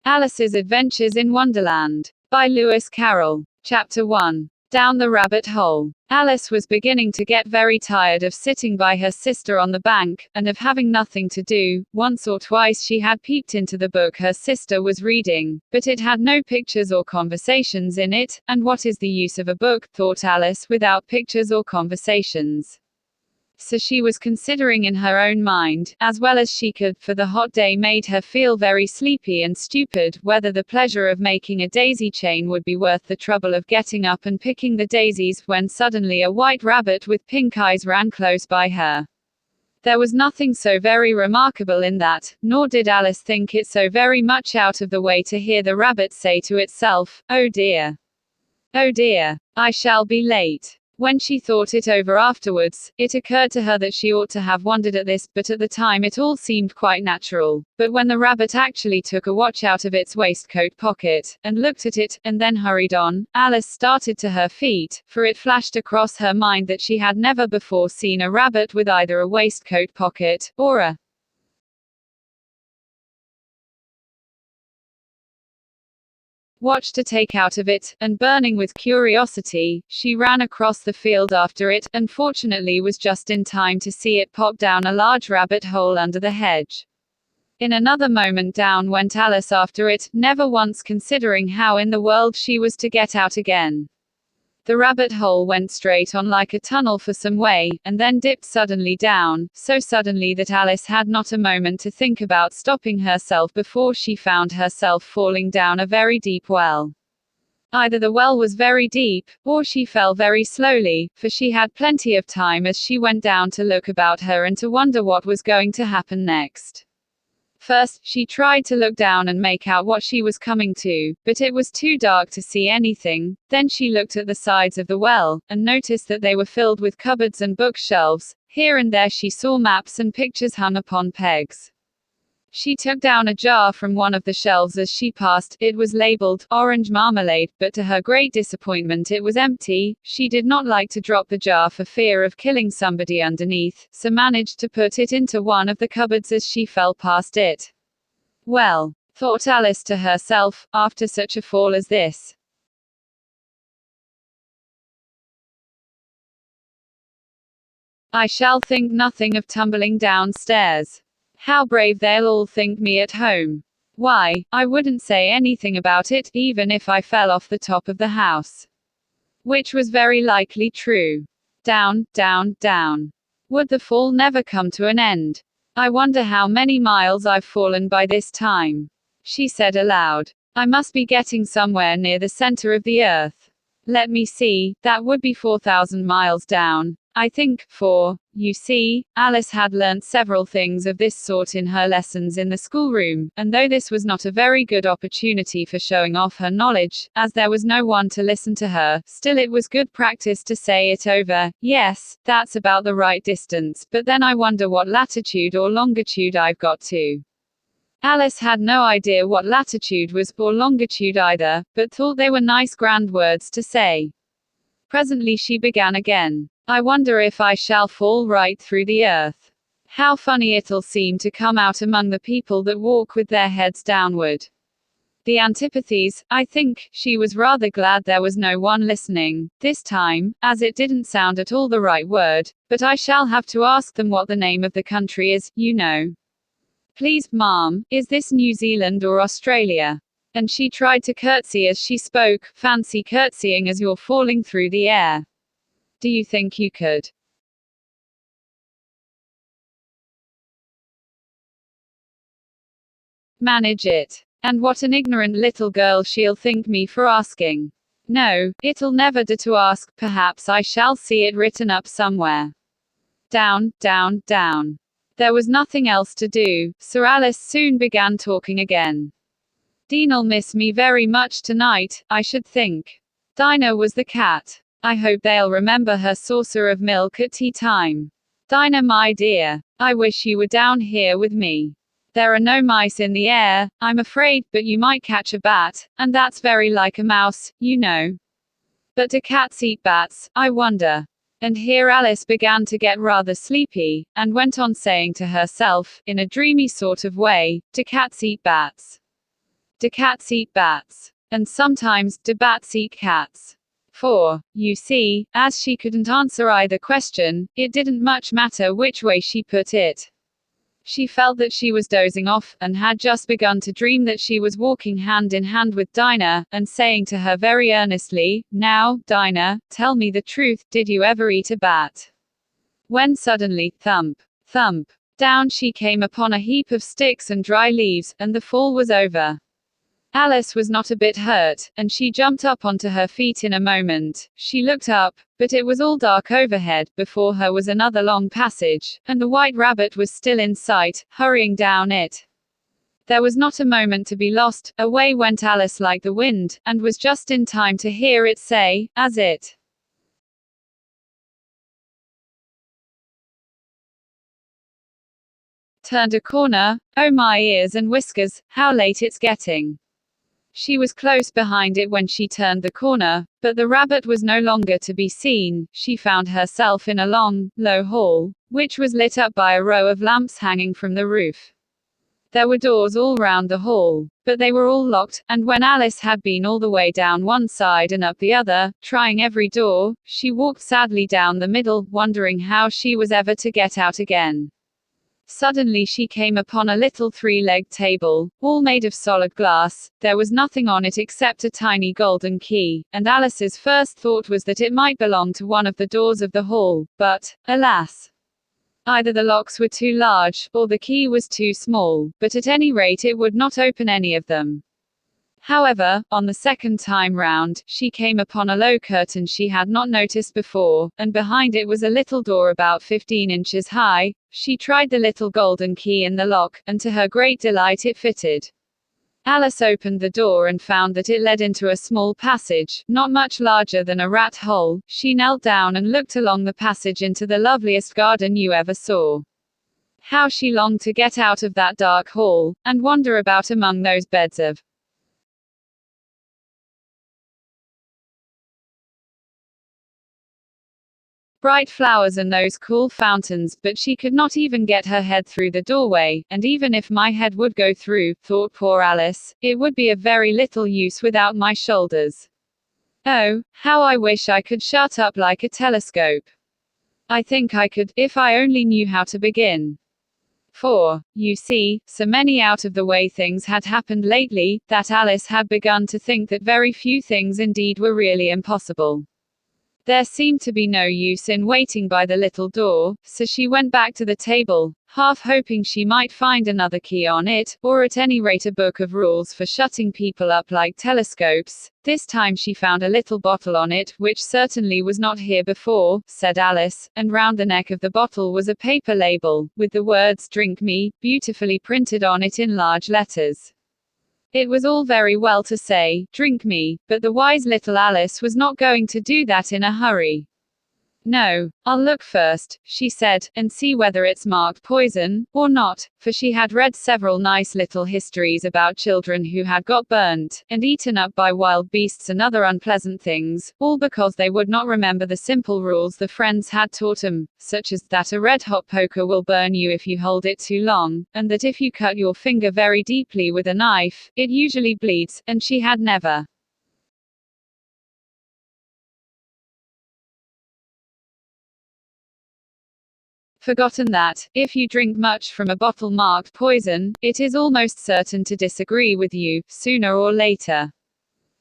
Alice's Adventures in Wonderland, by Lewis Carroll. Chapter 1. Down the Rabbit Hole. Alice was beginning to get very tired of sitting by her sister on the bank, and of having nothing to do. Once or twice she had peeped into the book her sister was reading, but it had no pictures or conversations in it, and what is the use of a book, thought Alice, without pictures or conversations? So she was considering in her own mind, as well as she could, for the hot day made her feel very sleepy and stupid, whether the pleasure of making a daisy chain would be worth the trouble of getting up and picking the daisies, when suddenly a white rabbit with pink eyes ran close by her. There was nothing so very remarkable in that, nor did Alice think it so very much out of the way to hear the rabbit say to itself, "Oh dear! Oh dear! I shall be late." When she thought it over afterwards, it occurred to her that she ought to have wondered at this, but at the time it all seemed quite natural. But when the rabbit actually took a watch out of its waistcoat pocket, and looked at it, and then hurried on, Alice started to her feet, for it flashed across her mind that she had never before seen a rabbit with either a waistcoat pocket, or a watch to take out of it, and burning with curiosity, she ran across the field after it, and fortunately was just in time to see it pop down a large rabbit hole under the hedge. In another moment down went Alice after it, never once considering how in the world she was to get out again. The rabbit hole went straight on like a tunnel for some way, and then dipped suddenly down, so suddenly that Alice had not a moment to think about stopping herself before she found herself falling down a very deep well. Either the well was very deep, or she fell very slowly, for she had plenty of time as she went down to look about her and to wonder what was going to happen next. First, she tried to look down and make out what she was coming to, but it was too dark to see anything. Then she looked at the sides of the well, and noticed that they were filled with cupboards and bookshelves. Here and there she saw maps and pictures hung upon pegs. She took down a jar from one of the shelves as she passed. It was labeled orange marmalade, but to her great disappointment it was empty. She did not like to drop the jar for fear of killing somebody underneath, so managed to put it into one of the cupboards as she fell past it. Well, thought Alice to herself, after such a fall as this, I shall think nothing of tumbling downstairs. How brave they'll all think me at home. Why, I wouldn't say anything about it, even if I fell off the top of the house. Which was very likely true. Down, down, down. Would the fall never come to an end? I wonder how many miles I've fallen by this time. She said aloud. I must be getting somewhere near the center of the earth. Let me see, that would be 4,000 miles down, I think, for, you see, Alice had learnt several things of this sort in her lessons in the schoolroom, and though this was not a very good opportunity for showing off her knowledge, as there was no one to listen to her, still it was good practice to say it over. Yes, that's about the right distance, but then I wonder what latitude or longitude I've got to. Alice had no idea what latitude was, or longitude either, but thought they were nice grand words to say. Presently she began again. I wonder if I shall fall right through the earth. How funny it'll seem to come out among the people that walk with their heads downward. The antipathies, I think. She was rather glad there was no one listening, this time, as it didn't sound at all the right word, but I shall have to ask them what the name of the country is, you know. Please, ma'am, is this New Zealand or Australia? And she tried to curtsy as she spoke. Fancy curtsying as you're falling through the air. Do you think you could manage it? And what an ignorant little girl she'll think me for asking. No, it'll never do to ask. Perhaps I shall see it written up somewhere. Down, down, down. There was nothing else to do, so Alice soon began talking again. Dean'll miss me very much tonight, I should think. Dinah was the cat. I hope they'll remember her saucer of milk at tea time. Dinah, my dear, I wish you were down here with me. There are no mice in the air, I'm afraid, but you might catch a bat, and that's very like a mouse, you know. But do cats eat bats, I wonder? And here Alice began to get rather sleepy, and went on saying to herself, in a dreamy sort of way, do cats eat bats? Do cats eat bats? And sometimes, do bats eat cats? For, you see, as she couldn't answer either question, it didn't much matter which way she put it. She felt that she was dozing off, and had just begun to dream that she was walking hand in hand with Dinah, and saying to her very earnestly, "Now, Dinah, tell me the truth, did you ever eat a bat?" When suddenly, thump, thump, down she came upon a heap of sticks and dry leaves, and the fall was over. Alice was not a bit hurt, and she jumped up onto her feet in a moment. She looked up, but it was all dark overhead. Before her was another long passage, and the white rabbit was still in sight, hurrying down it. There was not a moment to be lost. Away went Alice like the wind, and was just in time to hear it say, as it turned a corner, "Oh my ears and whiskers, how late it's getting." She was close behind it when she turned the corner, but the rabbit was no longer to be seen. She found herself in a long, low hall, which was lit up by a row of lamps hanging from the roof. There were doors all round the hall, but they were all locked, and when Alice had been all the way down one side and up the other, trying every door, she walked sadly down the middle, wondering how she was ever to get out again. Suddenly she came upon a little three-legged table, all made of solid glass. There was nothing on it except a tiny golden key, and Alice's first thought was that it might belong to one of the doors of the hall, but, alas! Either the locks were too large, or the key was too small, but at any rate it would not open any of them. However, on the second time round, she came upon a low curtain she had not noticed before, and behind it was a little door about 15 inches high. She tried the little golden key in the lock, and to her great delight it fitted. Alice opened the door and found that it led into a small passage, not much larger than a rat hole. She knelt down and looked along the passage into the loveliest garden you ever saw. How she longed to get out of that dark hall, and wander about among those beds of bright flowers and those cool fountains, but she could not even get her head through the doorway, and even if my head would go through, thought poor Alice, it would be of very little use without my shoulders. Oh, how I wish I could shut up like a telescope. I think I could, if I only knew how to begin. For, you see, so many out-of-the-way things had happened lately, that Alice had begun to think that very few things indeed were really impossible. There seemed to be no use in waiting by the little door, so she went back to the table, half hoping she might find another key on it, or at any rate a book of rules for shutting people up like telescopes. This time she found a little bottle on it, which certainly was not here before, said Alice, and round the neck of the bottle was a paper label, with the words "Drink Me" beautifully printed on it in large letters. It was all very well to say, "Drink me," but the wise little Alice was not going to do that in a hurry. "No, I'll look first," she said, "and see whether it's marked poison, or not," for she had read several nice little histories about children who had got burnt, and eaten up by wild beasts and other unpleasant things, all because they would not remember the simple rules the friends had taught them, such as that a red-hot poker will burn you if you hold it too long, and that if you cut your finger very deeply with a knife, it usually bleeds, and she had never forgotten that, if you drink much from a bottle marked poison, it is almost certain to disagree with you, sooner or later.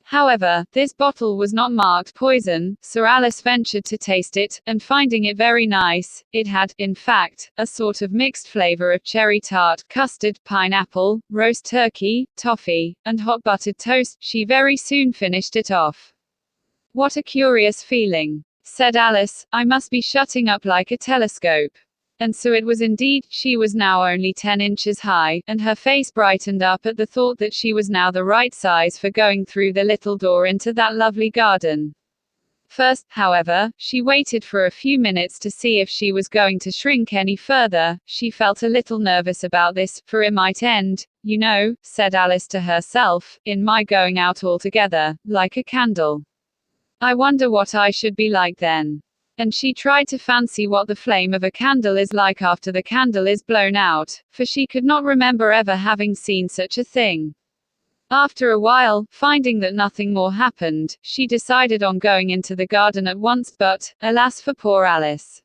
However, this bottle was not marked poison, so Alice ventured to taste it, and finding it very nice, it had, in fact, a sort of mixed flavor of cherry tart, custard, pineapple, roast turkey, toffee, and hot buttered toast. She very soon finished it off. "What a curious feeling," said Alice. "I must be shutting up like a telescope." And so it was indeed. She was now only 10 inches high, and her face brightened up at the thought that she was now the right size for going through the little door into that lovely garden. First, however, she waited for a few minutes to see if she was going to shrink any further. She felt a little nervous about this, for it might end, you know, said Alice to herself, in my going out altogether, like a candle. I wonder what I should be like then. And she tried to fancy what the flame of a candle is like after the candle is blown out, for she could not remember ever having seen such a thing. After a while, finding that nothing more happened, she decided on going into the garden at once, but, alas for poor Alice.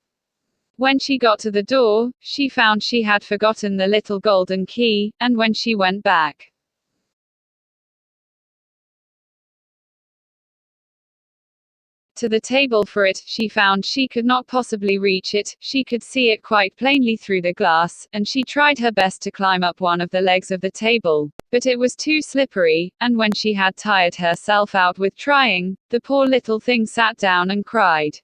When she got to the door, she found she had forgotten the little golden key, and when she went back to the table for it, she found she could not possibly reach it. She could see it quite plainly through the glass, and she tried her best to climb up one of the legs of the table, but it was too slippery, and when she had tired herself out with trying, the poor little thing sat down and cried.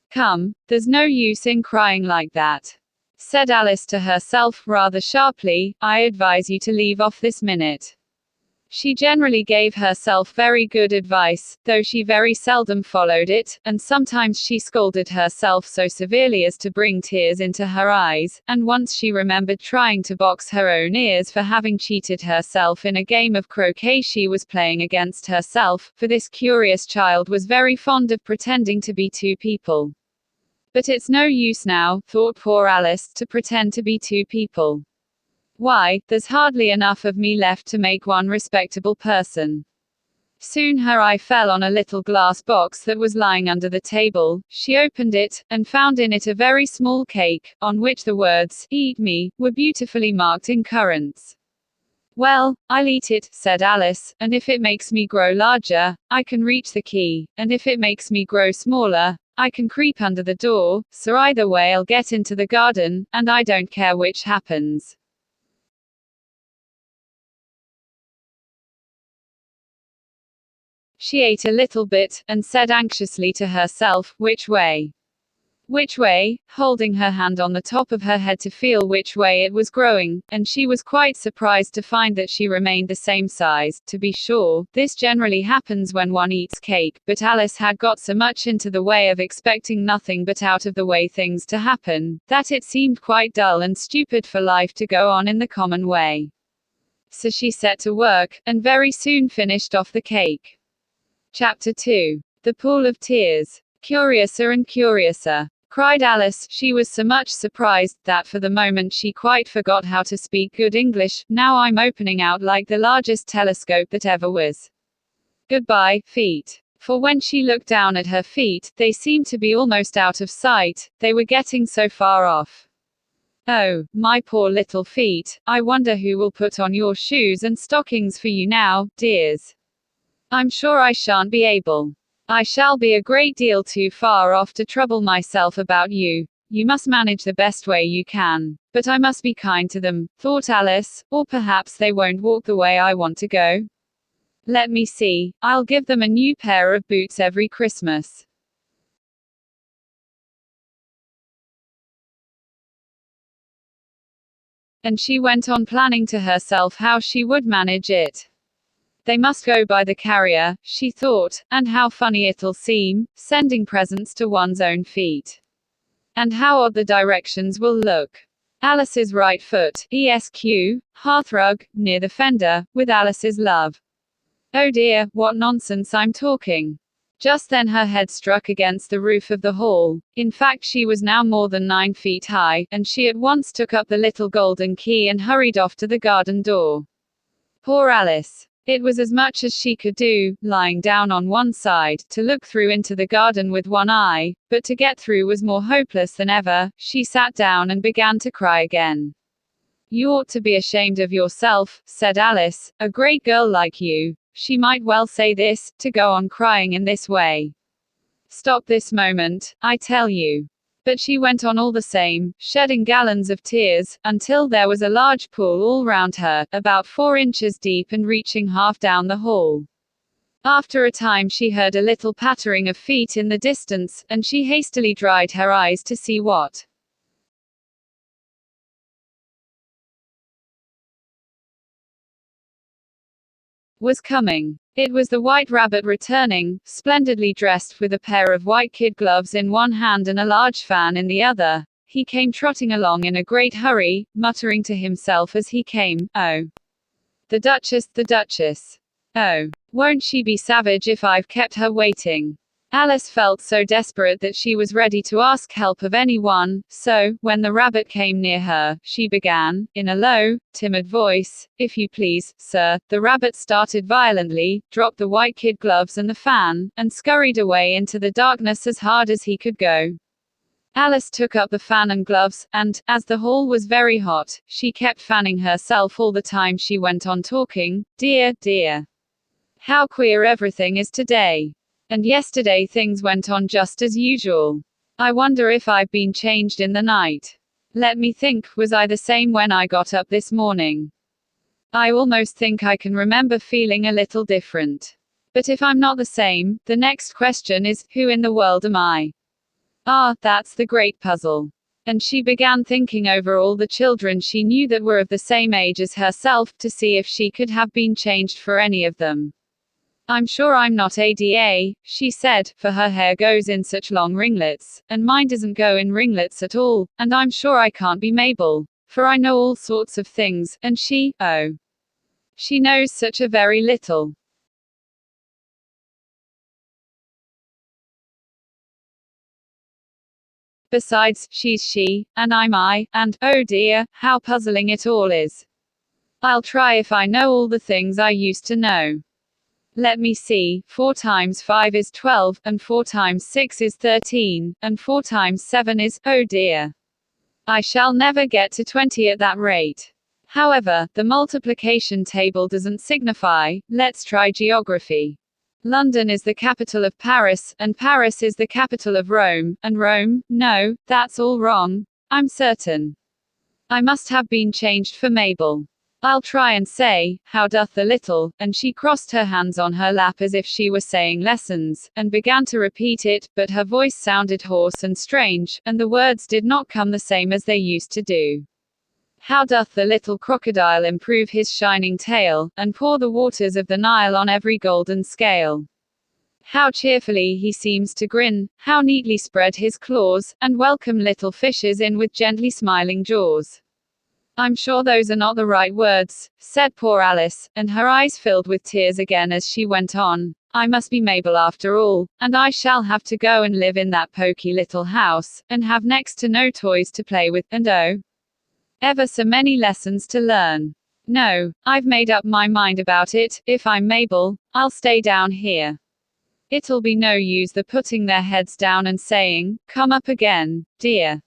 "Come, there's no use in crying like that," said Alice to herself, rather sharply. "I advise you to leave off this minute." She generally gave herself very good advice, though she very seldom followed it, and sometimes she scolded herself so severely as to bring tears into her eyes, and once she remembered trying to box her own ears for having cheated herself in a game of croquet she was playing against herself, for this curious child was very fond of pretending to be two people. "But it's no use now," thought poor Alice, "to pretend to be two people. Why, there's hardly enough of me left to make one respectable person." Soon her eye fell on a little glass box that was lying under the table. She opened it, and found in it a very small cake, on which the words, "Eat me," were beautifully marked in currants. "Well, I'll eat it," said Alice, "and if it makes me grow larger, I can reach the key, and if it makes me grow smaller, I can creep under the door, so either way I'll get into the garden, and I don't care which happens." She ate a little bit, and said anxiously to herself, "Which way? Which way?" holding her hand on the top of her head to feel which way it was growing, and she was quite surprised to find that she remained the same size. To be sure, this generally happens when one eats cake, but Alice had got so much into the way of expecting nothing but out of the way things to happen, that it seemed quite dull and stupid for life to go on in the common way. So she set to work, and very soon finished off the cake. Chapter 2. The Pool of Tears. "Curiouser and curiouser," cried Alice. She was so much surprised, that for the moment she quite forgot how to speak good English. "Now I'm opening out like the largest telescope that ever was. Goodbye, feet." For when she looked down at her feet, they seemed to be almost out of sight, they were getting so far off. "Oh, my poor little feet, I wonder who will put on your shoes and stockings for you now, dears. I'm sure I shan't be able. I shall be a great deal too far off to trouble myself about you. You must manage the best way you can. But I must be kind to them," thought Alice, "or perhaps they won't walk the way I want to go. Let me see, I'll give them a new pair of boots every Christmas." And she went on planning to herself how she would manage it. "They must go by the carrier," she thought, "and how funny it'll seem, sending presents to one's own feet. And how odd the directions will look. Alice's right foot, ESQ, hearthrug, near the fender, with Alice's love. Oh dear, what nonsense I'm talking." Just then her head struck against the roof of the hall. In fact she was now more than 9 feet high, and she at once took up the little golden key and hurried off to the garden door. Poor Alice! It was as much as she could do, lying down on one side, to look through into the garden with one eye, but to get through was more hopeless than ever. She sat down and began to cry again. "You ought to be ashamed of yourself," said Alice, "a great girl like you," she might well say this, "to go on crying in this way. Stop this moment, I tell you." But she went on all the same, shedding gallons of tears, until there was a large pool all round her, about 4 inches deep and reaching half down the hall. After a time she heard a little pattering of feet in the distance, and she hastily dried her eyes to see what was coming. It was the White Rabbit returning, splendidly dressed, with a pair of white kid gloves in one hand and a large fan in the other. He came trotting along in a great hurry, muttering to himself as he came, "Oh, the Duchess, the Duchess. Oh, won't she be savage if I've kept her waiting. Alice felt so desperate that she was ready to ask help of anyone, so, when the rabbit came near her, she began, in a low, timid voice, "If you please, sir." The rabbit started violently, dropped the white kid gloves and the fan, and scurried away into the darkness as hard as he could go. Alice took up the fan and gloves, and, as the hall was very hot, she kept fanning herself all the time she went on talking. "Dear, dear. How queer everything is today. And yesterday things went on just as usual. I wonder if I've been changed in the night. Let me think, was I the same when I got up this morning? I almost think I can remember feeling a little different. But if I'm not the same, the next question is, who in the world am I? Ah, that's the great puzzle." And she began thinking over all the children she knew that were of the same age as herself, to see if she could have been changed for any of them. "I'm sure I'm not Ada," she said, "for her hair goes in such long ringlets, and mine doesn't go in ringlets at all, and I'm sure I can't be Mabel, for I know all sorts of things, and she, oh, she knows such a very little. Besides, she's she, and I'm I, and, oh dear, how puzzling it all is. I'll try if I know all the things I used to know. Let me see, 4 times 5 is 12, and 4 times 6 is 13, and 4 times 7 is, oh dear. I shall never get to 20 at that rate. However, the multiplication table doesn't signify. Let's try geography. London is the capital of Paris, and Paris is the capital of Rome, and Rome, no, that's all wrong, I'm certain. I must have been changed for Mabel. I'll try and say, how doth the little," and she crossed her hands on her lap as if she were saying lessons, and began to repeat it, but her voice sounded hoarse and strange, and the words did not come the same as they used to do. "How doth the little crocodile improve his shining tail, and pour the waters of the Nile on every golden scale? How cheerfully he seems to grin, how neatly spread his claws, and welcome little fishes in with gently smiling jaws." "I'm sure those are not the right words," said poor Alice, and her eyes filled with tears again as she went on. "I must be Mabel after all, and I shall have to go and live in that poky little house, and have next to no toys to play with, and oh, ever so many lessons to learn. No, I've made up my mind about it. If I'm Mabel, I'll stay down here. It'll be no use the putting their heads down and saying, 'Come up again, dear.'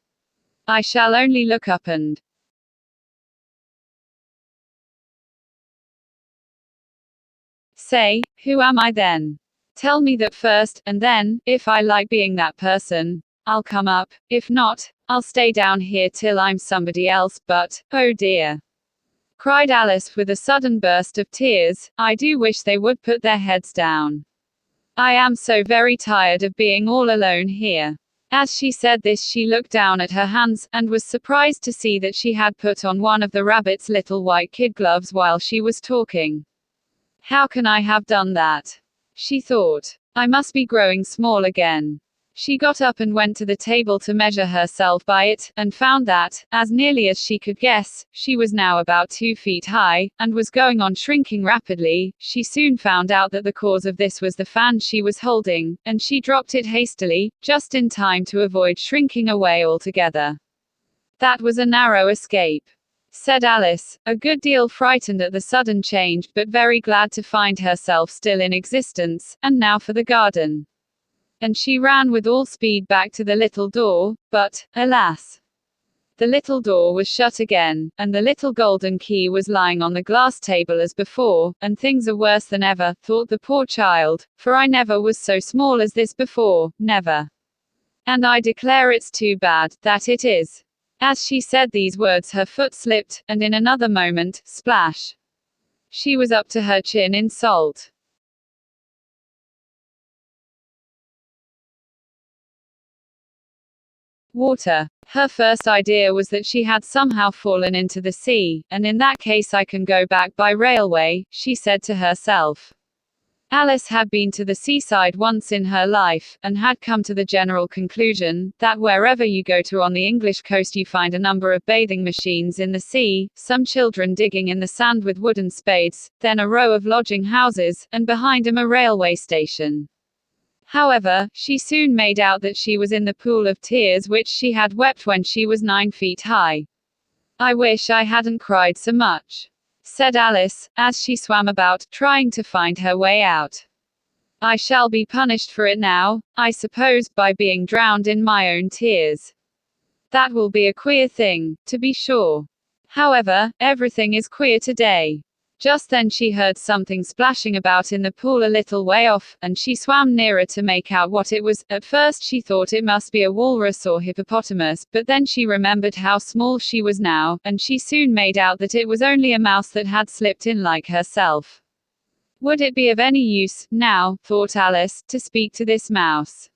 I shall only look up and say, 'Who am I then? Tell me that first, and then, if I like being that person, I'll come up. If not, I'll stay down here till I'm somebody else, but, oh dear," cried Alice with a sudden burst of tears, "I do wish they would put their heads down. I am so very tired of being all alone here." As she said this she looked down at her hands, and was surprised to see that she had put on one of the rabbit's little white kid gloves while she was talking. "How can I have done that?" she thought. "I must be growing small again." She got up and went to the table to measure herself by it, and found that, as nearly as she could guess, she was now about 2 feet high, and was going on shrinking rapidly. She soon found out that the cause of this was the fan she was holding, and she dropped it hastily, just in time to avoid shrinking away altogether. "That was a narrow escape," said Alice, a good deal frightened at the sudden change, but very glad to find herself still in existence. "And now for the garden." And she ran with all speed back to the little door, but, alas! The little door was shut again, and the little golden key was lying on the glass table as before, and things are worse than ever, thought the poor child, for I never was so small as this before, never. And I declare it's too bad, that it is. As she said these words her foot slipped, and in another moment, splash! She was up to her chin in salt. Water. Her first idea was that she had somehow fallen into the sea, and in that case I can go back by railway, she said to herself. Alice had been to the seaside once in her life, and had come to the general conclusion, that wherever you go to on the English coast you find a number of bathing machines in the sea, some children digging in the sand with wooden spades, then a row of lodging houses, and behind 'em a railway station. However, she soon made out that she was in the pool of tears which she had wept when she was 9 feet high. "I wish I hadn't cried so much," said Alice, as she swam about, trying to find her way out. "I shall be punished for it now, I suppose, by being drowned in my own tears. That will be a queer thing, to be sure. However, everything is queer today." Just then she heard something splashing about in the pool a little way off, and she swam nearer to make out what it was. At first she thought it must be a walrus or hippopotamus, but then she remembered how small she was now, and she soon made out that it was only a mouse that had slipped in like herself. Would it be of any use, now, thought Alice, to speak to this mouse?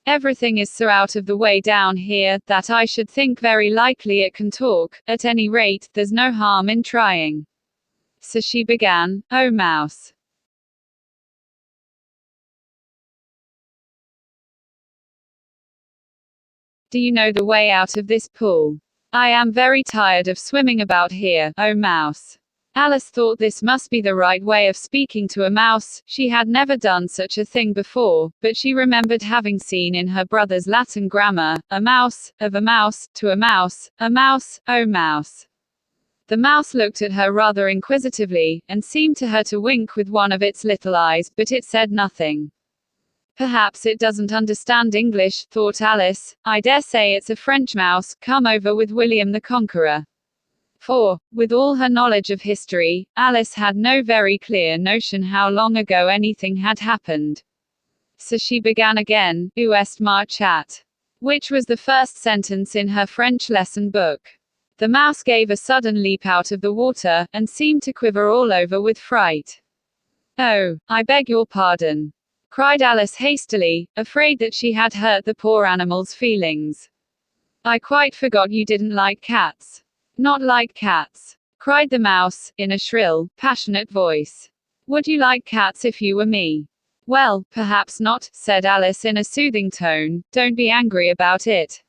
Everything is so out of the way down here, that I should think very likely it can talk. At any rate, there's no harm in trying. So she began, "Oh, mouse. Do you know the way out of this pool? I am very tired of swimming about here, oh mouse." Alice thought this must be the right way of speaking to a mouse. She had never done such a thing before, but she remembered having seen in her brother's Latin grammar, a mouse, of a mouse, to a mouse, oh mouse. The mouse looked at her rather inquisitively, and seemed to her to wink with one of its little eyes, but it said nothing. "Perhaps it doesn't understand English," thought Alice. "I dare say it's a French mouse, come over with William the Conqueror." For, with all her knowledge of history, Alice had no very clear notion how long ago anything had happened. So she began again, "Où est ma chat?" which was the first sentence in her French lesson book. The mouse gave a sudden leap out of the water, and seemed to quiver all over with fright. "Oh, I beg your pardon," cried Alice hastily, afraid that she had hurt the poor animal's feelings. "I quite forgot you didn't like cats." "Not like cats?" cried the mouse, in a shrill, passionate voice. "Would you like cats if you were me?" "Well, perhaps not," said Alice in a soothing tone. "Don't be angry about it.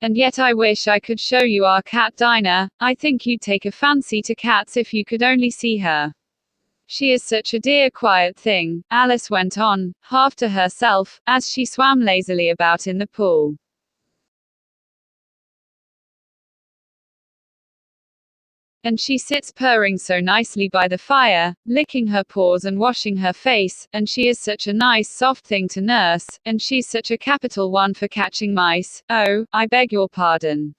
And yet I wish I could show you our cat Dinah. I think you'd take a fancy to cats if you could only see her. She is such a dear quiet thing," Alice went on, half to herself, as she swam lazily about in the pool. "And she sits purring so nicely by the fire, licking her paws and washing her face, and she is such a nice soft thing to nurse, and she's such a capital one for catching mice. Oh, I beg your pardon,"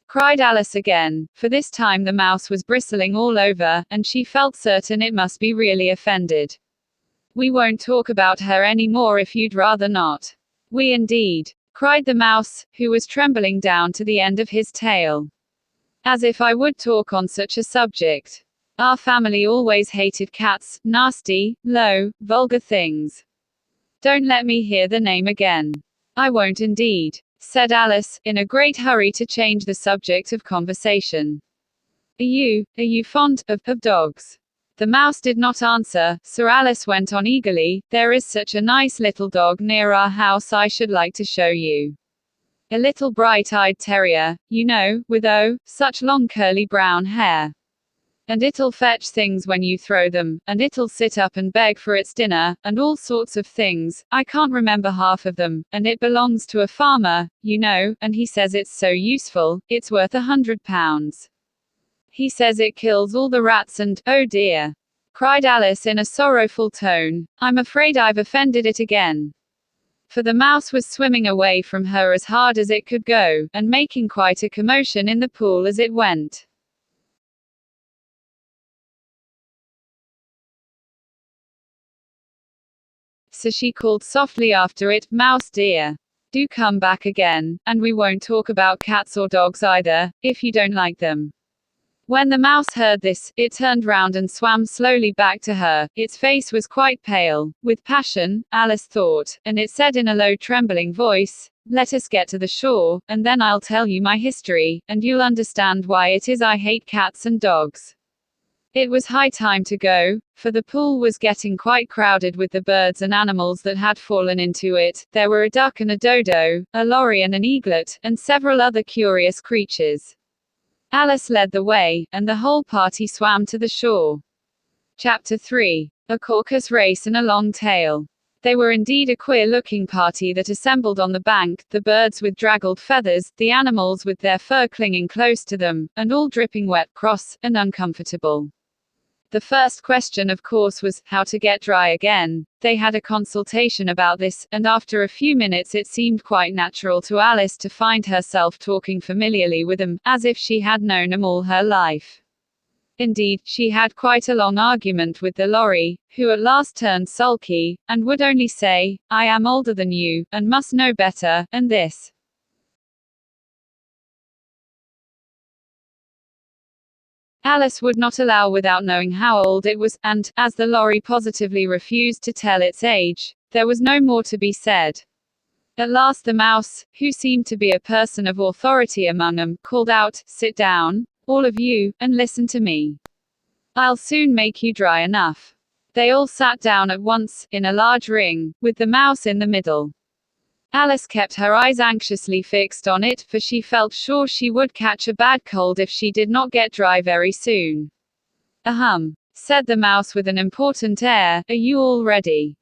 cried Alice again, for this time the mouse was bristling all over, and she felt certain it must be really offended. "We won't talk about her any more if you'd rather not." "We indeed," cried the mouse, who was trembling down to the end of his tail. "As if I would talk on such a subject. Our family always hated cats, nasty, low, vulgar things. Don't let me hear the name again." "I won't indeed," said Alice, in a great hurry to change the subject of conversation. Are you fond of dogs?" The mouse did not answer, so Alice went on eagerly, "There is such a nice little dog near our house I should like to show you. A little bright-eyed terrier, you know, with such long curly brown hair. And it'll fetch things when you throw them, and it'll sit up and beg for its dinner, and all sorts of things, I can't remember half of them, and it belongs to a farmer, you know, and he says it's so useful, it's worth £100. He says it kills all the rats and, oh dear," cried Alice in a sorrowful tone, "I'm afraid I've offended it again." For the mouse was swimming away from her as hard as it could go, and making quite a commotion in the pool as it went. So she called softly after it, "Mouse dear, do come back again, and we won't talk about cats or dogs either, if you don't like them." When the mouse heard this, it turned round and swam slowly back to her. Its face was quite pale, with passion, Alice thought, and it said in a low trembling voice, "Let us get to the shore, and then I'll tell you my history, and you'll understand why it is I hate cats and dogs." It was high time to go, for the pool was getting quite crowded with the birds and animals that had fallen into it. There were a duck and a dodo, a lory and an eaglet, and several other curious creatures. Alice led the way, and the whole party swam to the shore. Chapter 3. A Caucus Race and a Long Tail. They were indeed a queer-looking party that assembled on the bank, the birds with draggled feathers, the animals with their fur clinging close to them, and all dripping wet, cross, and uncomfortable. The first question, of course, was how to get dry again. They had a consultation about this, and after a few minutes it seemed quite natural to Alice to find herself talking familiarly with them, as if she had known them all her life. Indeed, she had quite a long argument with the lorry, who at last turned sulky, and would only say, "I am older than you, and must know better," and this. Alice would not allow without knowing how old it was, and, as the lorry positively refused to tell its age, there was no more to be said. At last the mouse, who seemed to be a person of authority among them, called out, "Sit down, all of you, and listen to me. I'll soon make you dry enough." They all sat down at once, in a large ring, with the mouse in the middle. Alice kept her eyes anxiously fixed on it, for she felt sure she would catch a bad cold if she did not get dry very soon. "Ahem," said the mouse with an important air, "are you all ready?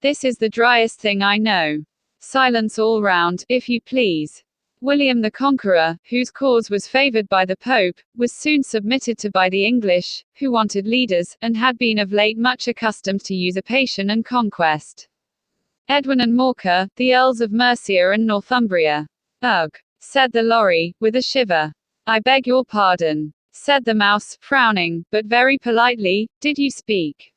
This is the driest thing I know. Silence all round, if you please." William the Conqueror, whose cause was favored by the Pope, was soon submitted to by the English, who wanted leaders, and had been of late much accustomed to usurpation and conquest. Edwin and Morcar, the Earls of Mercia and Northumbria. "Ugh," said the lorry, with a shiver. "I beg your pardon," said the mouse, frowning, but very politely. "Did you speak?"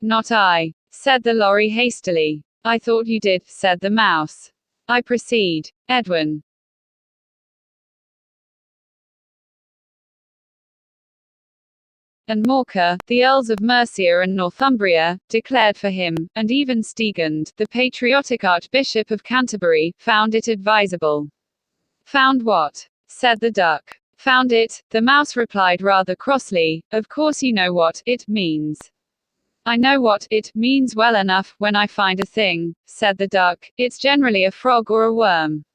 "Not I," said the lorry hastily. "I thought you did," said the mouse. "I proceed." Edwin and Morcar, the Earls of Mercia and Northumbria, declared for him, and even Stigand, the patriotic Archbishop of Canterbury, found it advisable. "Found what?" said the duck. "Found it," the mouse replied rather crossly. "Of course you know what it means." "I know what it means well enough. When I find a thing," said the duck, "it's generally a frog or a worm.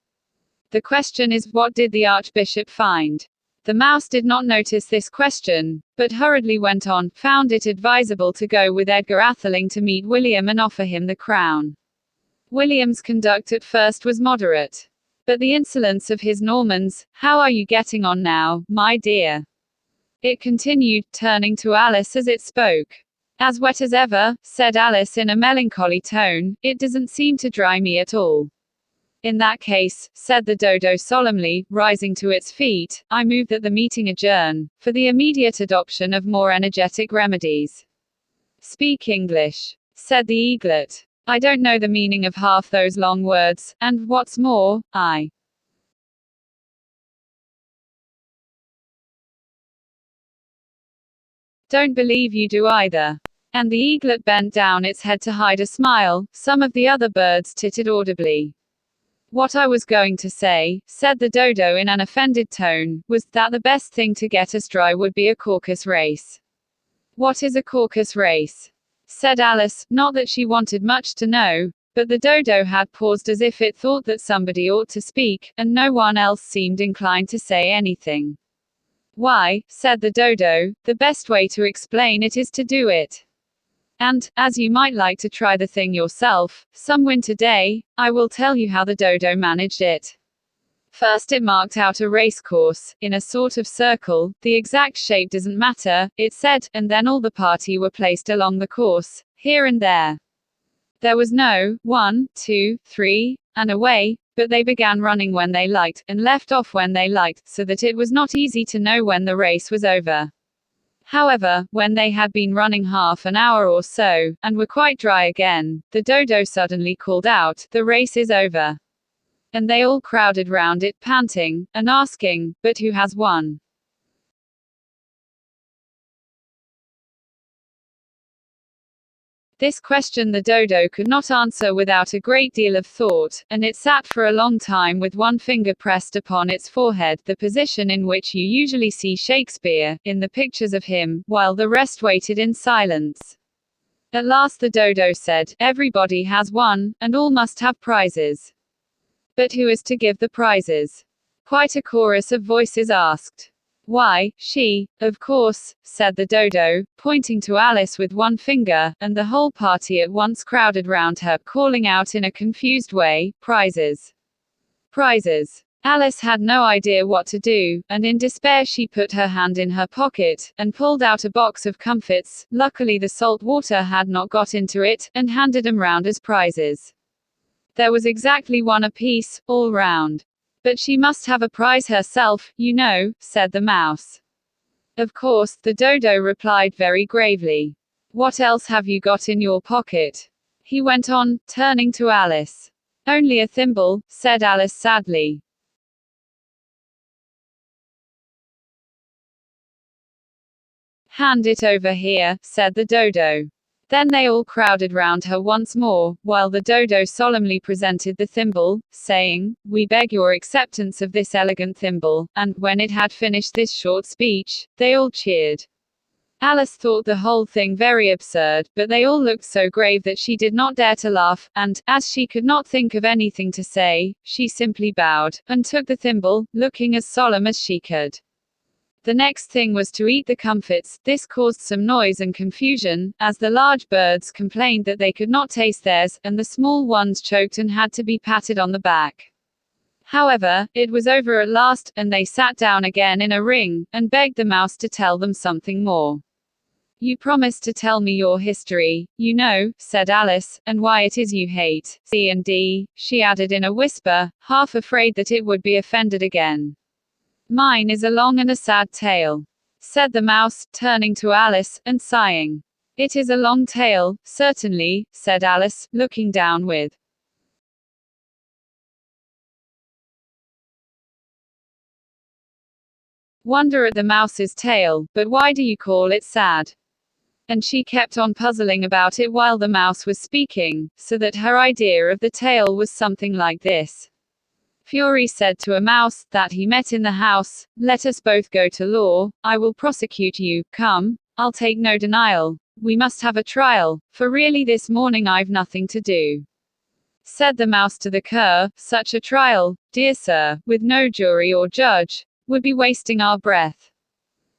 The question is, what did the Archbishop find?" The mouse did not notice this question, but hurriedly went on, "Found it advisable to go with Edgar Atheling to meet William and offer him the crown. William's conduct at first was moderate. But the insolence of his Normans, how are you getting on now, my dear?" it continued, turning to Alice as it spoke. "As wet as ever," said Alice in a melancholy tone. "It doesn't seem to dry me at all." "In that case," said the dodo solemnly, rising to its feet, "I move that the meeting adjourn, for the immediate adoption of more energetic remedies." "Speak English," said the eaglet. "I don't know the meaning of half those long words, and, what's more, I don't believe you do either." And the eaglet bent down its head to hide a smile. Some of the other birds tittered audibly. "What I was going to say," said the dodo in an offended tone, "was that the best thing to get us dry would be a caucus race." "What is a caucus race?" said Alice, not that she wanted much to know, but the dodo had paused as if it thought that somebody ought to speak, and no one else seemed inclined to say anything. "Why," said the dodo, "the best way to explain it is to do it. And, as you might like to try the thing yourself, some winter day, I will tell you how the dodo managed it. First it marked out a race course, in a sort of circle, the exact shape doesn't matter, it said, and then all the party were placed along the course, here and there. There was no 1, 2, 3, and away, but they began running when they liked, and left off when they liked, so that it was not easy to know when the race was over. However, when they had been running half an hour or so, and were quite dry again, the dodo suddenly called out, 'The race is over.' And they all crowded round it, panting, and asking, 'But who has won?' This question the dodo could not answer without a great deal of thought, and it sat for a long time with one finger pressed upon its forehead, the position in which you usually see Shakespeare, in the pictures of him, while the rest waited in silence. At last the dodo said, "Everybody has won, and all must have prizes. But who is to give the prizes?" Quite a chorus of voices asked. Why, she, of course, said the dodo, pointing to Alice with one finger, and the whole party at once crowded round her, calling out in a confused way, "Prizes! Prizes!" Alice had no idea what to do, and in despair she put her hand in her pocket, and pulled out a box of comfits. Luckily the salt water had not got into it, and handed them round as prizes. There was exactly one apiece, all round. "But she must have a prize herself, you know," said the mouse. "Of course," the dodo replied very gravely. "What else have you got in your pocket?" he went on, turning to Alice. "Only a thimble," said Alice sadly. "Hand it over here," said the dodo. Then they all crowded round her once more, while the dodo solemnly presented the thimble, saying, "We beg your acceptance of this elegant thimble," and, when it had finished this short speech, they all cheered. Alice thought the whole thing very absurd, but they all looked so grave that she did not dare to laugh, and, as she could not think of anything to say, she simply bowed, and took the thimble, looking as solemn as she could. The next thing was to eat the comfits. This caused some noise and confusion, as the large birds complained that they could not taste theirs, and the small ones choked and had to be patted on the back. However, it was over at last, and they sat down again in a ring, and begged the mouse to tell them something more. "You promised to tell me your history, you know," said Alice, "and why it is you hate C and D," she added in a whisper, half afraid that it would be offended again. "Mine is a long and a sad tale," said the mouse, turning to Alice, and sighing. "It is a long tale, certainly," said Alice, looking down with wonder at the mouse's tale, "but why do you call it sad?" And she kept on puzzling about it while the mouse was speaking, so that her idea of the tale was something like this. Fury said to a mouse, that he met in the house, "Let us both go to law, I will prosecute you, come, I'll take no denial, we must have a trial, for really this morning I've nothing to do." Said the mouse to the cur, "Such a trial, dear sir, with no jury or judge, would be wasting our breath."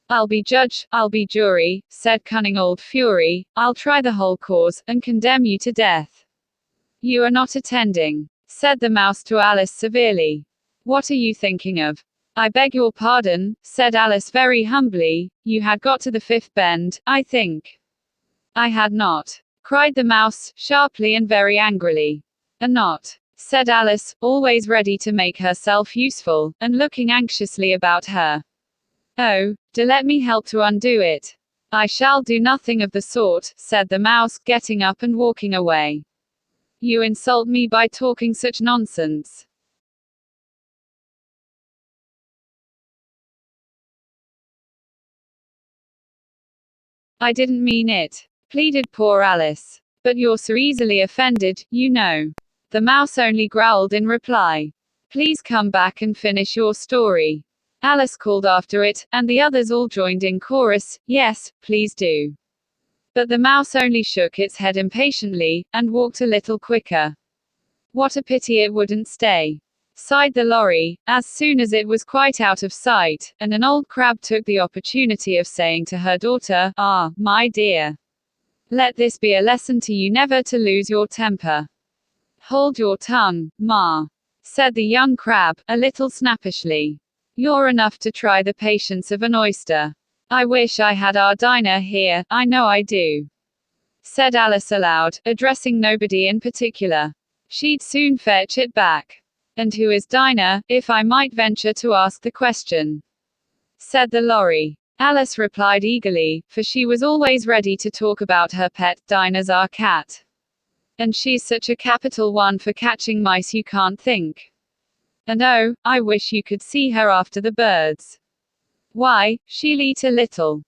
"I'll be judge, I'll be jury," said cunning old Fury, "I'll try the whole cause, and condemn you to death." "You are not attending," said the mouse to Alice severely. "What are you thinking of?" "I beg your pardon," said Alice very humbly, "you had got to the fifth bend, I think." "I had not," cried the mouse, sharply and very angrily. "And not," said Alice, always ready to make herself useful, and looking anxiously about her. "Oh, do let me help to undo it." "I shall do nothing of the sort," said the mouse, getting up and walking away. "You insult me by talking such nonsense." "I didn't mean it," pleaded poor Alice. "But you're so easily offended, you know." The mouse only growled in reply. "Please come back and finish your story." Alice called after it, and the others all joined in chorus, "Yes, please do." But the mouse only shook its head impatiently, and walked a little quicker. "What a pity it wouldn't stay," sighed the lorry, as soon as it was quite out of sight, and an old crab took the opportunity of saying to her daughter, "Ah, my dear, let this be a lesson to you never to lose your temper." "Hold your tongue, ma," said the young crab, a little snappishly. "You're enough to try the patience of an oyster." "I wish I had our Dinah here, I know I do," said Alice aloud, addressing nobody in particular. "She'd soon fetch it back." "And who is Dinah, if I might venture to ask the question?" said the lorry. Alice replied eagerly, for she was always ready to talk about her pet. "Dinah's our cat. And she's such a capital one for catching mice you can't think. And oh, I wish you could see her after the birds. Why, she'll eat a little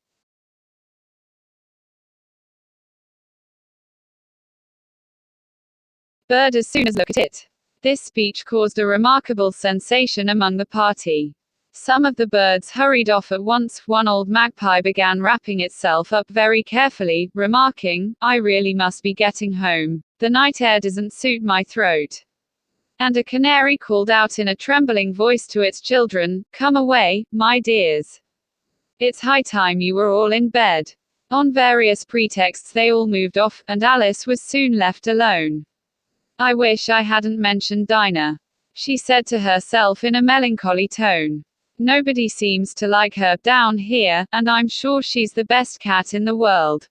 bird as soon as look at it." This speech caused a remarkable sensation among the party. Some of the birds hurried off at once. One old magpie began wrapping itself up very carefully, remarking, "I really must be getting home. The night air doesn't suit my throat." And a canary called out in a trembling voice to its children, "Come away, my dears. It's high time you were all in bed. On various pretexts they all moved off, and Alice was soon left alone. I wish I hadn't mentioned Dinah, she said to herself in a melancholy tone. Nobody seems to like her down here, and I'm sure she's the best cat in the world.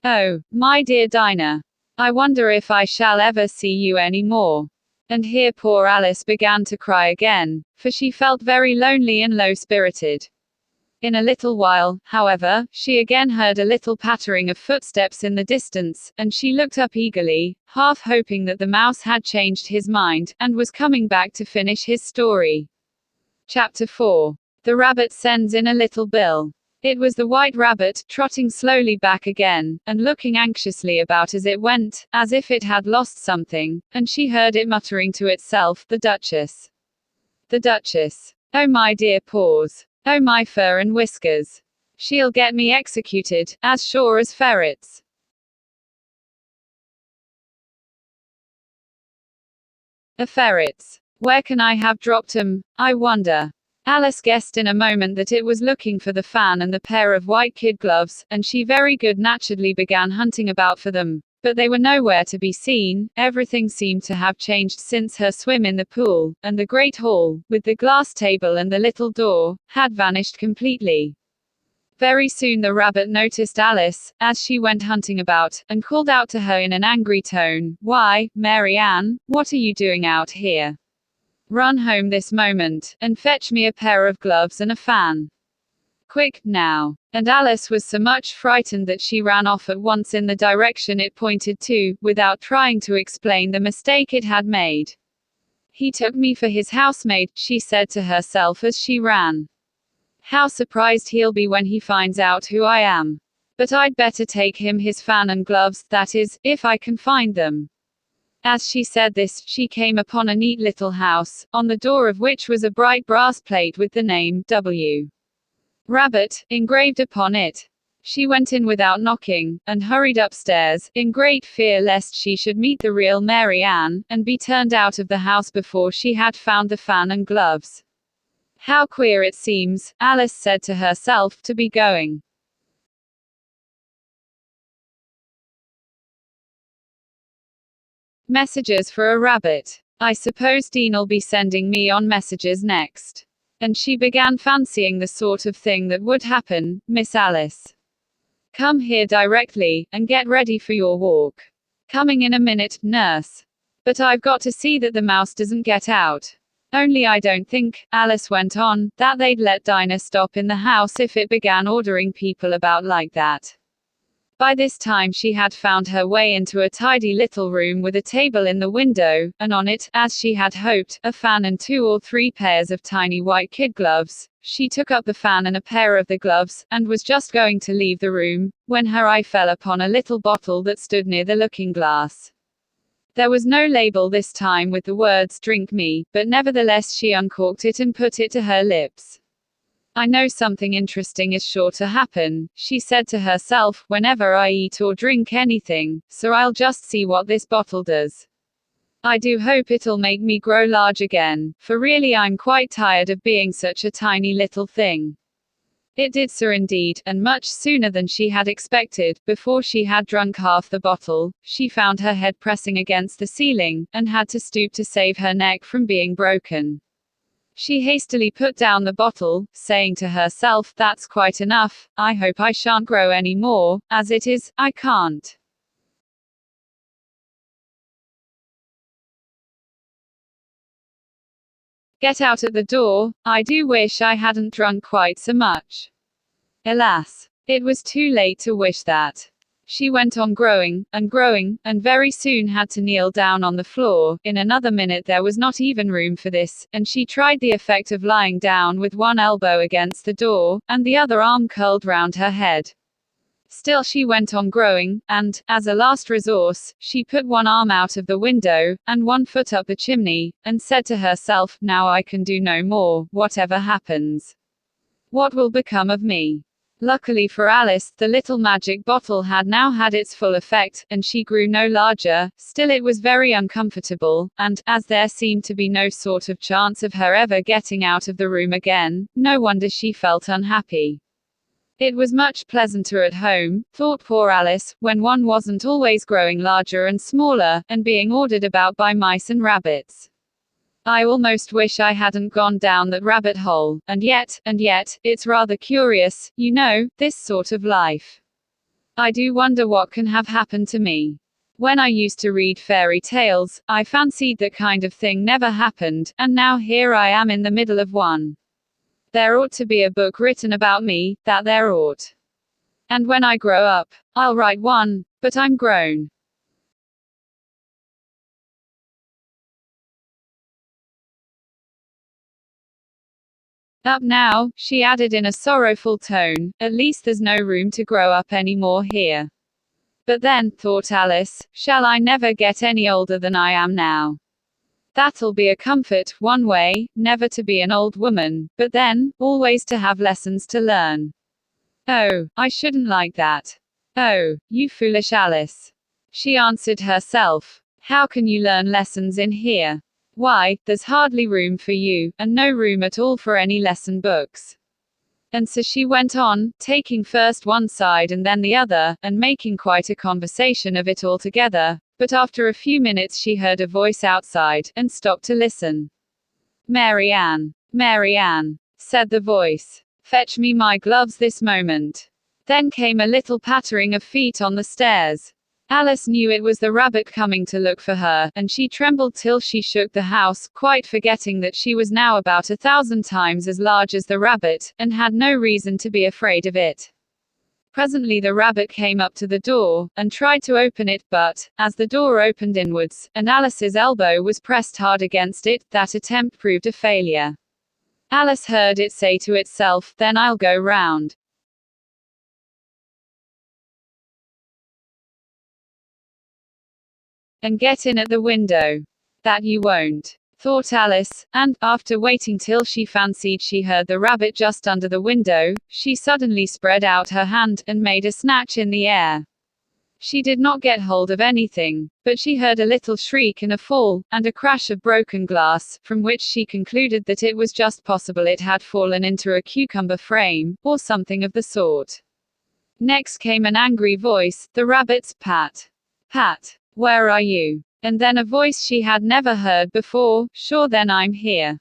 Oh, my dear Dinah. I wonder if I shall ever see you any more. And here poor Alice began to cry again, for she felt very lonely and low-spirited. In a little while, however, she again heard a little pattering of footsteps in the distance, and she looked up eagerly, half hoping that the mouse had changed his mind, and was coming back to finish his story. Chapter 4. The rabbit sends in a little bill. It was the white rabbit, trotting slowly back again, and looking anxiously about as it went, as if it had lost something, and she heard it muttering to itself, "The Duchess. The Duchess. Oh my dear paws. Oh my fur and whiskers. She'll get me executed, as sure as ferrets." A ferrets. Where can I have dropped 'em, I wonder? Alice guessed in a moment that it was looking for the fan and the pair of white kid gloves, and she very good-naturedly began hunting about for them. But they were nowhere to be seen. Everything seemed to have changed since her swim in the pool, and the great hall, with the glass table and the little door, had vanished completely. Very soon the rabbit noticed Alice, as she went hunting about, and called out to her in an angry tone, "Why, Mary Ann, what are you doing out here? Run home this moment, and fetch me a pair of gloves and a fan. Quick, now." And Alice was so much frightened that she ran off at once in the direction it pointed to, without trying to explain the mistake it had made. "He took me for his housemaid," she said to herself as she ran. "How surprised he'll be when he finds out who I am. But I'd better take him his fan and gloves, that is, if I can find them." As she said this, she came upon a neat little house, on the door of which was a bright brass plate with the name, W. Rabbit, engraved upon it. She went in without knocking, and hurried upstairs, in great fear lest she should meet the real Mary Ann, and be turned out of the house before she had found the fan and gloves. "How queer it seems," Alice said to herself, "to be going. Messages for a rabbit. I suppose Dean'll be sending me on messages next." And she began fancying the sort of thing that would happen. "Miss Alice. Come here directly, and get ready for your walk. Coming in a minute, nurse. But I've got to see that the mouse doesn't get out. Only I don't think," Alice went on, "that they'd let Dinah stop in the house if it began ordering people about like that." By this time she had found her way into a tidy little room with a table in the window, and on it, as she had hoped, a fan and 2 or 3 pairs of tiny white kid gloves. She took up the fan and a pair of the gloves, and was just going to leave the room, when her eye fell upon a little bottle that stood near the looking-glass. There was no label this time with the words "Drink me," but nevertheless she uncorked it and put it to her lips. "I know something interesting is sure to happen," she said to herself, "whenever I eat or drink anything, so I'll just see what this bottle does. I do hope it'll make me grow large again, for really I'm quite tired of being such a tiny little thing." It did so indeed, and much sooner than she had expected. Before she had drunk half the bottle, she found her head pressing against the ceiling, and had to stoop to save her neck from being broken. She hastily put down the bottle, saying to herself, "That's quite enough, I hope I shan't grow any more, as it is, I can't. Get out at the door, I do wish I hadn't drunk quite so much." Alas! It was too late to wish that. She went on growing, and very soon had to kneel down on the floor. In another minute there was not even room for this, and she tried the effect of lying down with one elbow against the door, and the other arm curled round her head. Still she went on growing, and, as a last resource, she put one arm out of the window, and one foot up the chimney, and said to herself, "Now I can do no more, whatever happens. What will become of me?" Luckily for Alice, the little magic bottle had now had its full effect, and she grew no larger. Still it was very uncomfortable, and, as there seemed to be no sort of chance of her ever getting out of the room again, no wonder she felt unhappy. It was much pleasanter at home, thought poor Alice, when one wasn't always growing larger and smaller, and being ordered about by mice and rabbits. I almost wish I hadn't gone down that rabbit hole, and yet, it's rather curious, you know, this sort of life. I do wonder what can have happened to me. When I used to read fairy tales, I fancied that kind of thing never happened, and now here I am in the middle of one. There ought to be a book written about me, that there ought. And when I grow up, I'll write one, but I'm grown. Up now, she added in a sorrowful tone, at least there's no room to grow up any more here. But then, thought Alice, shall I never get any older than I am now? That'll be a comfort, one way, never to be an old woman, but then, always to have lessons to learn. Oh, I shouldn't like that. Oh, you foolish Alice. She answered herself. How can you learn lessons in here? Why, there's hardly room for you, and no room at all for any lesson books. And so she went on, taking first one side and then the other, and making quite a conversation of it altogether. But after a few minutes she heard a voice outside, and stopped to listen. Mary Ann, said the voice. Fetch me my gloves this moment. Then came a little pattering of feet on the stairs. Alice knew it was the rabbit coming to look for her, and she trembled till she shook the house, quite forgetting that she was now about 1,000 times as large as the rabbit, and had no reason to be afraid of it. Presently the rabbit came up to the door, and tried to open it, but, as the door opened inwards, and Alice's elbow was pressed hard against it, that attempt proved a failure. Alice heard it say to itself, then I'll go round and get in at the window. That you won't, thought Alice, and, after waiting till she fancied she heard the rabbit just under the window, she suddenly spread out her hand, and made a snatch in the air. She did not get hold of anything, but she heard a little shriek and a fall, and a crash of broken glass, from which she concluded that it was just possible it had fallen into a cucumber frame, or something of the sort. Next came an angry voice, the rabbit's, Pat. Pat, where are you? And then a voice she had never heard before, sure then I'm here.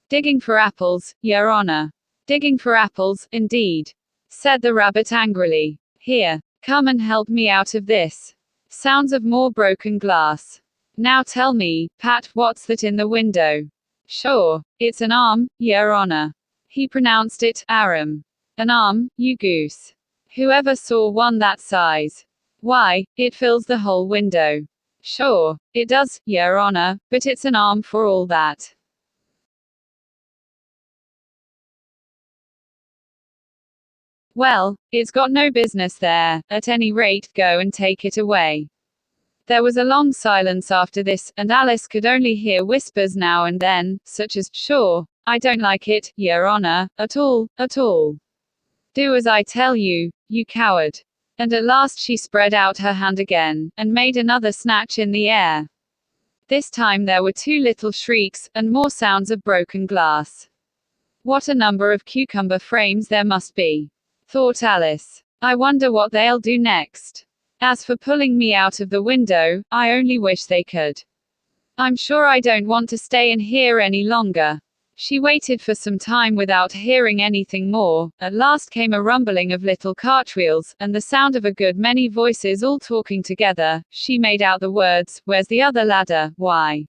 Digging for apples, your honor. Digging for apples, indeed, said the rabbit angrily. Here, come and help me out of this. Sounds of more broken glass. Now tell me, Pat, what's that in the window? Sure, it's an arm, your honor. He pronounced it, arum. An arm, you goose. Whoever saw one that size? Why, it fills the whole window. Sure, it does, your honor, but it's an arm for all that. Well, it's got no business there, at any rate, go and take it away. There was a long silence after this, and Alice could only hear whispers now and then, such as, sure, I don't like it, your honor, at all, at all. Do as I tell you, you coward. And at last she spread out her hand again, and made another snatch in the air. This time there were two little shrieks, and more sounds of broken glass. What a number of cucumber frames there must be, thought Alice. I wonder what they'll do next. As for pulling me out of the window, I only wish they could. I'm sure I don't want to stay in here any longer. She waited for some time without hearing anything more. At last came a rumbling of little cartwheels, and the sound of a good many voices all talking together. She made out the words, where's the other ladder, why?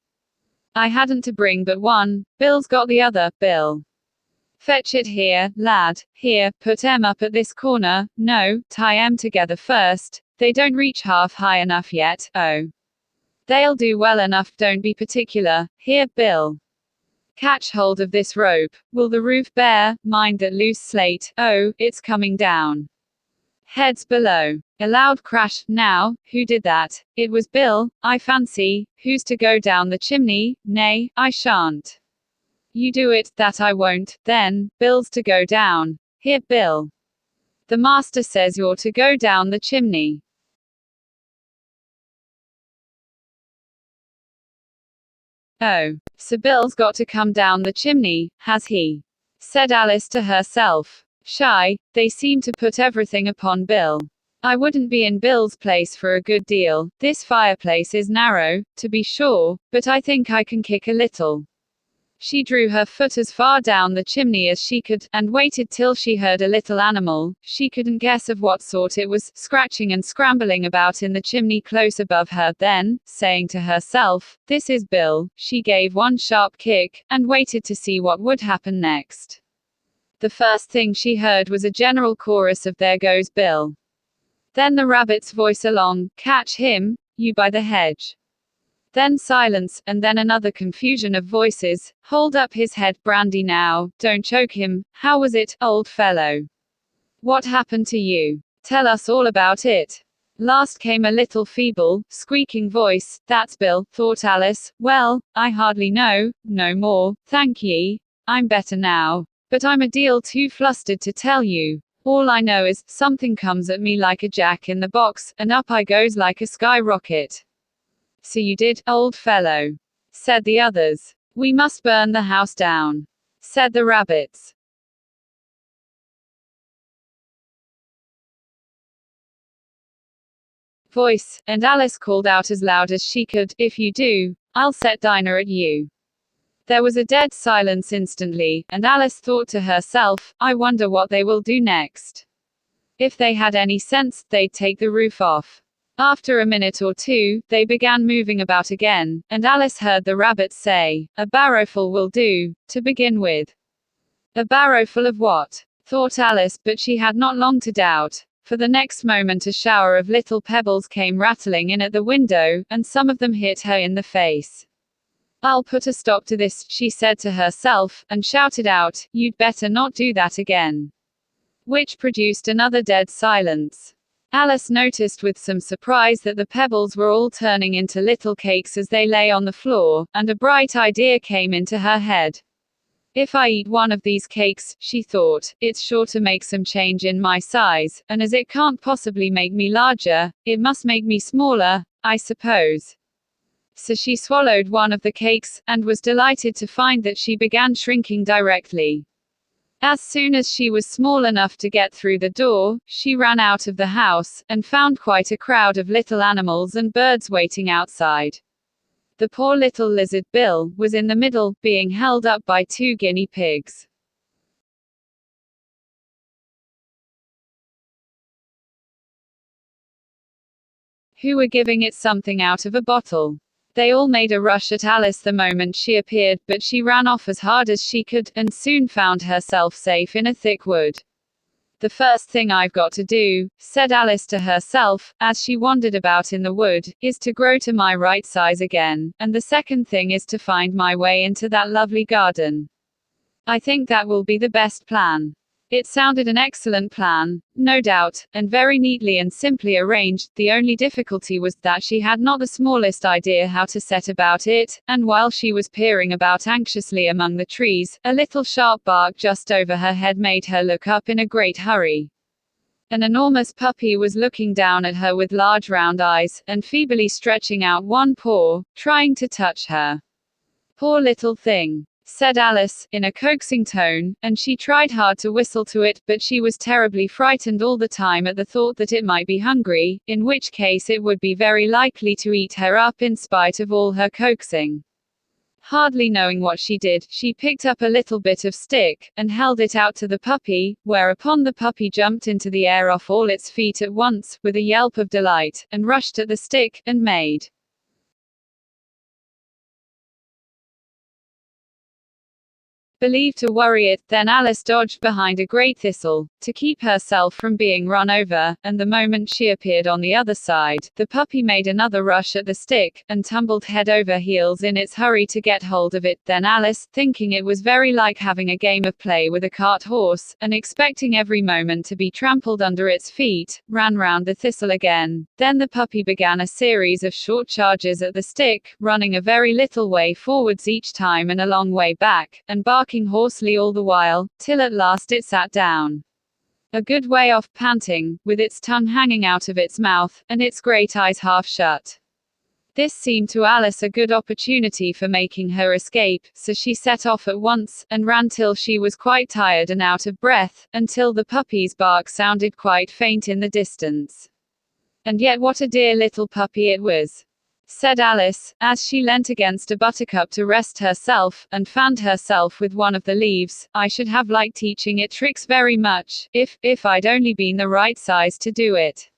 I hadn't to bring but one, Bill's got the other, Bill. Fetch it here, lad, here, put 'em up at this corner, no, tie 'em together first, they don't reach half high enough yet, oh. They'll do well enough, don't be particular, here, Bill. Catch hold of this rope. Will the roof bear? Mind that loose slate. Oh, it's coming down. Heads below. A loud crash. Now, who did that? It was Bill, I fancy. Who's to go down the chimney? Nay, I shan't. You do it, that I won't. Then, Bill's to go down. Here, Bill. The master says you're to go down the chimney. Oh, so Bill's got to come down the chimney, has he? Said Alice to herself. Shy, they seem to put everything upon Bill. I wouldn't be in Bill's place for a good deal. This fireplace is narrow, to be sure, but I think I can kick a little. She drew her foot as far down the chimney as she could, and waited till she heard a little animal, she couldn't guess of what sort it was, scratching and scrambling about in the chimney close above her. Then, saying to herself, "This is Bill," she gave one sharp kick, and waited to see what would happen next. The first thing she heard was a general chorus of "There goes Bill." Then the rabbit's voice along, "Catch him, you by the hedge." Then silence, and then another confusion of voices, "Hold up his head, Brandy, now, don't choke him. How was it, old fellow? What happened to you? Tell us all about it." Last came a little feeble, squeaking voice. "That's Bill," thought Alice. "Well, I hardly know, no more, thank ye. I'm better now. But I'm a deal too flustered to tell you. All I know is, something comes at me like a jack in the box, and up I goes like a skyrocket." "So you did, old fellow," said the others. "We must burn the house down," said the rabbits. Voice, and Alice called out as loud as she could, "If you do, I'll set Dinah at you." There was a dead silence instantly, and Alice thought to herself, "I wonder what they will do next. If they had any sense, they'd take the roof off." After a minute or two, they began moving about again, and Alice heard the rabbits say, "A barrowful will do, to begin with." A barrowful of what? Thought Alice, but she had not long to doubt, for the next moment a shower of little pebbles came rattling in at the window, and some of them hit her in the face. "I'll put a stop to this," she said to herself, and shouted out, "You'd better not do that again." Which produced another dead silence. Alice noticed with some surprise that the pebbles were all turning into little cakes as they lay on the floor, and a bright idea came into her head. "If I eat one of these cakes," she thought, "it's sure to make some change in my size, and as it can't possibly make me larger, it must make me smaller, I suppose." So she swallowed one of the cakes, and was delighted to find that she began shrinking directly. As soon as she was small enough to get through the door, she ran out of the house, and found quite a crowd of little animals and birds waiting outside. The poor little lizard, Bill, was in the middle, being held up by 2 guinea pigs. Who were giving it something out of a bottle. They all made a rush at Alice the moment she appeared, but she ran off as hard as she could, and soon found herself safe in a thick wood. "The first thing I've got to do," said Alice to herself, as she wandered about in the wood, "is to grow to my right size again, and the second thing is to find my way into that lovely garden. I think that will be the best plan." It sounded an excellent plan, no doubt, and very neatly and simply arranged. The only difficulty was that she had not the smallest idea how to set about it, and while she was peering about anxiously among the trees, a little sharp bark just over her head made her look up in a great hurry. An enormous puppy was looking down at her with large round eyes, and feebly stretching out one paw, trying to touch her. "Poor little thing," said Alice, in a coaxing tone, and she tried hard to whistle to it, but she was terribly frightened all the time at the thought that it might be hungry, in which case it would be very likely to eat her up in spite of all her coaxing. Hardly knowing what she did, she picked up a little bit of stick, and held it out to the puppy, whereupon the puppy jumped into the air off all its feet at once, with a yelp of delight, and rushed at the stick, and made believe to worry it. Then Alice dodged behind a great thistle, to keep herself from being run over, and the moment she appeared on the other side, the puppy made another rush at the stick, and tumbled head over heels in its hurry to get hold of it. Then Alice, thinking it was very like having a game of play with a cart horse, and expecting every moment to be trampled under its feet, ran round the thistle again. Then the puppy began a series of short charges at the stick, running a very little way forwards each time and a long way back, and barking hoarsely all the while, till at last it sat down. A good way off, panting, with its tongue hanging out of its mouth, and its great eyes half shut. This seemed to Alice a good opportunity for making her escape, so she set off at once, and ran till she was quite tired and out of breath, until the puppy's bark sounded quite faint in the distance. "And yet what a dear little puppy it was," said Alice, as she leant against a buttercup to rest herself, and fanned herself with one of the leaves. "I should have liked teaching it tricks very much, if I'd only been the right size to do it.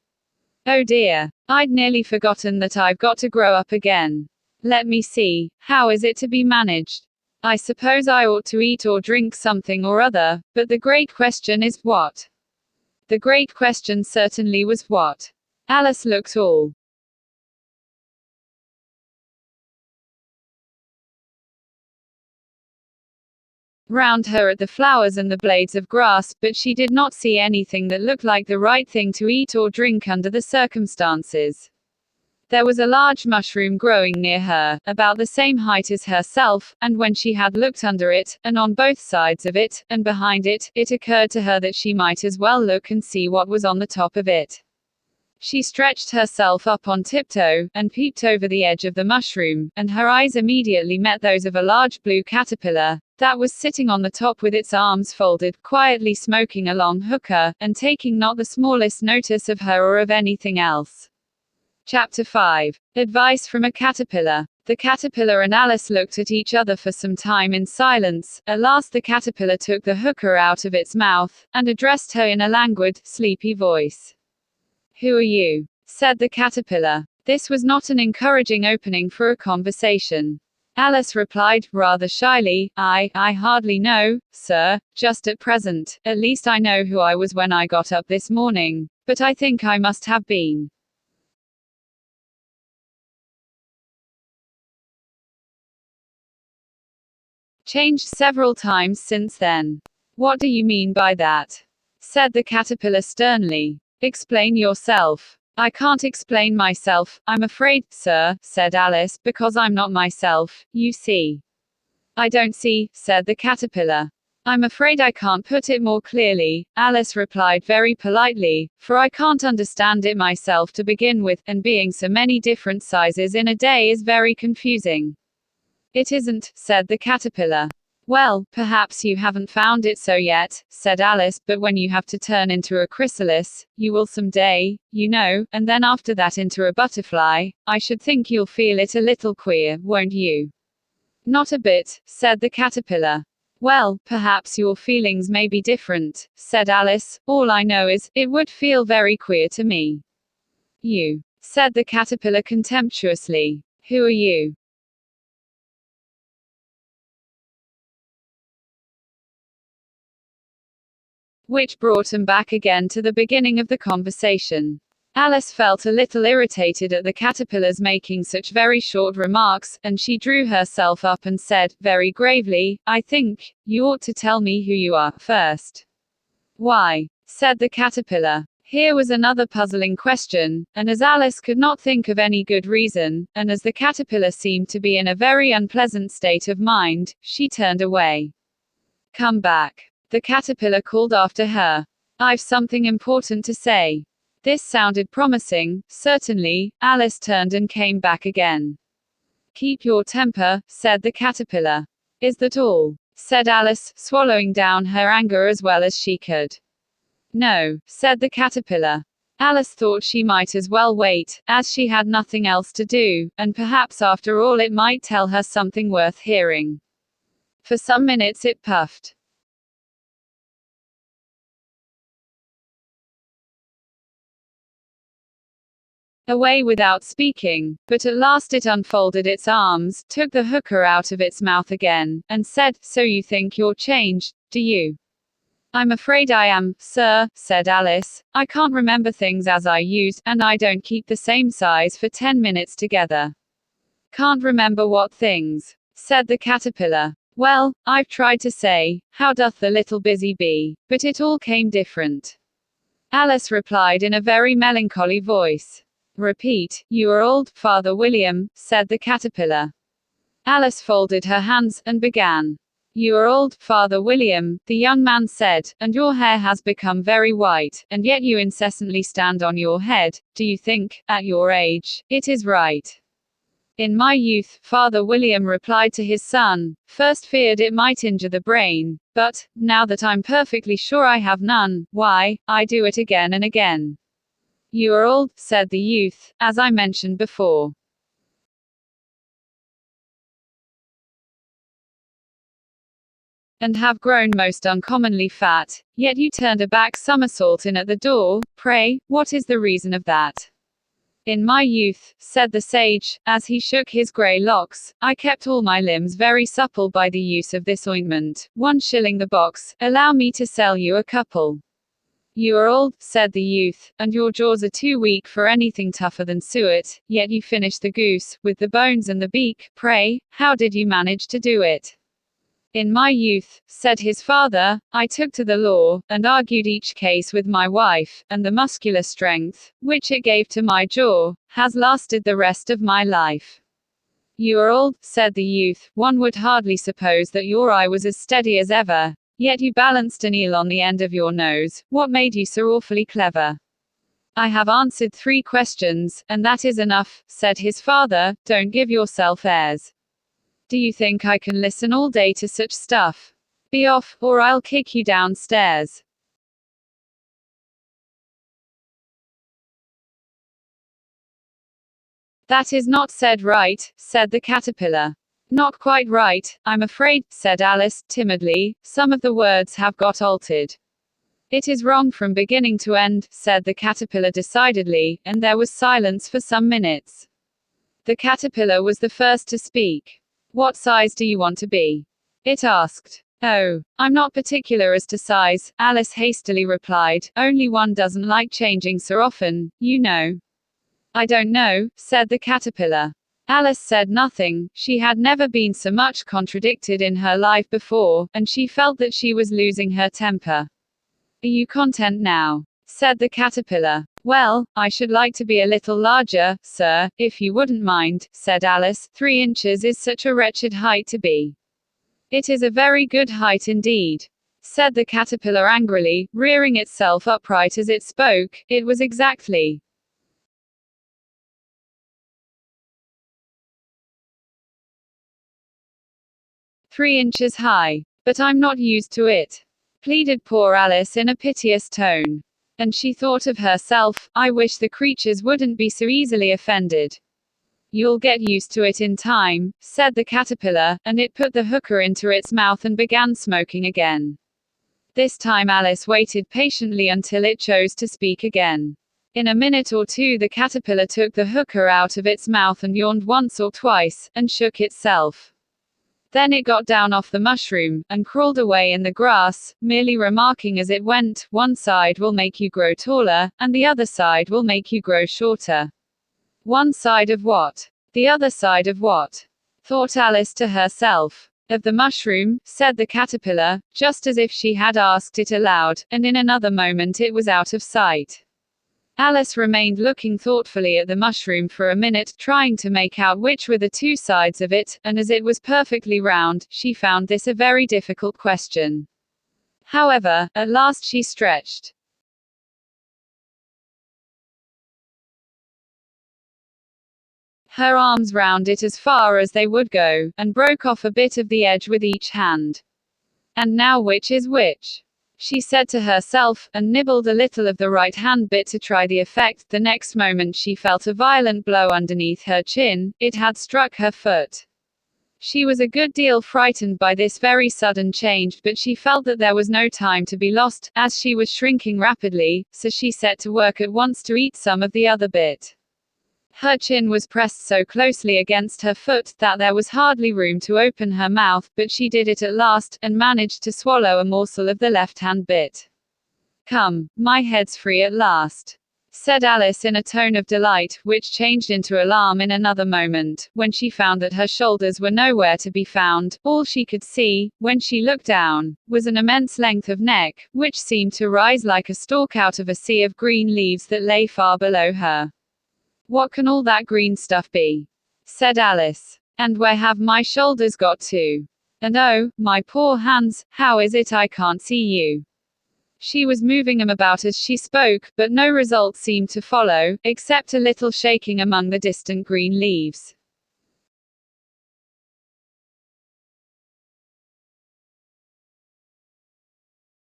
Oh dear, I'd nearly forgotten that I've got to grow up again. Let me see, how is it to be managed? I suppose I ought to eat or drink something or other, but the great question is what?" The great question certainly was what. Alice looked all round her at the flowers and the blades of grass, but she did not see anything that looked like the right thing to eat or drink under the circumstances. There was a large mushroom growing near her, about the same height as herself, and when she had looked under it, and on both sides of it, and behind it, it occurred to her that she might as well look and see what was on the top of it. She stretched herself up on tiptoe, and peeped over the edge of the mushroom, and her eyes immediately met those of a large blue caterpillar, that was sitting on the top with its arms folded, quietly smoking a long hookah, and taking not the smallest notice of her or of anything else. Chapter 5. Advice from a Caterpillar. The caterpillar and Alice looked at each other for some time in silence. At last the caterpillar took the hookah out of its mouth, and addressed her in a languid, sleepy voice. "Who are you?" said the caterpillar. This was not an encouraging opening for a conversation. Alice replied, rather shyly, I hardly know, sir, just at present. At least I know who I was when I got up this morning, but I think I must have been changed several times since then." "What do you mean by that?" said the caterpillar sternly. "Explain yourself." "I can't explain myself, I'm afraid, sir," said Alice, "because I'm not myself, you see." "I don't see," said the caterpillar. "I'm afraid I can't put it more clearly," Alice replied very politely, "for I can't understand it myself to begin with, and being so many different sizes in a day is very confusing." "It isn't," said the caterpillar. "Well, perhaps you haven't found it so yet," said Alice, "but when you have to turn into a chrysalis, you will some day, you know, and then after that into a butterfly, I should think you'll feel it a little queer, won't you?" "Not a bit," said the caterpillar. "Well, perhaps your feelings may be different," said Alice. "All I know is, it would feel very queer to me." "You," said the caterpillar contemptuously. "Who are you?" Which brought him back again to the beginning of the conversation. Alice felt a little irritated at the caterpillar's making such very short remarks, and she drew herself up and said, very gravely, "I think you ought to tell me who you are, first." "Why?" said the caterpillar. Here was another puzzling question, and as Alice could not think of any good reason, and as the caterpillar seemed to be in a very unpleasant state of mind, she turned away. "Come back," the caterpillar called after her. "I've something important to say." This sounded promising. Certainly, Alice turned and came back again. "Keep your temper," said the caterpillar. "Is that all?" said Alice, swallowing down her anger as well as she could. "No," said the caterpillar. Alice thought she might as well wait, as she had nothing else to do, and perhaps after all it might tell her something worth hearing. For some minutes it puffed away without speaking, but at last it unfolded its arms, took the hookah out of its mouth again, and said, "So you think you're changed, do you?" "I'm afraid I am, sir," said Alice. "I can't remember things as I used, and I don't keep the same size for 10 minutes together." "Can't remember what things?" said the caterpillar. "Well, I've tried to say, how doth the little busy bee, but it all came different." Alice replied in a very melancholy voice. "Repeat, you are old, Father William," said the caterpillar. Alice folded her hands, and began. "You are old, Father William," the young man said, "and your hair has become very white, and yet you incessantly stand on your head. Do you think, at your age, it is right?" In my youth, Father William replied to his son, first feared it might injure the brain, but, now that I'm perfectly sure I have none, why, I do it again and again. You are old, said the youth, as I mentioned before. And have grown most uncommonly fat, yet you turned a back somersault in at the door. Pray, what is the reason of that? In my youth, said the sage, as he shook his grey locks, I kept all my limbs very supple by the use of this ointment, 1 shilling the box, allow me to sell you a couple. You are old, said the youth, and your jaws are too weak for anything tougher than suet, yet you finished the goose, with the bones and the beak. Pray, how did you manage to do it? In my youth, said his father, I took to the law, and argued each case with my wife, and the muscular strength, which it gave to my jaw, has lasted the rest of my life. You are old, said the youth, one would hardly suppose that your eye was as steady as ever, yet you balanced an eel on the end of your nose. What made you so awfully clever? I have answered 3 questions, and that is enough, said his father, don't give yourself airs. Do you think I can listen all day to such stuff? Be off, or I'll kick you downstairs. That is not said right, said the caterpillar. Not quite right, I'm afraid, said Alice, timidly, some of the words have got altered. It is wrong from beginning to end, said the caterpillar decidedly, and there was silence for some minutes. The caterpillar was the first to speak. What size do you want to be? It asked. Oh, I'm not particular as to size, Alice hastily replied, only one doesn't like changing so often, you know. I don't know, said the caterpillar. Alice said nothing, she had never been so much contradicted in her life before, and she felt that she was losing her temper. Are you content now? Said the caterpillar. Well, I should like to be a little larger, sir, if you wouldn't mind, said Alice. 3 inches is such a wretched height to be. It is a very good height indeed, said the caterpillar angrily, rearing itself upright as it spoke. It was exactly 3 inches high. But I'm not used to it, pleaded poor Alice in a piteous tone. And she thought of herself, I wish the creatures wouldn't be so easily offended. You'll get used to it in time, said the caterpillar, and it put the hookah into its mouth and began smoking again. This time Alice waited patiently until it chose to speak again. In a minute or two the caterpillar took the hookah out of its mouth and yawned once or twice, and shook itself. Then it got down off the mushroom, and crawled away in the grass, merely remarking as it went, one side will make you grow taller, and the other side will make you grow shorter. One side of what? The other side of what? Thought Alice to herself. Of the mushroom, said the caterpillar, just as if she had asked it aloud, and in another moment it was out of sight. Alice remained looking thoughtfully at the mushroom for a minute, trying to make out which were the 2 sides of it, and as it was perfectly round, she found this a very difficult question. However, at last she stretched her arms round it as far as they would go, and broke off a bit of the edge with each hand. And now which is which? She said to herself, and nibbled a little of the right hand bit to try the effect. The next moment she felt a violent blow underneath her chin. It had struck her foot. She was a good deal frightened by this very sudden change, but she felt that there was no time to be lost, as she was shrinking rapidly, so she set to work at once to eat some of the other bit. Her chin was pressed so closely against her foot that there was hardly room to open her mouth, but she did it at last, and managed to swallow a morsel of the left-hand bit. Come, my head's free at last, said Alice in a tone of delight, which changed into alarm in another moment, when she found that her shoulders were nowhere to be found. All she could see, when she looked down, was an immense length of neck, which seemed to rise like a stalk out of a sea of green leaves that lay far below her. What can all that green stuff be? Said Alice. And where have my shoulders got to? And oh, my poor hands, how is it I can't see you? She was moving them about as she spoke, but no result seemed to follow, except a little shaking among the distant green leaves.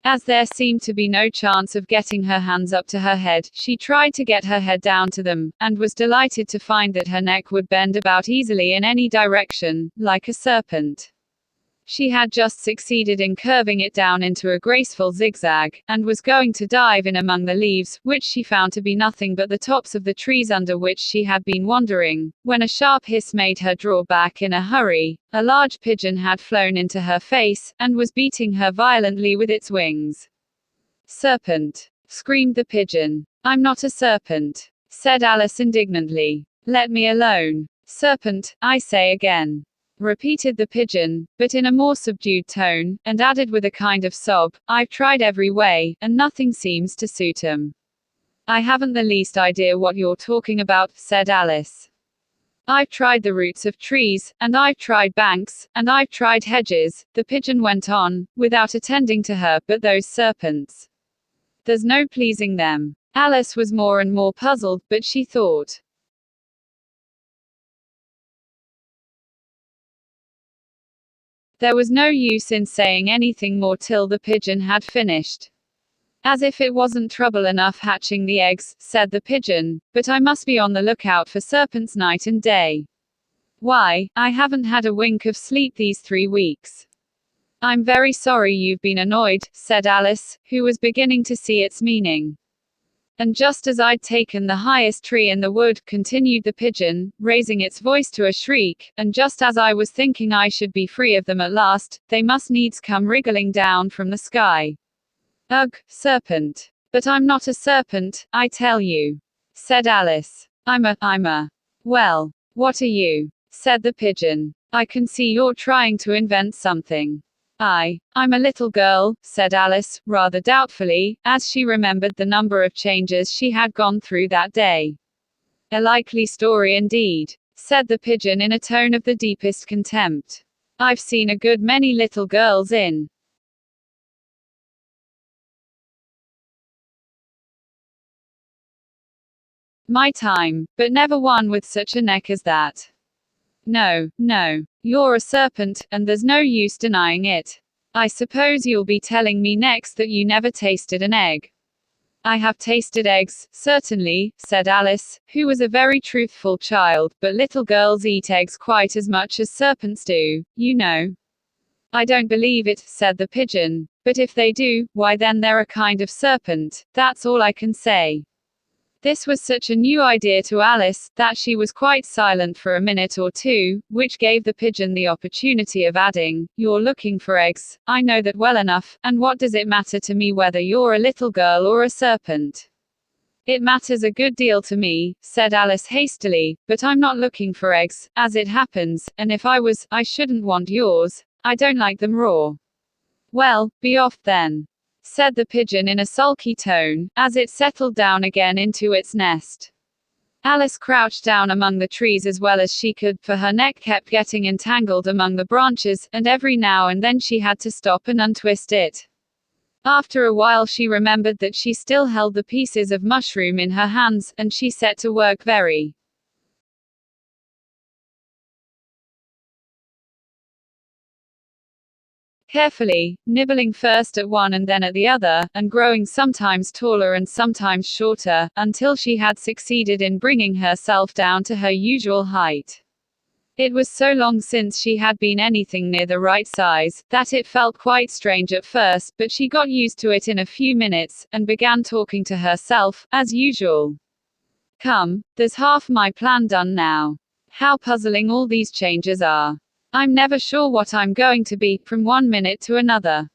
As there seemed to be no chance of getting her hands up to her head, she tried to get her head down to them, and was delighted to find that her neck would bend about easily in any direction, like a serpent. She had just succeeded in curving it down into a graceful zigzag, and was going to dive in among the leaves, which she found to be nothing but the tops of the trees under which she had been wandering, when a sharp hiss made her draw back in a hurry. A large pigeon had flown into her face, and was beating her violently with its wings. "Serpent!" screamed the pigeon. "I'm not a serpent," said Alice indignantly. "Let me alone." "Serpent, I say again," repeated the pigeon, but in a more subdued tone, and added with a kind of sob, "I've tried every way, and nothing seems to suit 'em." "I haven't the least idea what you're talking about," said Alice. "I've tried the roots of trees, and I've tried banks, and I've tried hedges," the pigeon went on, without attending to her, "but those serpents, there's no pleasing them." Alice was more and more puzzled, but she thought, there was no use in saying anything more till the pigeon had finished. "As if it wasn't trouble enough hatching the eggs," said the pigeon, "but I must be on the lookout for serpents night and day. Why, I haven't had a wink of sleep these 3 weeks." "I'm very sorry you've been annoyed," said Alice, who was beginning to see its meaning. "And just as I'd taken the highest tree in the wood," continued the pigeon, raising its voice to a shriek, "and just as I was thinking I should be free of them at last, they must needs come wriggling down from the sky." "Ugh, serpent! But I'm not a serpent, I tell you," said Alice. I'm a. "Well, what are you?" said the pigeon. "I can see you're trying to invent something." I'm a little girl," said Alice, rather doubtfully, as she remembered the number of changes she had gone through that day. "A likely story indeed," said the pigeon in a tone of the deepest contempt. "I've seen a good many little girls in my time, but never one with such a neck as that. No, no. You're a serpent, and there's no use denying it. I suppose you'll be telling me next that you never tasted an egg." "I have tasted eggs, certainly," said Alice, who was a very truthful child, "but little girls eat eggs quite as much as serpents do, you know." "I don't believe it," said the pigeon, "but if they do, why then they're a kind of serpent, that's all I can say." This was such a new idea to Alice, that she was quite silent for a minute or two, which gave the pigeon the opportunity of adding, "You're looking for eggs, I know that well enough, and what does it matter to me whether you're a little girl or a serpent?" "It matters a good deal to me," said Alice hastily, "but I'm not looking for eggs, as it happens, and if I was, I shouldn't want yours. I don't like them raw." "Well, be off then," said the pigeon in a sulky tone, as it settled down again into its nest. Alice crouched down among the trees as well as she could, for her neck kept getting entangled among the branches, and every now and then she had to stop and untwist it. After a while she remembered that she still held the pieces of mushroom in her hands, and she set to work very carefully, nibbling first at one and then at the other, and growing sometimes taller and sometimes shorter, until she had succeeded in bringing herself down to her usual height. It was so long since she had been anything near the right size, that it felt quite strange at first, but she got used to it in a few minutes, and began talking to herself, as usual. "Come, there's half my plan done now. How puzzling all these changes are. I'm never sure what I'm going to be, from one minute to another.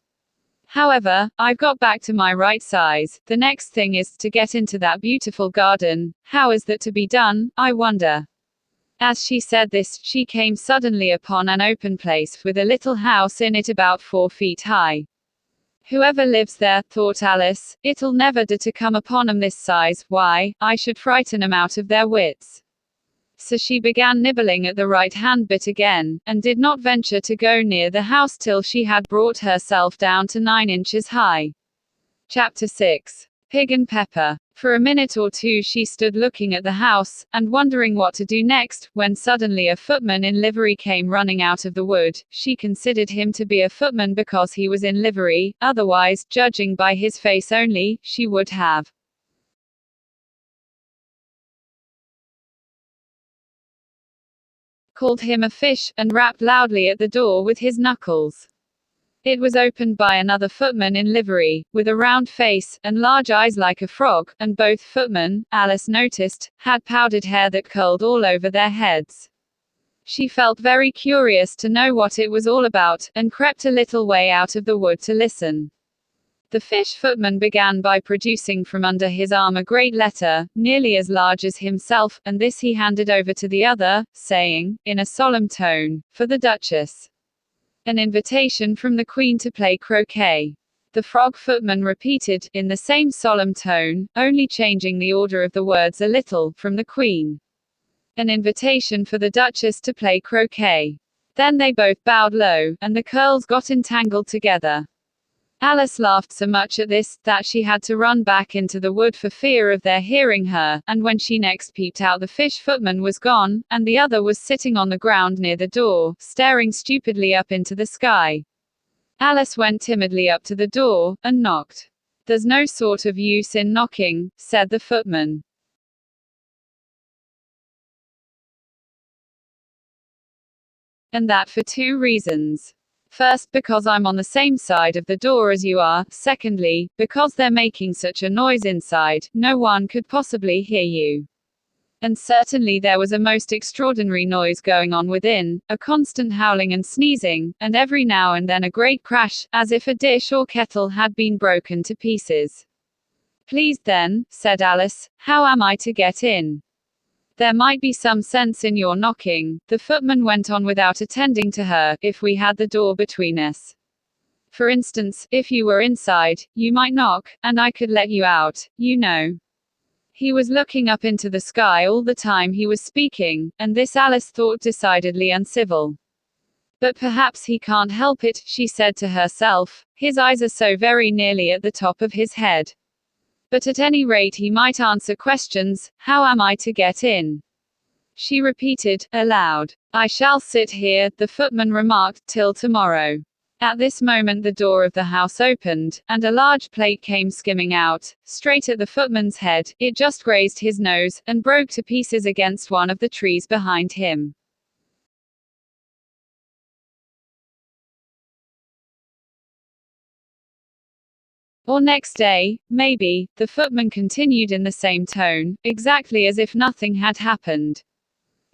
However, I've got back to my right size. The next thing is to get into that beautiful garden. How is that to be done, I wonder?" As she said this, she came suddenly upon an open place, with a little house in it about 4 feet high. "Whoever lives there," thought Alice, "it'll never do to come upon 'em this size. Why, I should frighten 'em out of their wits." So she began nibbling at the right-hand bit again, and did not venture to go near the house till she had brought herself down to 9 inches high. Chapter 6. Pig and Pepper. For a minute or two she stood looking at the house, and wondering what to do next, when suddenly a footman in livery came running out of the wood. She considered him to be a footman because he was in livery, otherwise, judging by his face only, she would have called him a fish, and rapped loudly at the door with his knuckles. It was opened by another footman in livery, with a round face, and large eyes like a frog, and both footmen, Alice noticed, had powdered hair that curled all over their heads. She felt very curious to know what it was all about, and crept a little way out of the wood to listen. The fish footman began by producing from under his arm a great letter, nearly as large as himself, and this he handed over to the other, saying, in a solemn tone, "For the Duchess. An invitation from the Queen to play croquet." The frog footman repeated, in the same solemn tone, only changing the order of the words a little, "From the Queen. An invitation for the Duchess to play croquet." Then they both bowed low, and the curls got entangled together. Alice laughed so much at this, that she had to run back into the wood for fear of their hearing her, and when she next peeped out the fish footman was gone, and the other was sitting on the ground near the door, staring stupidly up into the sky. Alice went timidly up to the door, and knocked. "There's no sort of use in knocking," said the footman. "And that for 2 reasons. First, because I'm on the same side of the door as you are. Secondly, because they're making such a noise inside, no one could possibly hear you. And certainly there was a most extraordinary noise going on within, a constant howling and sneezing, and every now and then a great crash, as if a dish or kettle had been broken to pieces." "Please then," said Alice, "how am I to get in?" "There might be some sense in your knocking," the footman went on without attending to her, "if we had the door between us. For instance, if you were inside, you might knock, and I could let you out, you know." He was looking up into the sky all the time he was speaking, and this Alice thought decidedly uncivil. "But perhaps he can't help it," she said to herself, "his eyes are so very nearly at the top of his head. But at any rate he might answer questions. How am I to get in?" She repeated, aloud, "I shall sit here," the footman remarked, "till tomorrow." At this moment the door of the house opened, and a large plate came skimming out, straight at the footman's head. It just grazed his nose, and broke to pieces against one of the trees behind him. "Or next day, maybe," the footman continued in the same tone, exactly as if nothing had happened.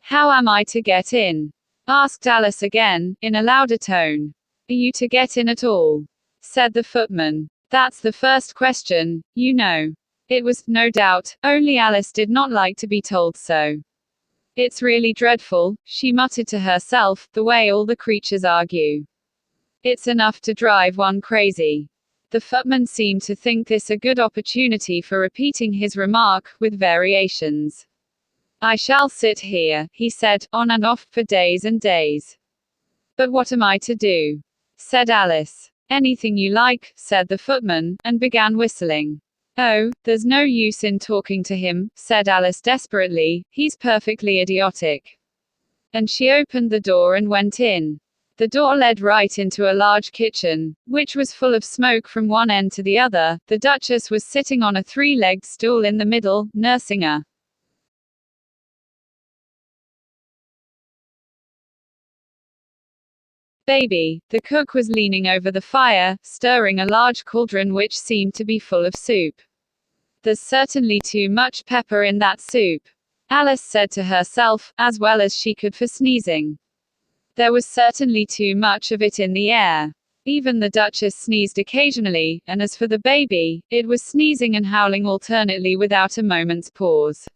"How am I to get in?" asked Alice again, in a louder tone. "Are you to get in at all?" said the footman. "That's the first question, you know." It was, no doubt, only Alice did not like to be told so. "It's really dreadful," she muttered to herself, "the way all the creatures argue. It's enough to drive one crazy." The footman seemed to think this a good opportunity for repeating his remark, with variations. "I shall sit here," he said, "on and off, for days and days." "But what am I to do?" said Alice. "Anything you like," said the footman, and began whistling. "Oh, there's no use in talking to him," said Alice desperately, "he's perfectly idiotic." And she opened the door and went in. The door led right into a large kitchen, which was full of smoke from one end to the other. The Duchess was sitting on a 3-legged stool in the middle, nursing a baby. The cook was leaning over the fire, stirring a large cauldron which seemed to be full of soup. "There's certainly too much pepper in that soup," Alice said to herself, as well as she could for sneezing. There was certainly too much of it in the air. Even the Duchess sneezed occasionally, and as for the baby, it was sneezing and howling alternately without a moment's pause.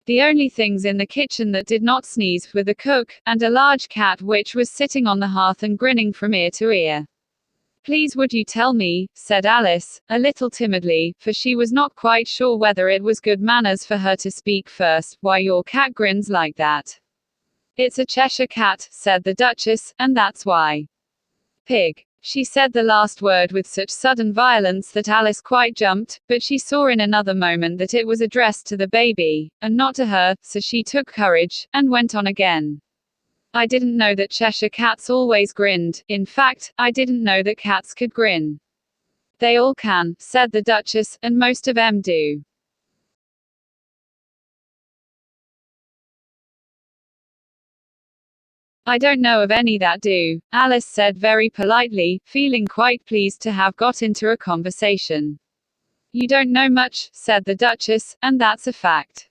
The only things in the kitchen that did not sneeze were the cook, and a large cat which was sitting on the hearth and grinning from ear to ear. "Please would you tell me," said Alice, a little timidly, for she was not quite sure whether it was good manners for her to speak first, "why your cat grins like that?" "It's a Cheshire cat," said the Duchess, "and that's why." "Pig," She said the last word with such sudden violence that Alice quite jumped, but she saw in another moment that it was addressed to the baby, and not to her, so she took courage, and went on again. I didn't know that Cheshire cats always grinned. In fact, I didn't know that cats could grin. They all can, said the Duchess, and most of 'em do. I don't know of any that do, Alice said very politely, feeling quite pleased to have got into a conversation. You don't know much, said the Duchess, and that's a fact.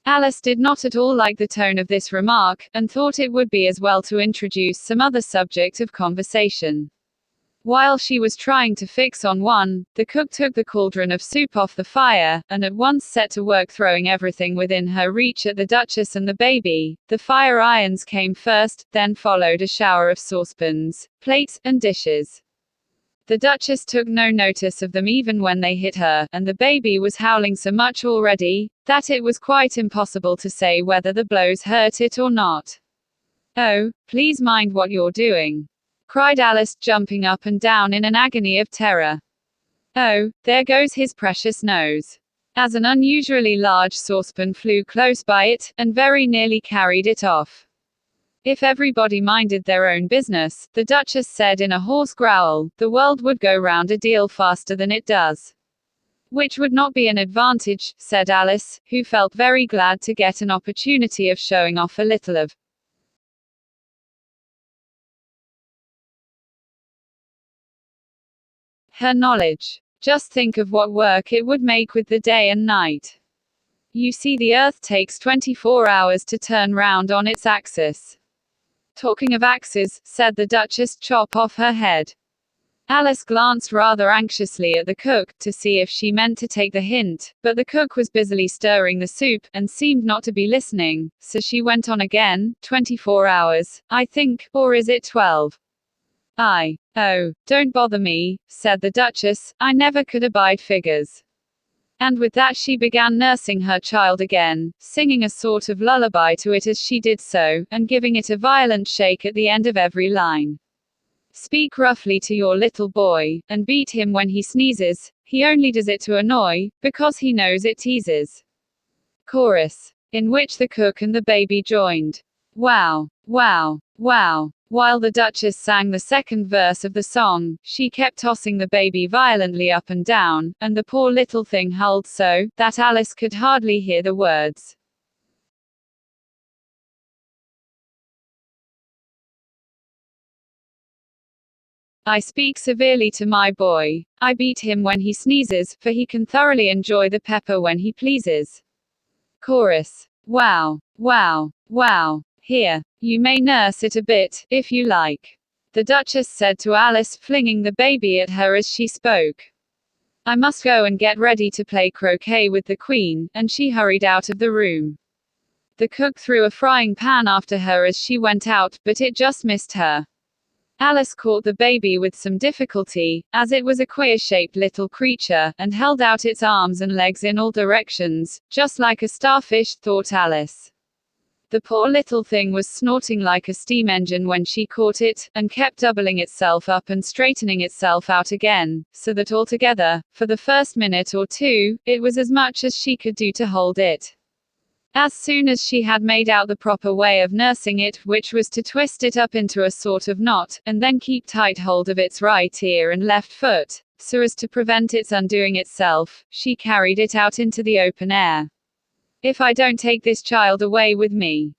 Alice did not at all like the tone of this remark, and thought it would be as well to introduce some other subject of conversation. While she was trying to fix on one, the cook took the cauldron of soup off the fire, and at once set to work throwing everything within her reach at the Duchess and the baby. The fire irons came first, then followed a shower of saucepans, plates, and dishes. The Duchess took no notice of them even when they hit her, and the baby was howling so much already, that it was quite impossible to say whether the blows hurt it or not. Oh, please mind what you're doing, cried Alice, jumping up and down in an agony of terror. Oh, there goes his precious nose. As an unusually large saucepan flew close by it, and very nearly carried it off. If everybody minded their own business, the Duchess said in a hoarse growl, the world would go round a deal faster than it does. Which would not be an advantage, said Alice, who felt very glad to get an opportunity of showing off a little of her knowledge. Just think of what work it would make with the day and night. You see, the Earth takes 24 hours to turn round on its axis. Talking of axes, said the Duchess, chop off her head. Alice glanced rather anxiously at the cook, to see if she meant to take the hint, but the cook was busily stirring the soup, and seemed not to be listening, so she went on again, 24 hours, I think, or is it 12? Oh, don't bother me, said the Duchess, I never could abide figures. And with that she began nursing her child again, singing a sort of lullaby to it as she did so, and giving it a violent shake at the end of every line. Speak roughly to your little boy, and beat him when he sneezes, he only does it to annoy, because he knows it teases. Chorus. In which the cook and the baby joined. Wow, wow, wow. While the Duchess sang the second verse of the song, she kept tossing the baby violently up and down, and the poor little thing howled so, that Alice could hardly hear the words. I speak severely to my boy. I beat him when he sneezes, for he can thoroughly enjoy the pepper when he pleases. Chorus. Wow, wow, wow. Here, you may nurse it a bit, if you like, the Duchess said to Alice, flinging the baby at her as she spoke. I must go and get ready to play croquet with the Queen, and she hurried out of the room. The cook threw a frying pan after her as she went out, but it just missed her. Alice caught the baby with some difficulty, as it was a queer-shaped little creature, and held out its arms and legs in all directions, just like a starfish, thought Alice. The poor little thing was snorting like a steam engine when she caught it, and kept doubling itself up and straightening itself out again, so that altogether, for the first minute or two, it was as much as she could do to hold it. As soon as she had made out the proper way of nursing it, which was to twist it up into a sort of knot, and then keep tight hold of its right ear and left foot, so as to prevent its undoing itself, she carried it out into the open air. If I don't take this child away with me,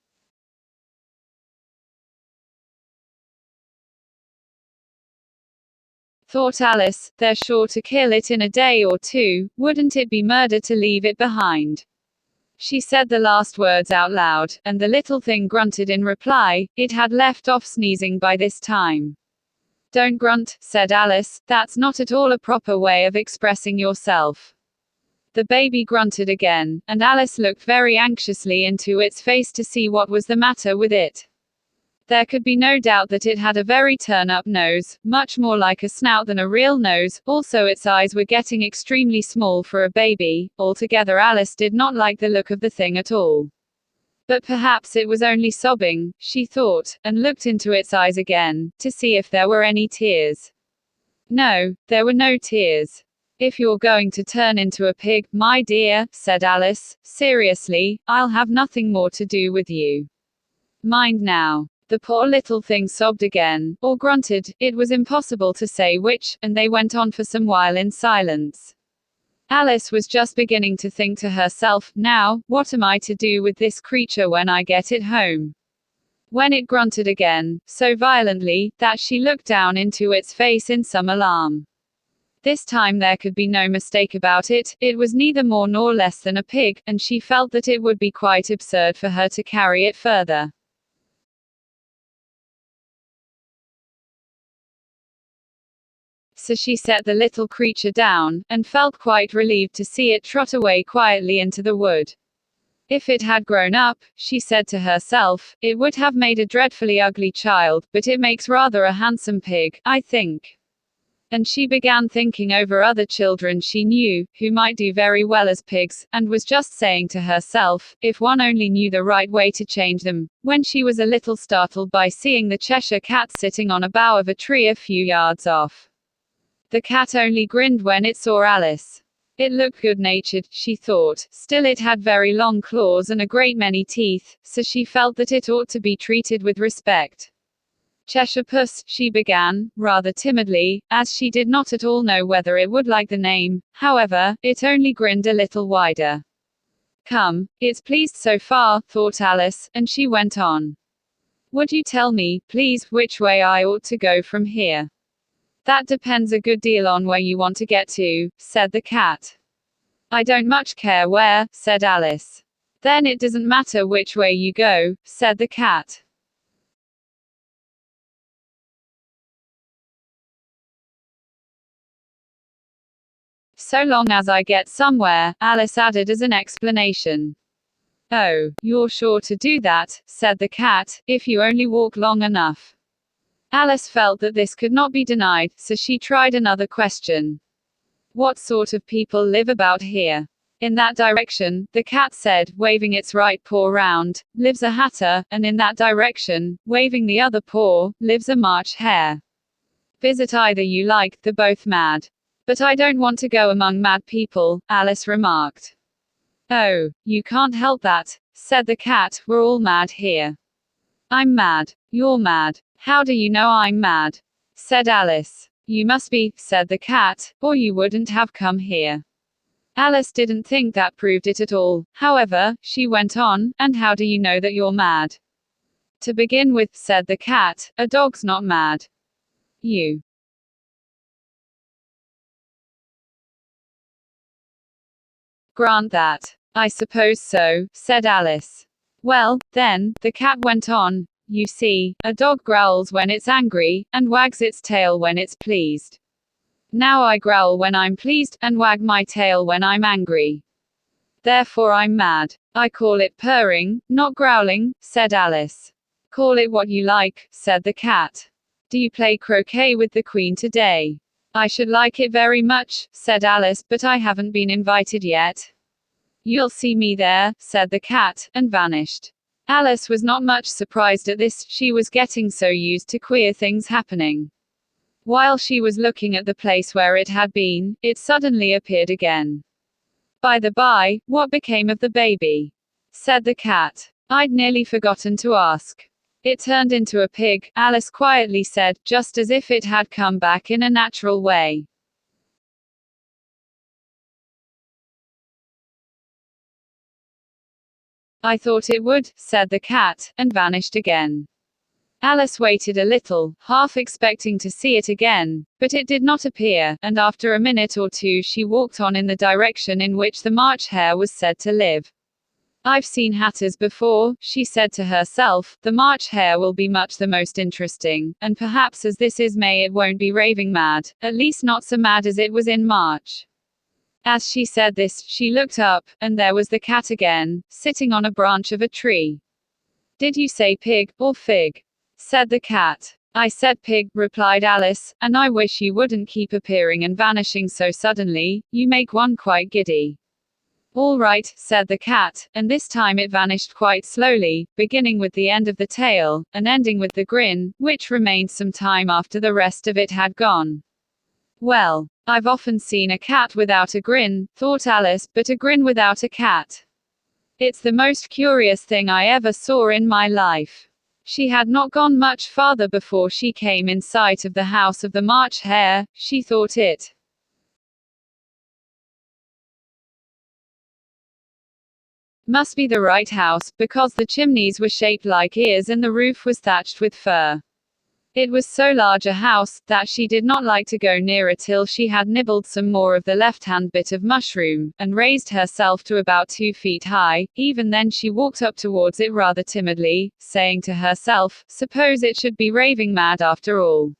thought Alice, they're sure to kill it in a day or two, wouldn't it be murder to leave it behind? She said the last words out loud, and the little thing grunted in reply. It had left off sneezing by this time. Don't grunt, said Alice, that's not at all a proper way of expressing yourself. The baby grunted again, and Alice looked very anxiously into its face to see what was the matter with it. There could be no doubt that it had a very turn-up nose, much more like a snout than a real nose, also its eyes were getting extremely small for a baby. Altogether Alice did not like the look of the thing at all. But perhaps it was only sobbing, she thought, and looked into its eyes again, to see if there were any tears. No, there were no tears. If you're going to turn into a pig, my dear, said Alice, seriously, I'll have nothing more to do with you. Mind now. The poor little thing sobbed again, or grunted, it was impossible to say which, and they went on for some while in silence. Alice was just beginning to think to herself, now, what am I to do with this creature when I get it home? When it grunted again, so violently, that she looked down into its face in some alarm. This time there could be no mistake about it, it was neither more nor less than a pig, and she felt that it would be quite absurd for her to carry it further. So she set the little creature down, and felt quite relieved to see it trot away quietly into the wood. If it had grown up, she said to herself, it would have made a dreadfully ugly child, but it makes rather a handsome pig, I think. And she began thinking over other children she knew, who might do very well as pigs, and was just saying to herself, if one only knew the right way to change them, when she was a little startled by seeing the Cheshire Cat sitting on a bough of a tree a few yards off. The cat only grinned when it saw Alice. It looked good-natured, she thought, still it had very long claws and a great many teeth, so she felt that it ought to be treated with respect. Cheshire Puss, she began, rather timidly, as she did not at all know whether it would like the name. However, it only grinned a little wider. Come, it's pleased so far, thought Alice, and she went on. Would you tell me, please, which way I ought to go from here? That depends a good deal on where you want to get to, said the cat. I don't much care where, said Alice. Then it doesn't matter which way you go, said the cat. So long as I get somewhere, Alice added as an explanation. Oh, you're sure to do that, said the cat, if you only walk long enough. Alice felt that this could not be denied, so she tried another question. What sort of people live about here? In that direction, the cat said, waving its right paw round, lives a hatter, and in that direction, waving the other paw, lives a March hare. Visit either you like, they're both mad. But I don't want to go among mad people, Alice remarked. Oh, you can't help that, said the cat, we're all mad here. I'm mad. You're mad. How do you know I'm mad? Said Alice. You must be, said the cat, or you wouldn't have come here. Alice didn't think that proved it at all. However, she went on, and how do you know that you're mad? To begin with, said the cat, a dog's not mad. You. Grant that. I suppose so, said Alice. Well, then, the cat went on, you see, a dog growls when it's angry, and wags its tail when it's pleased. Now I growl when I'm pleased, and wag my tail when I'm angry. Therefore I'm mad. I call it purring, not growling, said Alice. Call it what you like, said the cat. Do you play croquet with the Queen today? I should like it very much, said Alice, but I haven't been invited yet. You'll see me there, said the cat, and vanished. Alice was not much surprised at this, she was getting so used to queer things happening. While she was looking at the place where it had been, it suddenly appeared again. By the by, what became of the baby? Said the cat. I'd nearly forgotten to ask. It turned into a pig, Alice quietly said, just as if it had come back in a natural way. I thought it would, said the cat, and vanished again. Alice waited a little, half expecting to see it again, but it did not appear, and after a minute or two she walked on in the direction in which the March hare was said to live. I've seen hatters before, she said to herself, the March hare will be much the most interesting, and perhaps as this is May it won't be raving mad, at least not so mad as it was in March. As she said this, she looked up, and there was the cat again, sitting on a branch of a tree. Did you say pig, or fig? Said the cat. I said pig, replied Alice, and I wish you wouldn't keep appearing and vanishing so suddenly, you make one quite giddy. All right, said the cat, and this time it vanished quite slowly, beginning with the end of the tail, and ending with the grin, which remained some time after the rest of it had gone. Well, I've often seen a cat without a grin, thought Alice, but a grin without a cat. It's the most curious thing I ever saw in my life. She had not gone much farther before she came in sight of the house of the March Hare. She thought it must be the right house, because the chimneys were shaped like ears and the roof was thatched with fur. It was so large a house, that she did not like to go near it till she had nibbled some more of the left-hand bit of mushroom, and raised herself to about 2 feet high. Even then she walked up towards it rather timidly, saying to herself, suppose it should be raving mad after all.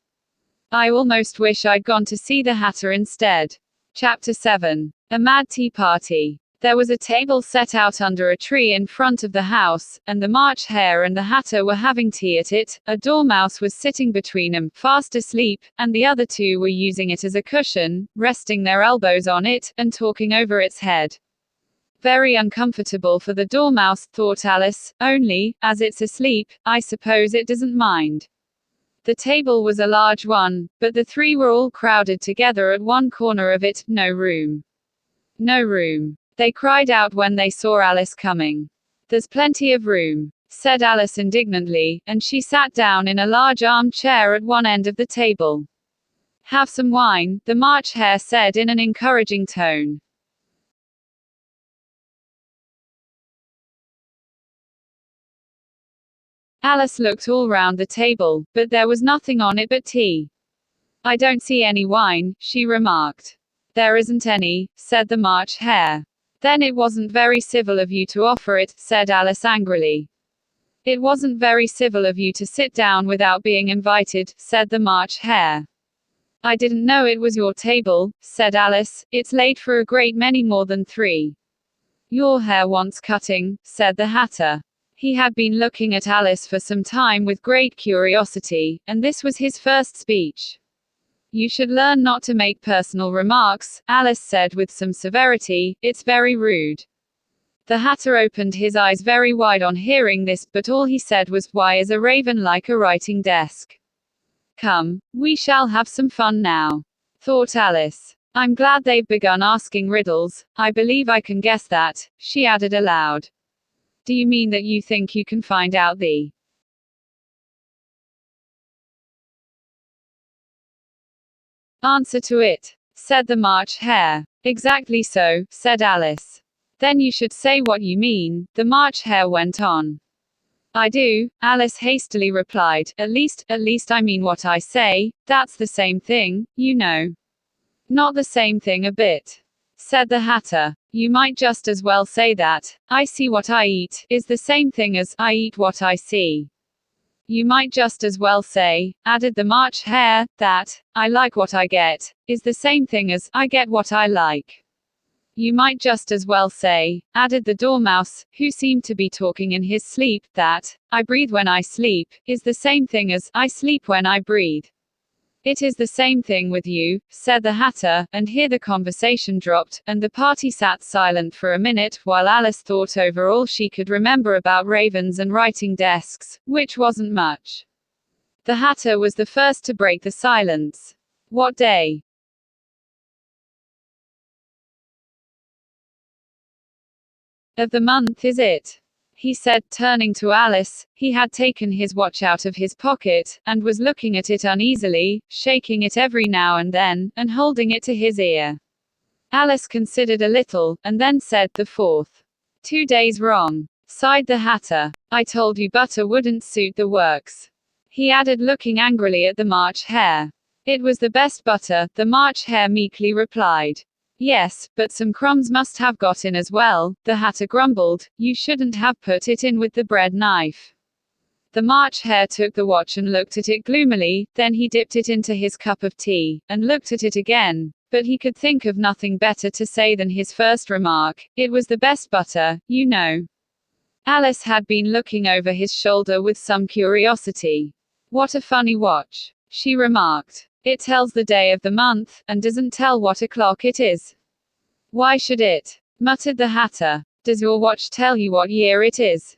I almost wish I'd gone to see the Hatter instead. Chapter 7. A Mad Tea Party. There was a table set out under a tree in front of the house, and the March Hare and the Hatter were having tea at it. A dormouse was sitting between them, fast asleep, and the other two were using it as a cushion, resting their elbows on it, and talking over its head. Very uncomfortable for the dormouse, thought Alice, only, as it's asleep, I suppose it doesn't mind. The table was a large one, but the three were all crowded together at one corner of it. No room. No room. They cried out when they saw Alice coming. There's plenty of room, said Alice indignantly, and she sat down in a large armchair at one end of the table. Have some wine, the March Hare said in an encouraging tone. Alice looked all round the table, but there was nothing on it but tea. I don't see any wine, she remarked. There isn't any, said the March Hare. Then it wasn't very civil of you to offer it, said Alice angrily. It wasn't very civil of you to sit down without being invited, said the March Hare. I didn't know it was your table, said Alice. It's laid for a great many more than 3. Your hair wants cutting, said the Hatter. He had been looking at Alice for some time with great curiosity, and this was his first speech. You should learn not to make personal remarks, Alice said with some severity. It's very rude. The Hatter opened his eyes very wide on hearing this, but all he said was, why is a raven like a writing desk? Come, we shall have some fun now, thought Alice. I'm glad they've begun asking riddles. I believe I can guess that, she added aloud. Do you mean that you think you can find out the answer to it? Said the March Hare. Exactly so, said Alice. Then you should say what you mean, the March Hare went on. I do, Alice hastily replied. At least I mean what I say. That's the same thing, you know. Not the same thing a bit, said the Hatter. You might just as well say that I see what I eat is the same thing as I eat what I see. You might just as well say, added the March Hare, that I like what I get is the same thing as I get what I like. You might just as well say, added the Dormouse, who seemed to be talking in his sleep, that I breathe when I sleep is the same thing as I sleep when I breathe. It is the same thing with you, said the Hatter, and here the conversation dropped, and the party sat silent for a minute, while Alice thought over all she could remember about ravens and writing desks, which wasn't much. The Hatter was the first to break the silence. What day of the month is it? He said, turning to Alice. He had taken his watch out of his pocket, and was looking at it uneasily, shaking it every now and then, and holding it to his ear. Alice considered a little, and then said, the 4th. 2 days wrong, sighed the Hatter. I told you butter wouldn't suit the works, he added, looking angrily at the March Hare. It was the best butter, the March Hare meekly replied. Yes, but some crumbs must have got in as well, the Hatter grumbled. You shouldn't have put it in with the bread knife. The March Hare took the watch and looked at it gloomily, then he dipped it into his cup of tea, and looked at it again, but he could think of nothing better to say than his first remark. It was the best butter, you know. Alice had been looking over his shoulder with some curiosity. What a funny watch, she remarked. It tells the day of the month, and doesn't tell what o'clock it is. Why should it? Muttered the Hatter. Does your watch tell you what year it is?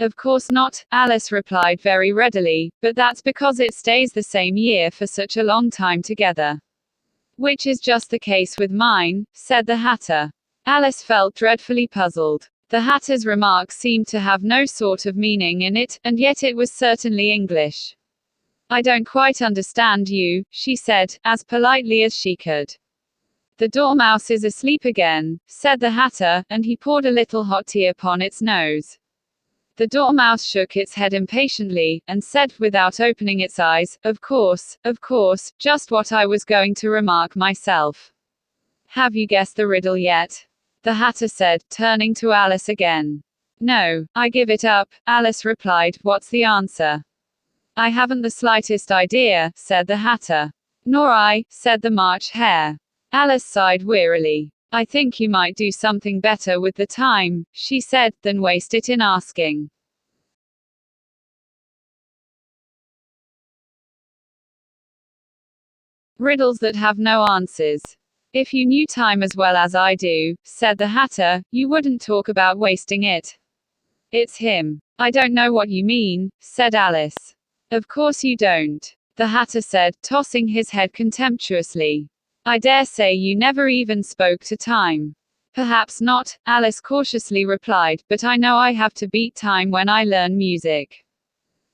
Of course not, Alice replied very readily, but that's because it stays the same year for such a long time together. Which is just the case with mine, said the Hatter. Alice felt dreadfully puzzled. The Hatter's remark seemed to have no sort of meaning in it, and yet it was certainly English. I don't quite understand you, she said, as politely as she could. The dormouse is asleep again, said the Hatter, and he poured a little hot tea upon its nose. The dormouse shook its head impatiently, and said, without opening its eyes, of course, just what I was going to remark myself. Have you guessed the riddle yet? The Hatter said, turning to Alice again. No, I give it up, Alice replied. What's the answer? I haven't the slightest idea, said the Hatter. Nor I, said the March Hare. Alice sighed wearily. I think you might do something better with the time, she said, than waste it in asking. Riddles that have no answers. If you knew time as well as I do, said the Hatter, you wouldn't talk about wasting it. It's him. I don't know what you mean, said Alice. Of course you don't, the Hatter said, tossing his head contemptuously. I dare say you never even spoke to time. Perhaps not, Alice cautiously replied, but I know I have to beat time when I learn music.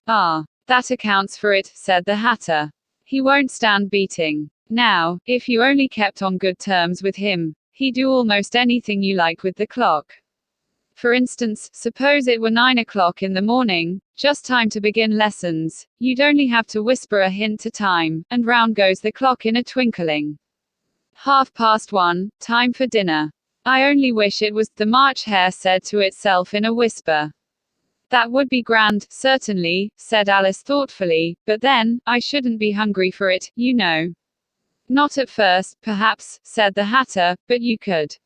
Ah, that accounts for it, said the Hatter. He won't stand beating. Now, if you only kept on good terms with him, he'd do almost anything you like with the clock. For instance, suppose it were 9 o'clock in the morning, just time to begin lessons, you'd only have to whisper a hint to time, and round goes the clock in a twinkling. 1:30, time for dinner. I only wish it was, the March Hare said to itself in a whisper. That would be grand, certainly, said Alice thoughtfully, but then, I shouldn't be hungry for it, you know. Not at first, perhaps, said the Hatter, but you could.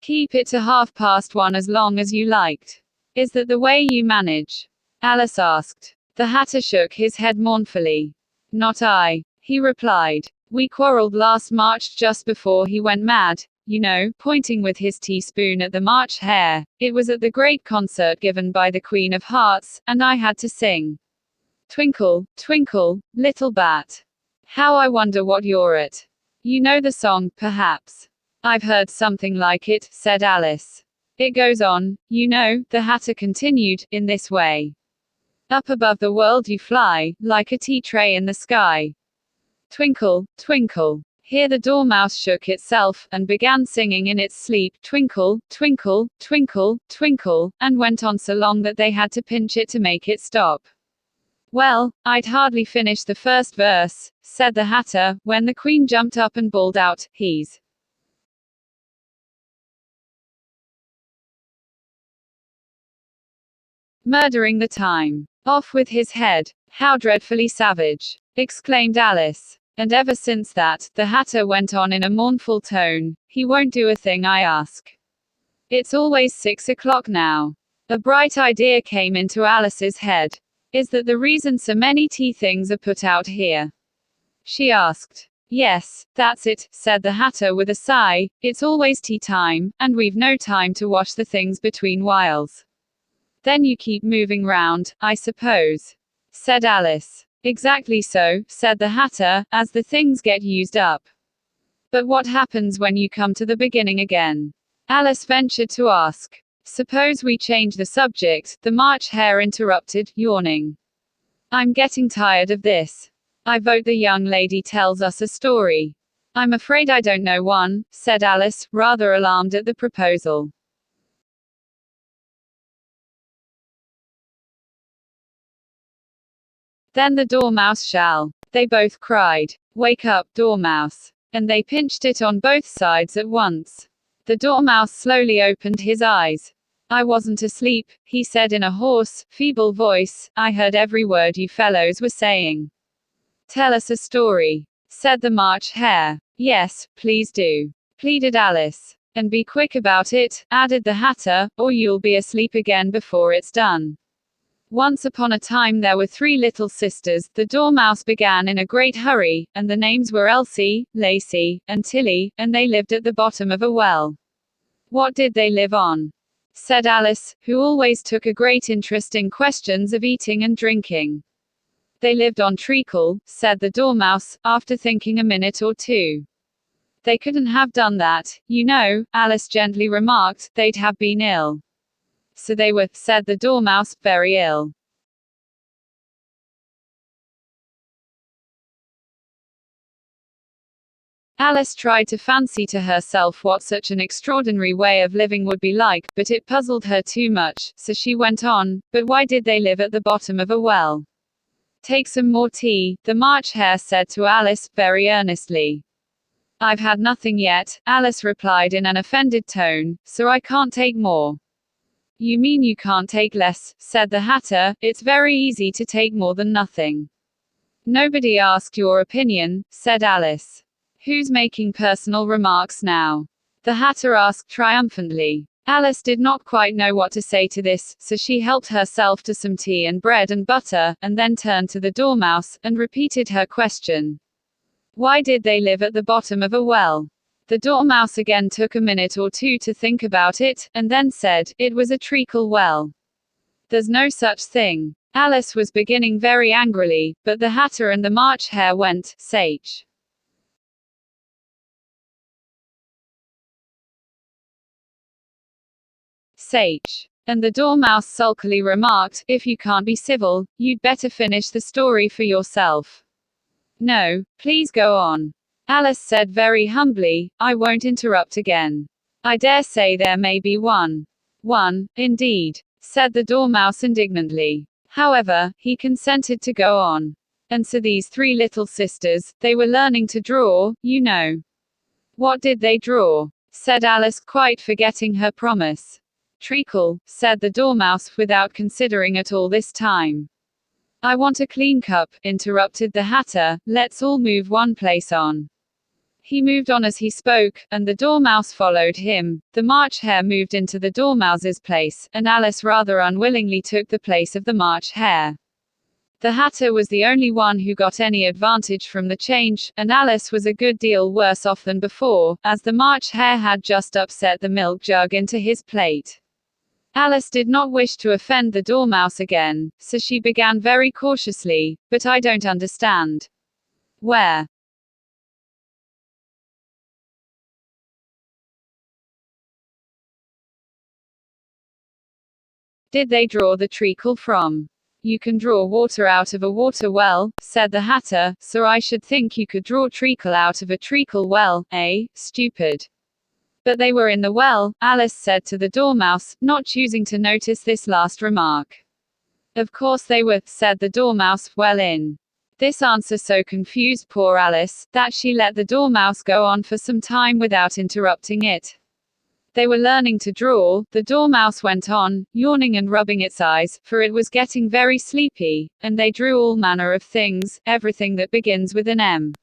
Keep it to 1:30 as long as you liked. Is that the way you manage? Alice asked. The Hatter shook his head mournfully. Not I, he replied. We quarreled last March just before he went mad, you know, pointing with his teaspoon at the March Hare. It was at the great concert given by the Queen of Hearts, and I had to sing. Twinkle, twinkle, little bat. How I wonder what you're at. You know the song, perhaps? I've heard something like it, said Alice. It goes on, you know, the Hatter continued, in this way. Up above the world you fly, like a tea tray in the sky. Twinkle, twinkle. Here the dormouse shook itself, and began singing in its sleep, twinkle, twinkle, twinkle, twinkle, and went on so long that they had to pinch it to make it stop. Well, I'd hardly finished the first verse, said the Hatter, when the Queen jumped up and bawled out, he's murdering the time. Off with his head. How dreadfully savage, exclaimed Alice. And ever since that, the Hatter went on in a mournful tone, he won't do a thing I ask. It's always 6 o'clock now. A bright idea came into Alice's head. Is that the reason so many tea things are put out here? She asked. Yes, that's it, said the Hatter with a sigh, it's always tea time, and we've no time to wash the things between whiles. Then you keep moving round, I suppose, said Alice. Exactly so, said the Hatter, as the things get used up. But what happens when you come to the beginning again? Alice ventured to ask. Suppose we change the subject, the March Hare interrupted, yawning. I'm getting tired of this. I vote the young lady tells us a story. I'm afraid I don't know one, said Alice, rather alarmed at the proposal. Then the dormouse shall. They both cried. Wake up, dormouse. And they pinched it on both sides at once. The dormouse slowly opened his eyes. I wasn't asleep, he said in a hoarse, feeble voice, I heard every word you fellows were saying. Tell us a story, said the March Hare. Yes, please do, pleaded Alice. And be quick about it, added the Hatter, or you'll be asleep again before it's done. Once upon a time there were 3 little sisters, the Dormouse began in a great hurry, and the names were Elsie, Lacey, and Tilly, and they lived at the bottom of a well. What did they live on? Said Alice, who always took a great interest in questions of eating and drinking. They lived on treacle, said the Dormouse, after thinking a minute or two. They couldn't have done that, you know, Alice gently remarked, they'd have been ill. So they were, said the Dormouse, very ill. Alice tried to fancy to herself what such an extraordinary way of living would be like, but it puzzled her too much, so she went on, but why did they live at the bottom of a well? Take some more tea, the March Hare said to Alice, very earnestly. I've had nothing yet, Alice replied in an offended tone, so I can't take more. You mean you can't take less, said the Hatter, it's very easy to take more than nothing. Nobody asked your opinion, said Alice. Who's making personal remarks now? The Hatter asked triumphantly. Alice did not quite know what to say to this, so she helped herself to some tea and bread and butter, and then turned to the Dormouse, and repeated her question. Why did they live at the bottom of a well? The Dormouse again took a minute or two to think about it, and then said, it was a treacle well. There's no such thing. Alice was beginning very angrily, but the Hatter and the March Hare went, sage. Sage. And the Dormouse sulkily remarked, if you can't be civil, you'd better finish the story for yourself. No, please go on. Alice said very humbly, I won't interrupt again. I dare say there may be one. One, indeed, said the Dormouse indignantly. However, he consented to go on. And so these 3 little sisters, they were learning to draw, you know. What did they draw? Said Alice, quite forgetting her promise. Treacle, said the Dormouse, without considering at all this time. I want a clean cup, interrupted the Hatter, let's all move one place on. He moved on as he spoke, and the Dormouse followed him. The March Hare moved into the Dormouse's place, and Alice rather unwillingly took the place of the March Hare. The Hatter was the only one who got any advantage from the change, and Alice was a good deal worse off than before, as the March Hare had just upset the milk jug into his plate. Alice did not wish to offend the Dormouse again, so she began very cautiously, but I don't understand. Where did they draw the treacle from? You can draw water out of a water well, said the Hatter, so I should think you could draw treacle out of a treacle well, eh, stupid. But they were in the well, Alice said to the Dormouse, not choosing to notice this last remark. Of course they were, said the Dormouse, well in. This answer so confused poor Alice, that she let the Dormouse go on for some time without interrupting it. They were learning to draw, the Dormouse went on, yawning and rubbing its eyes, for it was getting very sleepy, and they drew all manner of things, everything that begins with an M.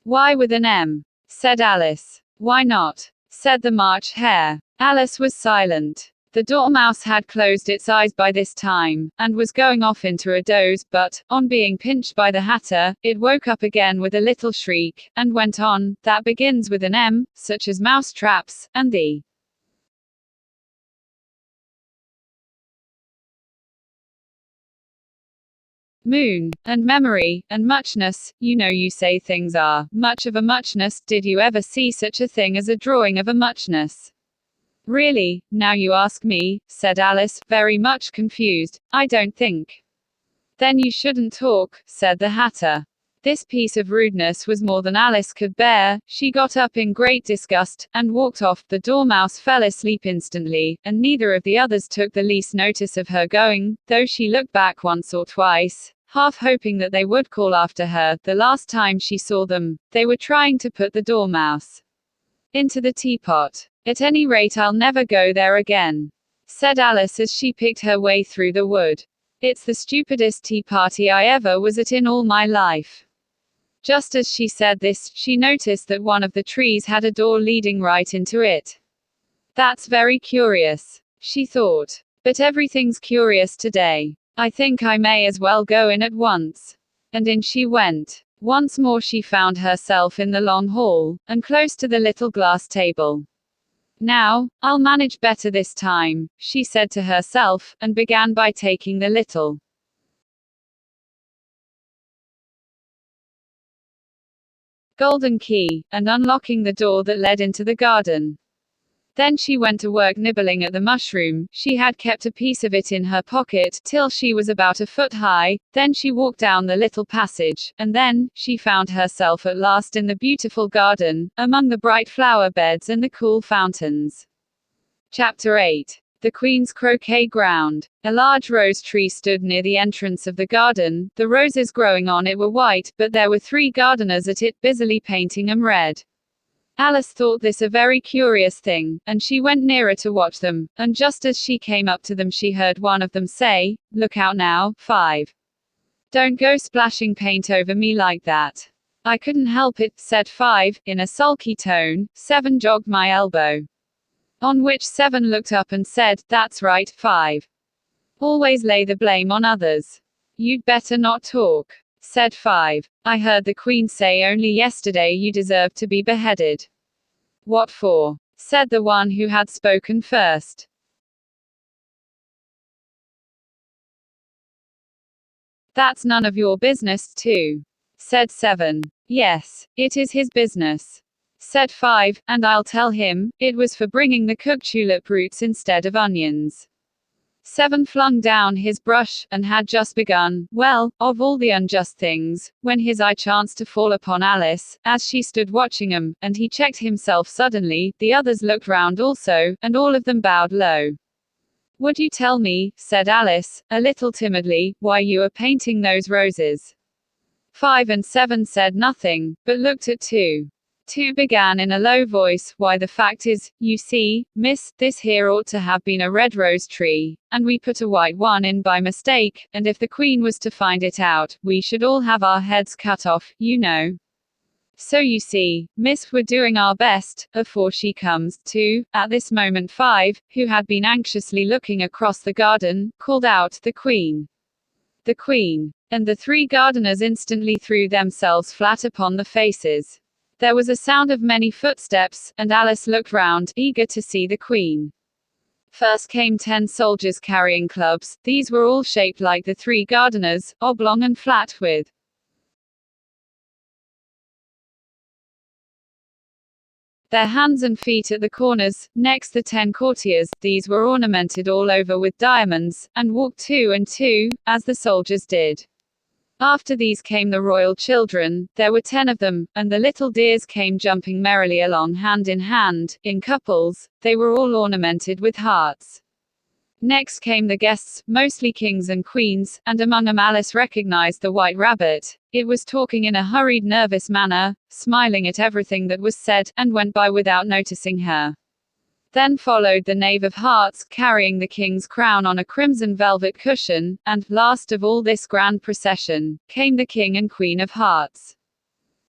Why with an M? Said Alice. Why not? Said the March Hare. Alice was silent. The Dormouse had closed its eyes by this time, and was going off into a doze, but, on being pinched by the Hatter, it woke up again with a little shriek, and went on, that begins with an M, such as mouse traps, and the moon, and memory, and muchness, you know you say things are much of a muchness, did you ever see such a thing as a drawing of a muchness? Really, now you ask me, said Alice, very much confused, I don't think. Then you shouldn't talk, said the Hatter. This piece of rudeness was more than Alice could bear, she got up in great disgust, and walked off. The Dormouse fell asleep instantly, and neither of the others took the least notice of her going, though she looked back once or twice, half hoping that they would call after her. The last time she saw them, they were trying to put the Dormouse into the teapot. At any rate I'll never go there again, said Alice as she picked her way through the wood. It's the stupidest tea party I ever was at in all my life. Just as she said this, she noticed that one of the trees had a door leading right into it. That's very curious, she thought. But everything's curious today. I think I may as well go in at once. And in she went. Once more she found herself in the long hall, and close to the little glass table. Now, I'll manage better this time, she said to herself, and began by taking the little golden key, and unlocking the door that led into the garden. Then she went to work nibbling at the mushroom. She had kept a piece of it in her pocket, till she was about a foot high. Then she walked down the little passage, and then, she found herself at last in the beautiful garden, among the bright flower beds and the cool fountains. Chapter 8. The Queen's Croquet Ground. A large rose tree stood near the entrance of the garden. The roses growing on it were white, but there were 3 gardeners at it, busily painting them red. Alice thought this a very curious thing, and she went nearer to watch them, and just as she came up to them she heard one of them say, "Look out now, 5. Don't go splashing paint over me like that." "I couldn't help it," said 5, in a sulky tone. 7 jogged my elbow. On which 7 looked up and said, "That's right, 5. Always lay the blame on others." "You'd better not talk," said 5. "I heard the Queen say only yesterday you deserved to be beheaded." "What for?" said the one who had spoken first. "That's none of your business, too," said 7. "Yes, it is his business," said 5, "and I'll tell him, it was for bringing the cooked tulip roots instead of onions." 7 flung down his brush, and had just begun, well, of all the unjust things, when his eye chanced to fall upon Alice, as she stood watching him, and he checked himself suddenly. The others looked round also, and all of them bowed low. "Would you tell me," said Alice, a little timidly, "why you are painting those roses?" 5 and 7 said nothing, but looked at 2. 2 began in a low voice, "Why, the fact is, you see, miss, this here ought to have been a red rose tree, and we put a white one in by mistake, and if the Queen was to find it out, we should all have our heads cut off, you know. So you see, miss, we're doing our best, afore she comes." 2. At this moment 5, who had been anxiously looking across the garden, called out, "The Queen! The Queen!" And the 3 gardeners instantly threw themselves flat upon the faces. There was a sound of many footsteps, and Alice looked round, eager to see the Queen. First came 10 soldiers carrying clubs. These were all shaped like the 3 gardeners, oblong and flat, with their hands and feet at the corners. Next the 10 courtiers. These were ornamented all over with diamonds, and walked 2 and 2, as the soldiers did. After these came the royal children. There were 10 of them, and the little dears came jumping merrily along hand in hand, in couples. They were all ornamented with hearts. Next came the guests, mostly kings and queens, and among them Alice recognized the white rabbit. It was talking in a hurried, nervous manner, smiling at everything that was said, and went by without noticing her. Then followed the Knave of Hearts, carrying the king's crown on a crimson velvet cushion, and, last of all this grand procession, came the King and Queen of Hearts.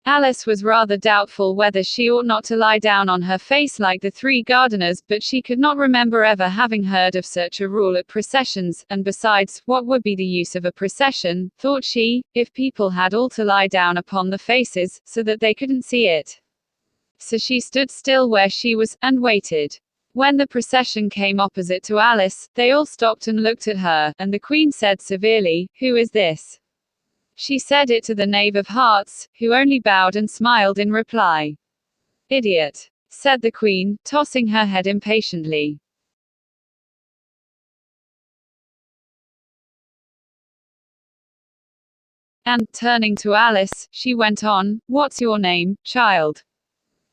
Alice was rather doubtful whether she ought not to lie down on her face like the 3 gardeners, but she could not remember ever having heard of such a rule at processions, and besides, what would be the use of a procession, thought she, if people had all to lie down upon the faces, so that they couldn't see it. So she stood still where she was, and waited. When the procession came opposite to Alice, they all stopped and looked at her, and the Queen said severely, "Who is this?" She said it to the Knave of Hearts, who only bowed and smiled in reply. "Idiot," said the Queen, tossing her head impatiently. And, turning to Alice, she went on, "What's your name, child?"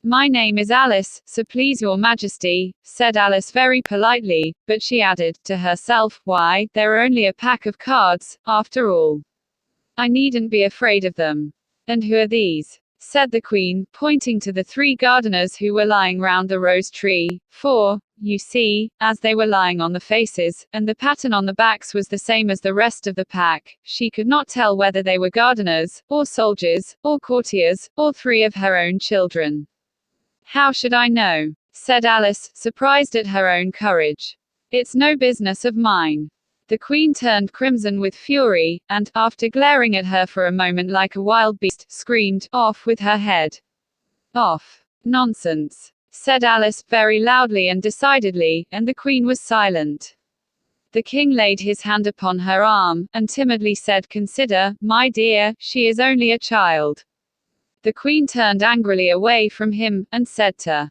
"My name is Alice, so please your Majesty," said Alice very politely, but she added, to herself, "Why, they're only a pack of cards, after all. I needn't be afraid of them." "And who are these?" said the Queen, pointing to the 3 gardeners who were lying round the rose tree. For, you see, as they were lying on the faces, and the pattern on the backs was the same as the rest of the pack, she could not tell whether they were gardeners, or soldiers, or courtiers, or 3 of her own children. "How should I know?" said Alice, surprised at her own courage. "It's no business of mine." The queen turned crimson with fury, and, after glaring at her for a moment like a wild beast, screamed, "Off with her head! Off!" "Nonsense," said Alice, very loudly and decidedly, and the queen was silent. The king laid his hand upon her arm, and timidly said, "Consider, my dear, she is only a child." The queen turned angrily away from him, and said to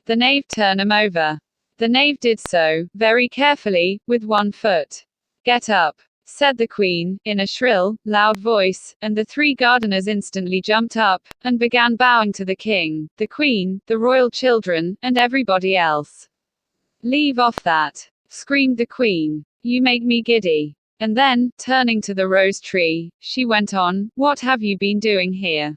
the knave, "Turn him over." The knave did so, very carefully, with one foot. "Get up," said the queen, in a shrill, loud voice, and the three gardeners instantly jumped up, and began bowing to the king, the queen, the royal children, and everybody else. "Leave off that," screamed the queen. "You make me giddy." And then, turning to the rose tree, she went on, "What have you been doing here?"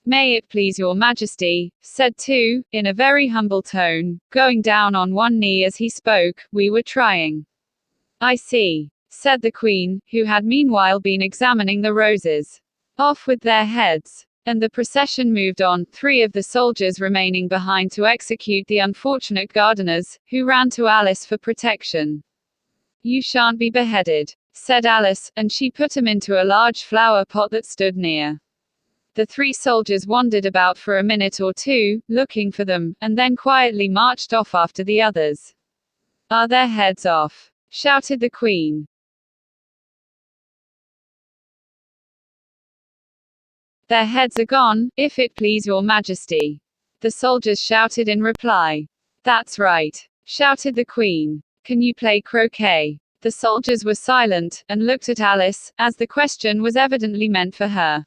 "May it please your majesty," said two, in a very humble tone, going down on one knee as he spoke, "we were trying." "I see," said the queen, who had meanwhile been examining the roses. "Off with their heads." And the procession moved on, three of the soldiers remaining behind to execute the unfortunate gardeners, who ran to Alice for protection. "You shan't be beheaded," said Alice, and she put him into a large flower pot that stood near. The three soldiers wandered about for a minute or two, looking for them, and then quietly marched off after the others. "Are their heads off?" shouted the queen. "Their heads are gone, if it please your majesty," the soldiers shouted in reply. "That's right," shouted the queen. "Can you play croquet?" The soldiers were silent, and looked at Alice, as the question was evidently meant for her.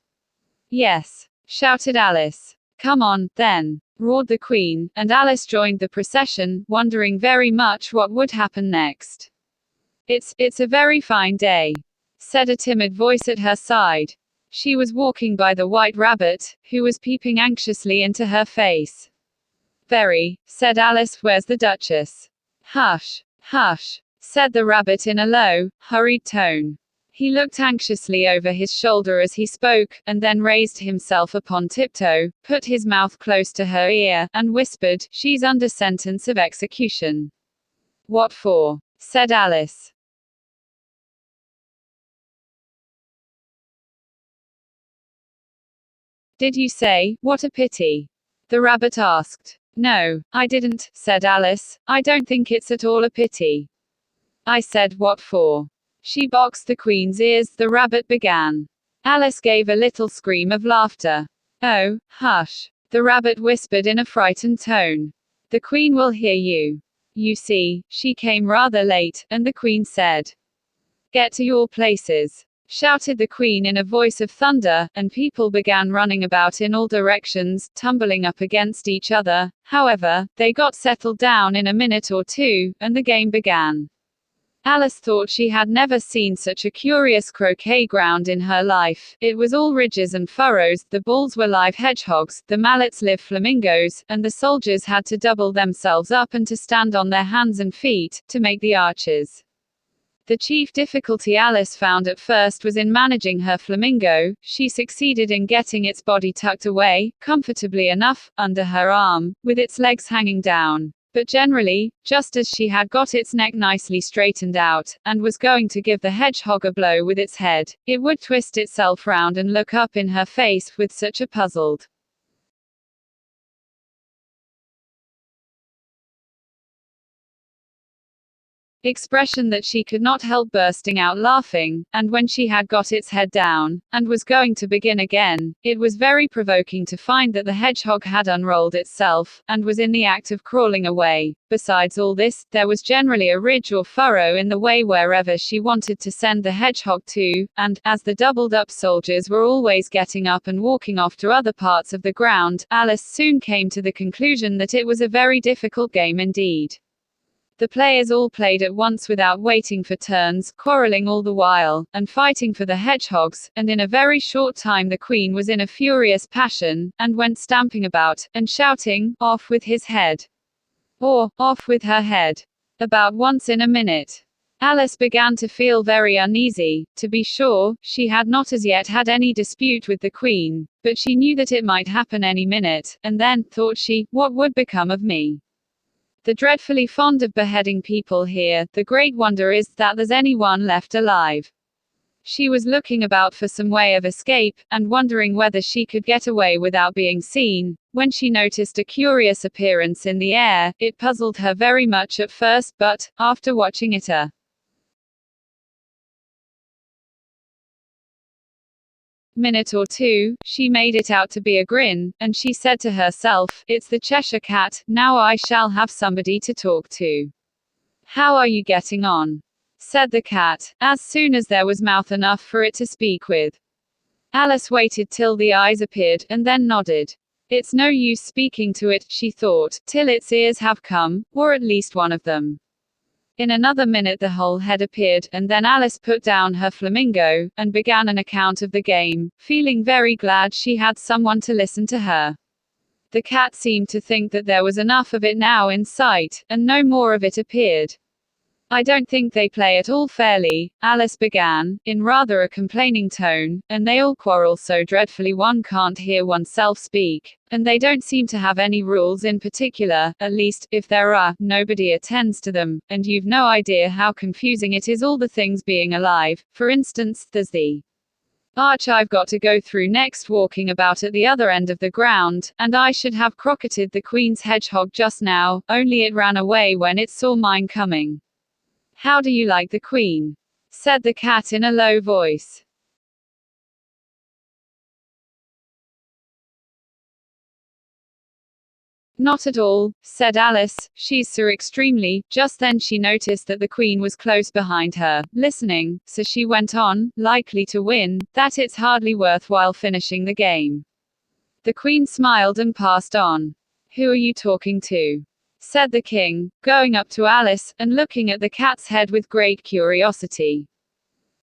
"Yes," shouted Alice. "Come on, then," roared the queen, and Alice joined the procession, wondering very much what would happen next. It's a very fine day," said a timid voice at her side. She was walking by the white rabbit, who was peeping anxiously into her face. "Very," said Alice. "Where's the Duchess?" "Hush, hush," said the rabbit in a low, hurried tone. He looked anxiously over his shoulder as he spoke, and then raised himself upon tiptoe, put his mouth close to her ear, and whispered, "She's under sentence of execution." "What for?" said Alice. "Did you say, 'What a pity'?" the rabbit asked. "No, I didn't," said Alice. "I don't think it's at all a pity. I said, 'What for?'" "She boxed the queen's ears," the rabbit began. Alice gave a little scream of laughter. "Oh, hush," the rabbit whispered in a frightened tone. "The queen will hear you. You see, she came rather late," and the queen said. "Get to your places," shouted the queen in a voice of thunder, and people began running about in all directions, tumbling up against each other. However, they got settled down in a minute or two, and the game began. Alice thought she had never seen such a curious croquet ground in her life. It was all ridges and furrows, the balls were live hedgehogs, the mallets live flamingos, and the soldiers had to double themselves up and to stand on their hands and feet, to make the arches. The chief difficulty Alice found at first was in managing her flamingo. She succeeded in getting its body tucked away, comfortably enough, under her arm, with its legs hanging down. But generally, just as she had got its neck nicely straightened out, and was going to give the hedgehog a blow with its head, it would twist itself round and look up in her face with such a puzzled expression that she could not help bursting out laughing, and when she had got its head down, and was going to begin again, it was very provoking to find that the hedgehog had unrolled itself, and was in the act of crawling away. Besides all this, there was generally a ridge or furrow in the way wherever she wanted to send the hedgehog to, and, as the doubled-up soldiers were always getting up and walking off to other parts of the ground, Alice soon came to the conclusion that it was a very difficult game indeed. The players all played at once without waiting for turns, quarreling all the while, and fighting for the hedgehogs, and in a very short time the queen was in a furious passion, and went stamping about, and shouting, "Off with his head!" or, "Off with her head!" about once in a minute. Alice began to feel very uneasy. To be sure, she had not as yet had any dispute with the queen, but she knew that it might happen any minute, and then, thought she, what would become of me? They're dreadfully fond of beheading people here. The great wonder is that there's anyone left alive. She was looking about for some way of escape, and wondering whether she could get away without being seen, when she noticed a curious appearance in the air. It puzzled her very much at first, but, after watching it a minute or two, she made it out to be a grin, and she said to herself, "It's the Cheshire Cat, now I shall have somebody to talk to." "How are you getting on?" said the cat, as soon as there was mouth enough for it to speak with. Alice waited till the eyes appeared, and then nodded. "It's no use speaking to it," she thought, "till its ears have come, or at least one of them." In another minute the whole head appeared, and then Alice put down her flamingo, and began an account of the game, feeling very glad she had someone to listen to her. The cat seemed to think that there was enough of it now in sight, and no more of it appeared. "I don't think they play at all fairly," Alice began, in rather a complaining tone, "and they all quarrel so dreadfully one can't hear oneself speak, and they don't seem to have any rules in particular, at least, if there are, nobody attends to them, and you've no idea how confusing it is all the things being alive. For instance, there's the arch I've got to go through next walking about at the other end of the ground, and I should have crocketed the Queen's hedgehog just now, only it ran away when it saw mine coming." "How do you like the Queen?" said the cat in a low voice. "Not at all," said Alice, "she's so extremely." Just then she noticed that the Queen was close behind her, listening, so she went on, "Likely to win, that it's hardly worthwhile finishing the game." The Queen smiled and passed on. "Who are you talking to?" said the king, going up to Alice, and looking at the cat's head with great curiosity.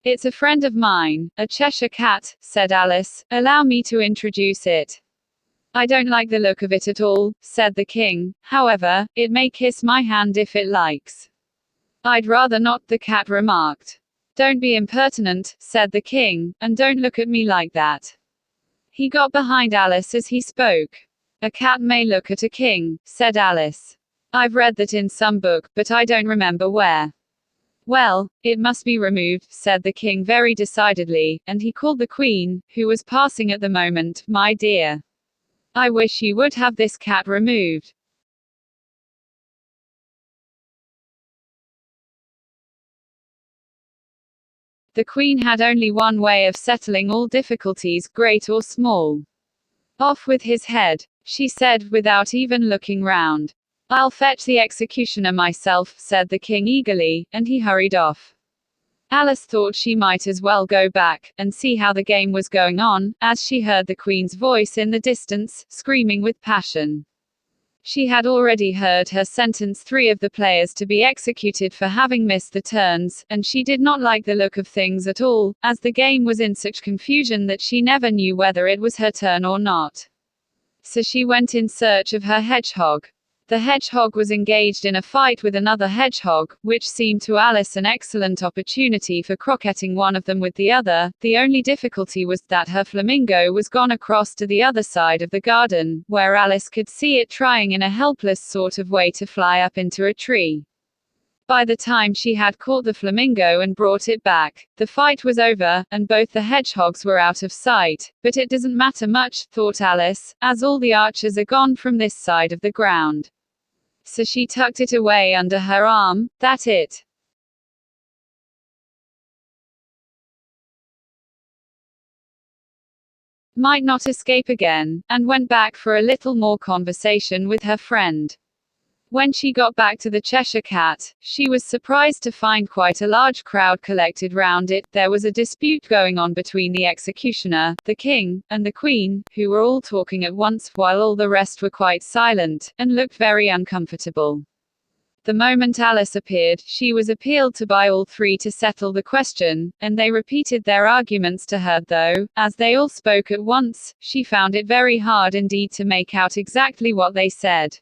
"It's a friend of mine, a Cheshire Cat," said Alice. "Allow me to introduce it." "I don't like the look of it at all," said the king. "However, it may kiss my hand if it likes." "I'd rather not," the cat remarked. "Don't be impertinent," said the king, "and don't look at me like that." He got behind Alice as he spoke. "A cat may look at a king," said Alice. "I've read that in some book, but I don't remember where." "Well, it must be removed," said the king very decidedly, and he called the Queen, who was passing at the moment, "My dear, I wish you would have this cat removed." The Queen had only one way of settling all difficulties, great or small. "Off with his head," she said, without even looking round. "I'll fetch the executioner myself," said the king eagerly, and he hurried off. Alice thought she might as well go back, and see how the game was going on, as she heard the Queen's voice in the distance, screaming with passion. She had already heard her sentence 3 of the players to be executed for having missed the turns, and she did not like the look of things at all, as the game was in such confusion that she never knew whether it was her turn or not. So she went in search of her hedgehog. The hedgehog was engaged in a fight with another hedgehog, which seemed to Alice an excellent opportunity for croqueting one of them with the other. The only difficulty was that her flamingo was gone across to the other side of the garden, where Alice could see it trying in a helpless sort of way to fly up into a tree. By the time she had caught the flamingo and brought it back, the fight was over, and both the hedgehogs were out of sight. But it doesn't matter much, thought Alice, as all the archers are gone from this side of the ground. So she tucked it away under her arm. That it might not escape again, and went back for a little more conversation with her friend. When she got back to the Cheshire Cat, she was surprised to find quite a large crowd collected round it. There was a dispute going on between the executioner, the king, and the Queen, who were all talking at once, while all the rest were quite silent, and looked very uncomfortable. The moment Alice appeared, she was appealed to by all 3 to settle the question, and they repeated their arguments to her, though, as they all spoke at once, she found it very hard indeed to make out exactly what they said.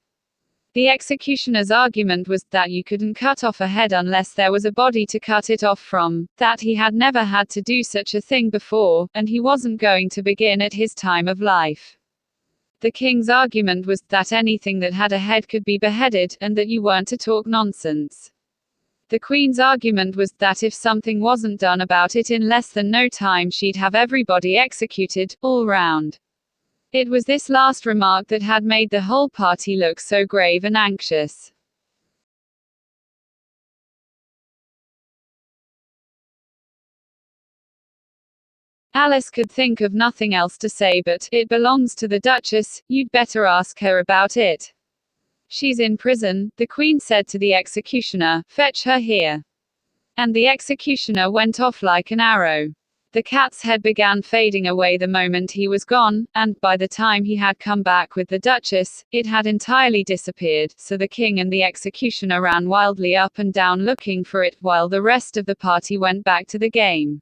The executioner's argument was that you couldn't cut off a head unless there was a body to cut it off from, that he had never had to do such a thing before, and he wasn't going to begin at his time of life. The king's argument was that anything that had a head could be beheaded, and that you weren't to talk nonsense. The queen's argument was that if something wasn't done about it in less than no time, she'd have everybody executed, all round. It was this last remark that had made the whole party look so grave and anxious. Alice could think of nothing else to say but, "It belongs to the Duchess, you'd better ask her about it." "She's in prison," the Queen said to the executioner, "fetch her here." And the executioner went off like an arrow. The cat's head began fading away the moment he was gone, and, by the time he had come back with the Duchess, it had entirely disappeared, so the king and the executioner ran wildly up and down looking for it, while the rest of the party went back to the game.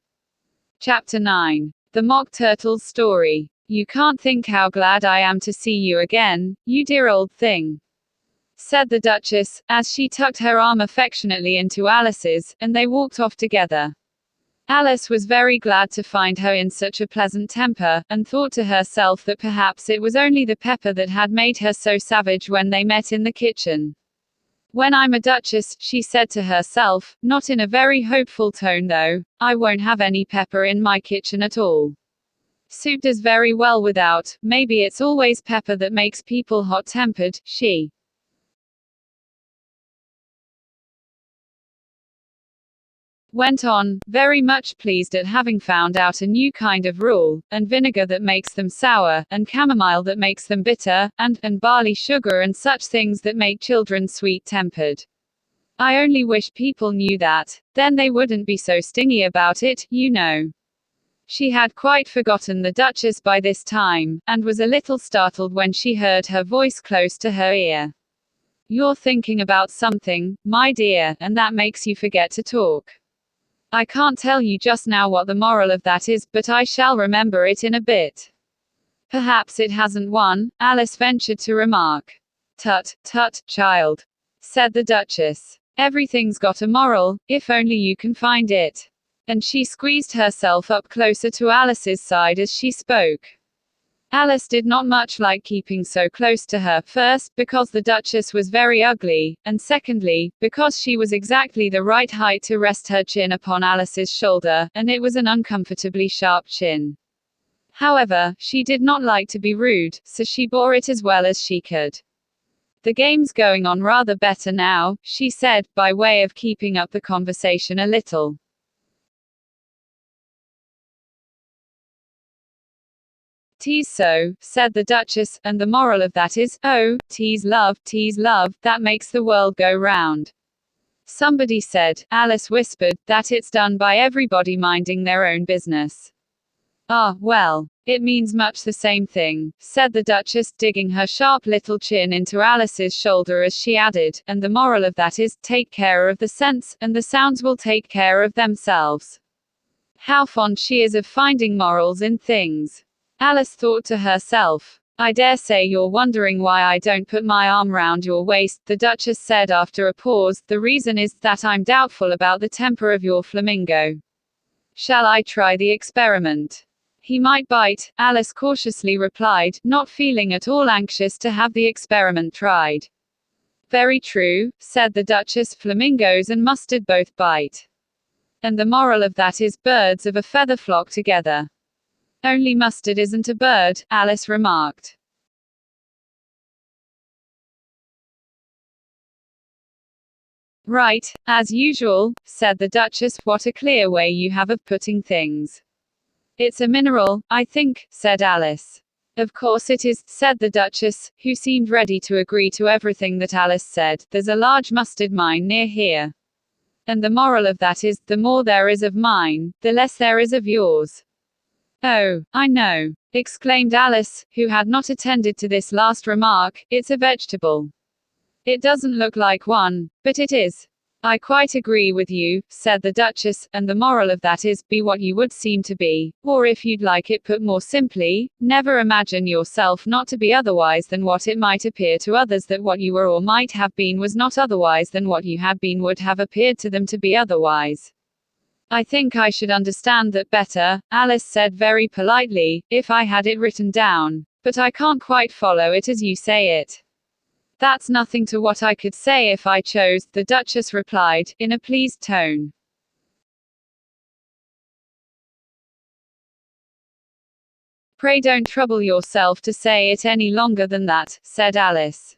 Chapter 9. The Mock Turtle's Story. "You can't think how glad I am to see you again, you dear old thing," said the Duchess, as she tucked her arm affectionately into Alice's, and they walked off together. Alice was very glad to find her in such a pleasant temper, and thought to herself that perhaps it was only the pepper that had made her so savage when they met in the kitchen. "When I'm a duchess," she said to herself, not in a very hopeful tone though, "I won't have any pepper in my kitchen at all. Soup does very well without, maybe it's always pepper that makes people hot-tempered," she went on, very much pleased at having found out a new kind of rule, and vinegar that makes them sour, and chamomile that makes them bitter, and barley sugar and such things that make children sweet-tempered. "I only wish people knew that, then they wouldn't be so stingy about it, you know." She had quite forgotten the Duchess by this time, and was a little startled when she heard her voice close to her ear. "You're thinking about something, my dear, and that makes you forget to talk. I can't tell you just now what the moral of that is, but I shall remember it in a bit." "Perhaps it hasn't one," Alice ventured to remark. "Tut, tut, child," said the Duchess. "Everything's got a moral, if only you can find it." And she squeezed herself up closer to Alice's side as she spoke. Alice did not much like keeping so close to her, first, because the Duchess was very ugly, and secondly, because she was exactly the right height to rest her chin upon Alice's shoulder, and it was an uncomfortably sharp chin. However, she did not like to be rude, so she bore it as well as she could. "The game's going on rather better now," she said, by way of keeping up the conversation a little. "Tease so," said the Duchess, "and the moral of that is, oh, tease love, that makes the world go round." "Somebody said," Alice whispered, "that it's done by everybody minding their own business." "Ah, well, it means much the same thing," said the Duchess, digging her sharp little chin into Alice's shoulder as she added, "and the moral of that is, take care of the scents, and the sounds will take care of themselves." How fond she is of finding morals in things. Alice thought to herself. "I dare say you're wondering why I don't put my arm round your waist," the Duchess said after a pause. "The reason is that I'm doubtful about the temper of your flamingo. Shall I try the experiment?" "He might bite," Alice cautiously replied, not feeling at all anxious to have the experiment tried. "Very true," said the Duchess, "flamingos and mustard both bite. And the moral of that is, birds of a feather flock together." "Only mustard isn't a bird," Alice remarked. "Right, as usual," said the Duchess. "What a clear way you have of putting things." "It's a mineral, I think," said Alice. "Of course it is," said the Duchess, who seemed ready to agree to everything that Alice said. "There's a large mustard mine near here. And the moral of that is, the more there is of mine, the less there is of yours." "Oh, I know," exclaimed Alice, who had not attended to this last remark. "It's a vegetable. It doesn't look like one, but it is." "I quite agree with you," said the Duchess, "and the moral of that is, be what you would seem to be, or if you'd like it put more simply, never imagine yourself not to be otherwise than what it might appear to others that what you were or might have been was not otherwise than what you had been would have appeared to them to be otherwise." "I think I should understand that better," Alice said very politely, "if I had it written down, but I can't quite follow it as you say it. That's nothing to what I could say if I chose, the Duchess replied, in a pleased tone. Pray don't trouble yourself to say it any longer than that, said Alice.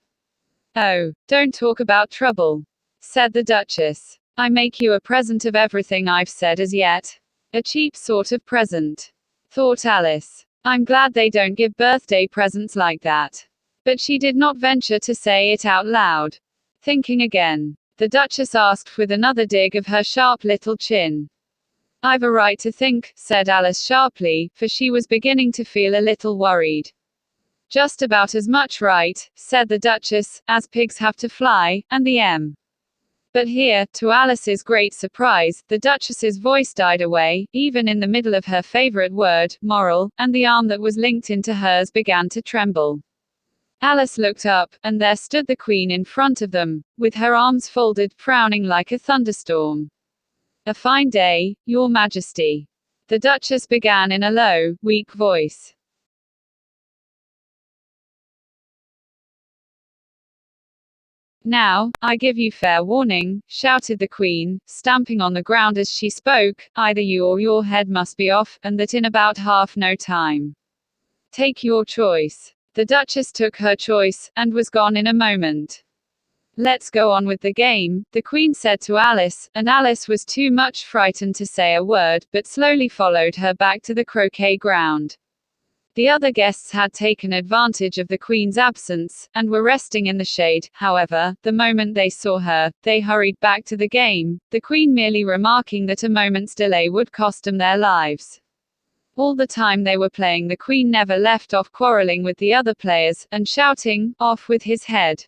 Oh, don't talk about trouble, said the Duchess. I make you a present of everything I've said as yet. A cheap sort of present, thought Alice. I'm glad they don't give birthday presents like that. But she did not venture to say it out loud. Thinking again, the Duchess asked with another dig of her sharp little chin. I've a right to think, said Alice sharply, for she was beginning to feel a little worried. Just about as much right, said the Duchess, as pigs have to fly, and the M. But here, to Alice's great surprise, the Duchess's voice died away, even in the middle of her favorite word, moral, and the arm that was linked into hers began to tremble. Alice looked up, and there stood the Queen in front of them, with her arms folded, frowning like a thunderstorm. A fine day, Your Majesty, the Duchess began in a low, weak voice. Now, I give you fair warning, shouted the Queen, stamping on the ground as she spoke, either you or your head must be off, and that in about half no time. Take your choice. The Duchess took her choice, and was gone in a moment. Let's go on with the game, the Queen said to Alice, and Alice was too much frightened to say a word, but slowly followed her back to the croquet ground. The other guests had taken advantage of the Queen's absence, and were resting in the shade. However, the moment they saw her, they hurried back to the game, the Queen merely remarking that a moment's delay would cost them their lives. All the time they were playing, the Queen never left off quarreling with the other players, and shouting, "Off with his head!"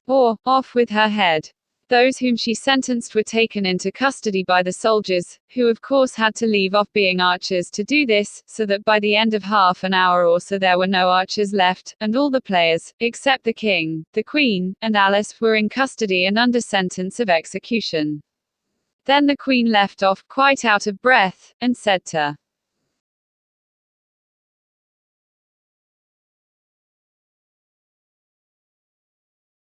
or "Off with her head!" Those whom she sentenced were taken into custody by the soldiers, who of course had to leave off being archers to do this, so that by the end of half an hour or so there were no archers left, and all the players, except the King, the Queen, and Alice, were in custody and under sentence of execution. Then the Queen left off, quite out of breath, and said to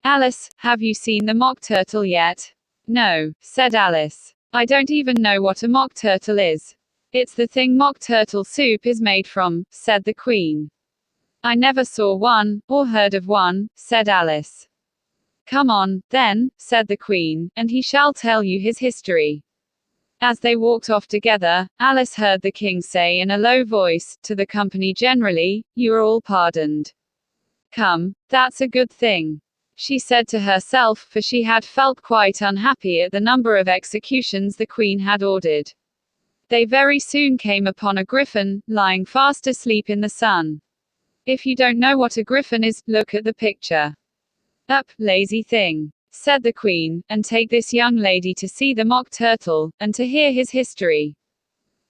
Alice, "Have you seen the Mock Turtle yet?" "No," said Alice. "I don't even know what a Mock Turtle is." "It's the thing Mock Turtle soup is made from," said the Queen. "I never saw one, or heard of one," said Alice. "Come on, then," said the Queen, "and he shall tell you his history." As they walked off together, Alice heard the King say in a low voice, to the company generally, "You are all pardoned." "Come, that's a good thing," she said to herself, for she had felt quite unhappy at the number of executions the Queen had ordered. They very soon came upon a griffin, lying fast asleep in the sun. If you don't know what a griffin is, look at the picture. "Up, lazy thing," said the Queen, "and take this young lady to see the Mock Turtle, and to hear his history.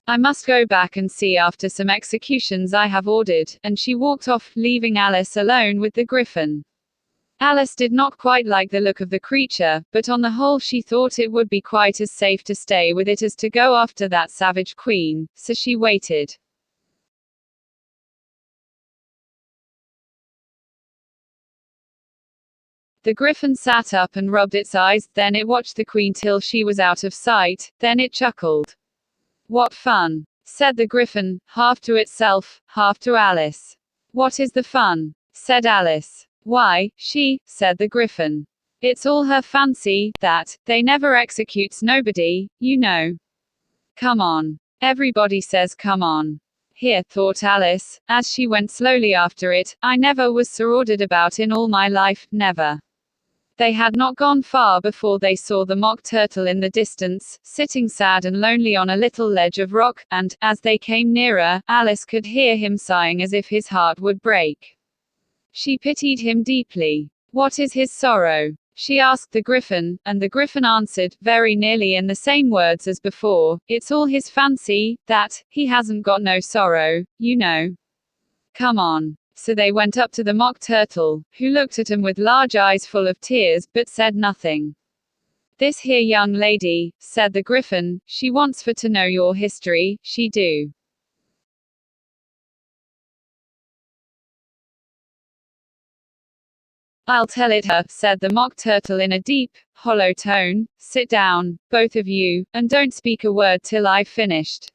I must go back and see after some executions I have ordered," and she walked off, leaving Alice alone with the griffin. Alice did not quite like the look of the creature, but on the whole she thought it would be quite as safe to stay with it as to go after that savage Queen, so she waited. The griffin sat up and rubbed its eyes, then it watched the Queen till she was out of sight, then it chuckled. "What fun!" said the griffin, half to itself, half to Alice. "What is the fun?" said Alice. "Why, said the griffin. "It's all her fancy, that, they never executes nobody, you know. Come on. Everybody says come on." Here, thought Alice, as she went slowly after it, "I never was so ordered about in all my life, never." They had not gone far before they saw the Mock Turtle in the distance, sitting sad and lonely on a little ledge of rock, and, as they came nearer, Alice could hear him sighing as if his heart would break. She pitied him deeply. "What is his sorrow?" she asked the griffin, and the griffin answered, very nearly in the same words as before, "It's all his fancy, that, he hasn't got no sorrow, you know. Come on." So they went up to the Mock Turtle, who looked at him with large eyes full of tears, but said nothing. "This here young lady," said the griffin, "she wants for to know your history, she do." I'll tell it her, said the Mock Turtle in a deep, hollow tone. Sit down, both of you, and don't speak a word till I've finished.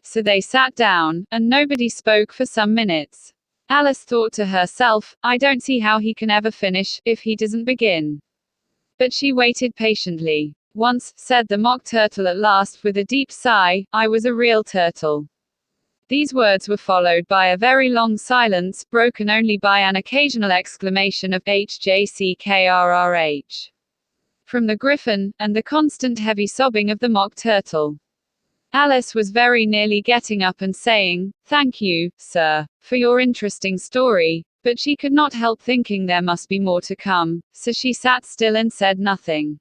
So they sat down, and nobody spoke for some minutes. Alice thought to herself, I don't see how he can ever finish, if he doesn't begin. But she waited patiently. Once, said the Mock Turtle at last with a deep sigh, I was a real turtle. These words were followed by a very long silence, broken only by an occasional exclamation of HJCKRRH from the Griffin, and the constant heavy sobbing of the Mock Turtle. Alice was very nearly getting up and saying, Thank you, sir, for your interesting story, but she could not help thinking there must be more to come, so she sat still and said nothing.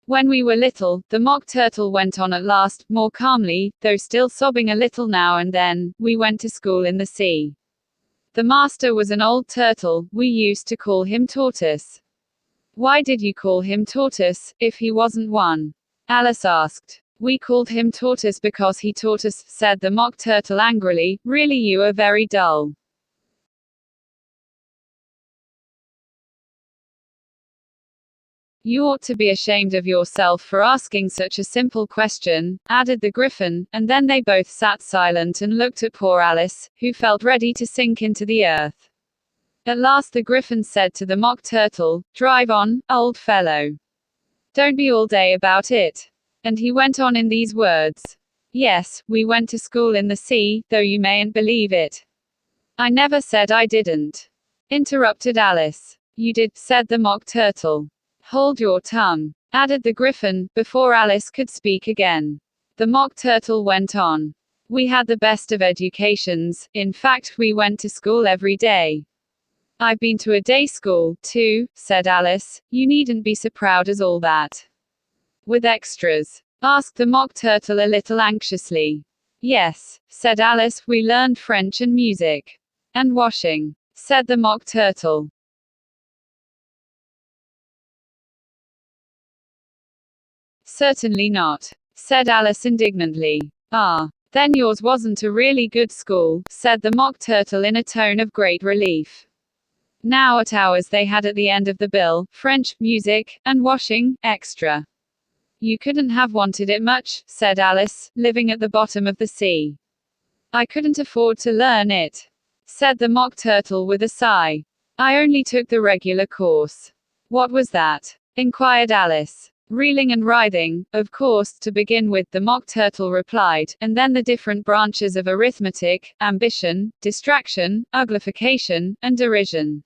When we were little, the Mock Turtle went on at last, more calmly, though still sobbing a little now and then, we went to school in the sea. The master was an old turtle, we used to call him Tortoise. Why did you call him Tortoise, if he wasn't one? Alice asked. We called him Tortoise because he taught us, said the Mock Turtle angrily. Really, you are very dull. You ought to be ashamed of yourself for asking such a simple question, added the Griffin, and then they both sat silent and looked at poor Alice, who felt ready to sink into the earth. At last the Griffin said to the Mock Turtle, Drive on, old fellow. Don't be all day about it. And he went on in these words. Yes, we went to school in the sea, though you mayn't believe it. I never said I didn't. Interrupted Alice. You did, said the Mock Turtle. Hold your tongue, added the Griffin, before Alice could speak again. The Mock Turtle went on. We had the best of educations, in fact, we went to school every day. I've been to a day school, too, said Alice. You needn't be so proud as all that. With extras? Asked the Mock Turtle a little anxiously. Yes, said Alice, we learned French and music. And washing, said the Mock Turtle. Certainly not, said Alice indignantly. Ah, then yours wasn't a really good school, said the Mock Turtle in a tone of great relief. Now at ours they had at the end of the bill, French, music, and washing, extra. You couldn't have wanted it much, said Alice, living at the bottom of the sea. I couldn't afford to learn it, said the Mock Turtle with a sigh. I only took the regular course. What was that? Inquired Alice. Reeling and writhing, of course, to begin with, the Mock Turtle replied, and then the different branches of arithmetic, ambition, distraction, uglification, and derision.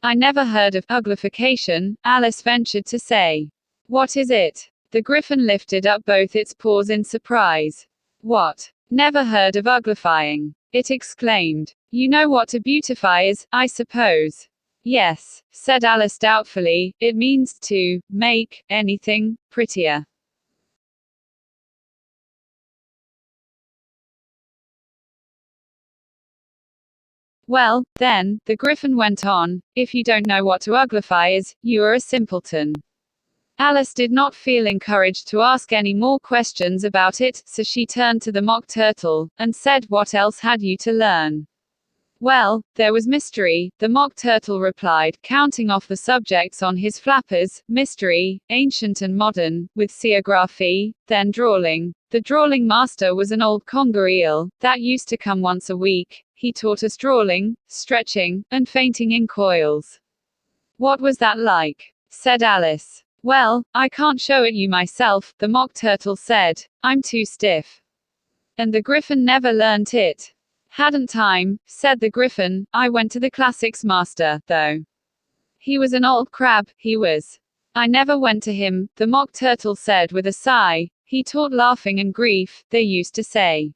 I never heard of uglification, Alice ventured to say. What is it? The Griffin lifted up both its paws in surprise. What? Never heard of uglifying? It exclaimed. You know what to beautify is, I suppose. Yes, said Alice doubtfully, it means to make anything prettier. Well, then, the Griffin went on, if you don't know what to uglify is, you are a simpleton. Alice did not feel encouraged to ask any more questions about it, so she turned to the Mock Turtle, and said, what else had you to learn? Well, there was mystery, the Mock Turtle replied, counting off the subjects on his flappers, mystery, ancient and modern, with seaography, then drawling. The drawling master was an old conger eel, that used to come once a week. He taught us drawling, stretching, and fainting in coils. What was that like? Said Alice. Well, I can't show it you myself, the Mock Turtle said, I'm too stiff. And the Griffin never learnt it. Hadn't time, said the Griffin, I went to the classics master, though. He was an old crab, he was. I never went to him, the Mock Turtle said with a sigh. He taught laughing and grief, they used to say.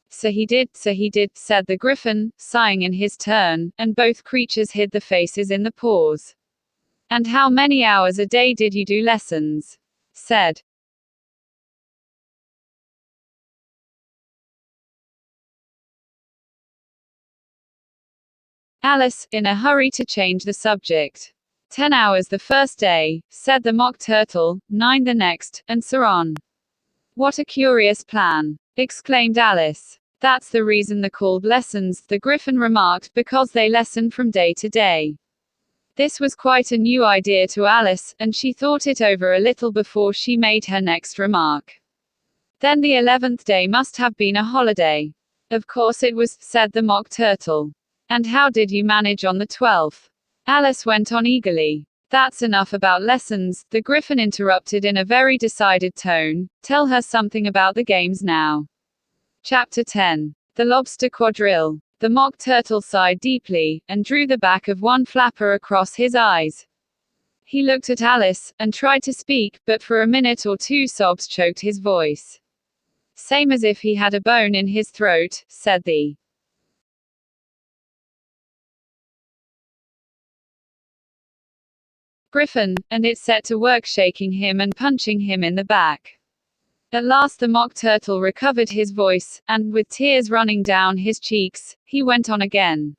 So he did, said the Griffin, sighing in his turn, and both creatures hid the faces in the paws. And how many hours a day did you do lessons? Said Alice, in a hurry to change the subject. 10 hours the first day, said the Mock Turtle, 9 the next, and so on. What a curious plan, exclaimed Alice. That's the reason they're called lessons, the Griffin remarked, because they lesson from day to day. This was quite a new idea to Alice, and she thought it over a little before she made her next remark. Then the 11th day must have been a holiday. Of course it was, said the Mock Turtle. And how did you manage on the 12th? Alice went on eagerly. That's enough about lessons, the Gryphon interrupted in a very decided tone. Tell her something about the games now. Chapter 10. The Lobster Quadrille. The Mock Turtle sighed deeply, and drew the back of one flapper across his eyes. He looked at Alice, and tried to speak, but for a minute or two sobs choked his voice. Same as if he had a bone in his throat, said the Gryphon, and it set to work shaking him and punching him in the back. At last the Mock Turtle recovered his voice, and, with tears running down his cheeks, he went on again.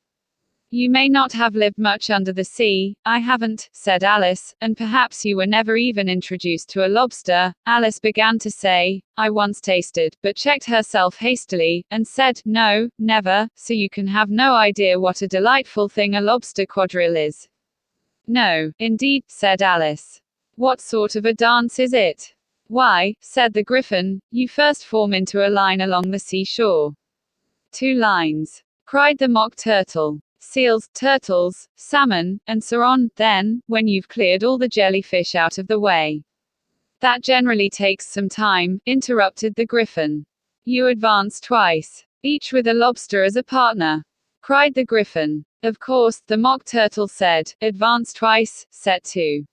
You may not have lived much under the sea, I haven't, said Alice, and perhaps you were never even introduced to a lobster. Alice began to say, I once tasted, but checked herself hastily, and said, no, never, so you can have no idea what a delightful thing a lobster quadrille is. No, indeed, said Alice. What sort of a dance is it? Why, said the Gryphon, you first form into a line along the seashore. 2 lines, cried the Mock Turtle. Seals, turtles, salmon, and so on. Then, when you've cleared all the jellyfish out of the way. That generally takes some time, interrupted the Gryphon. You advance twice, each with a lobster as a partner, cried the Gryphon. Of course, the Mock Turtle said, advance twice, set 2.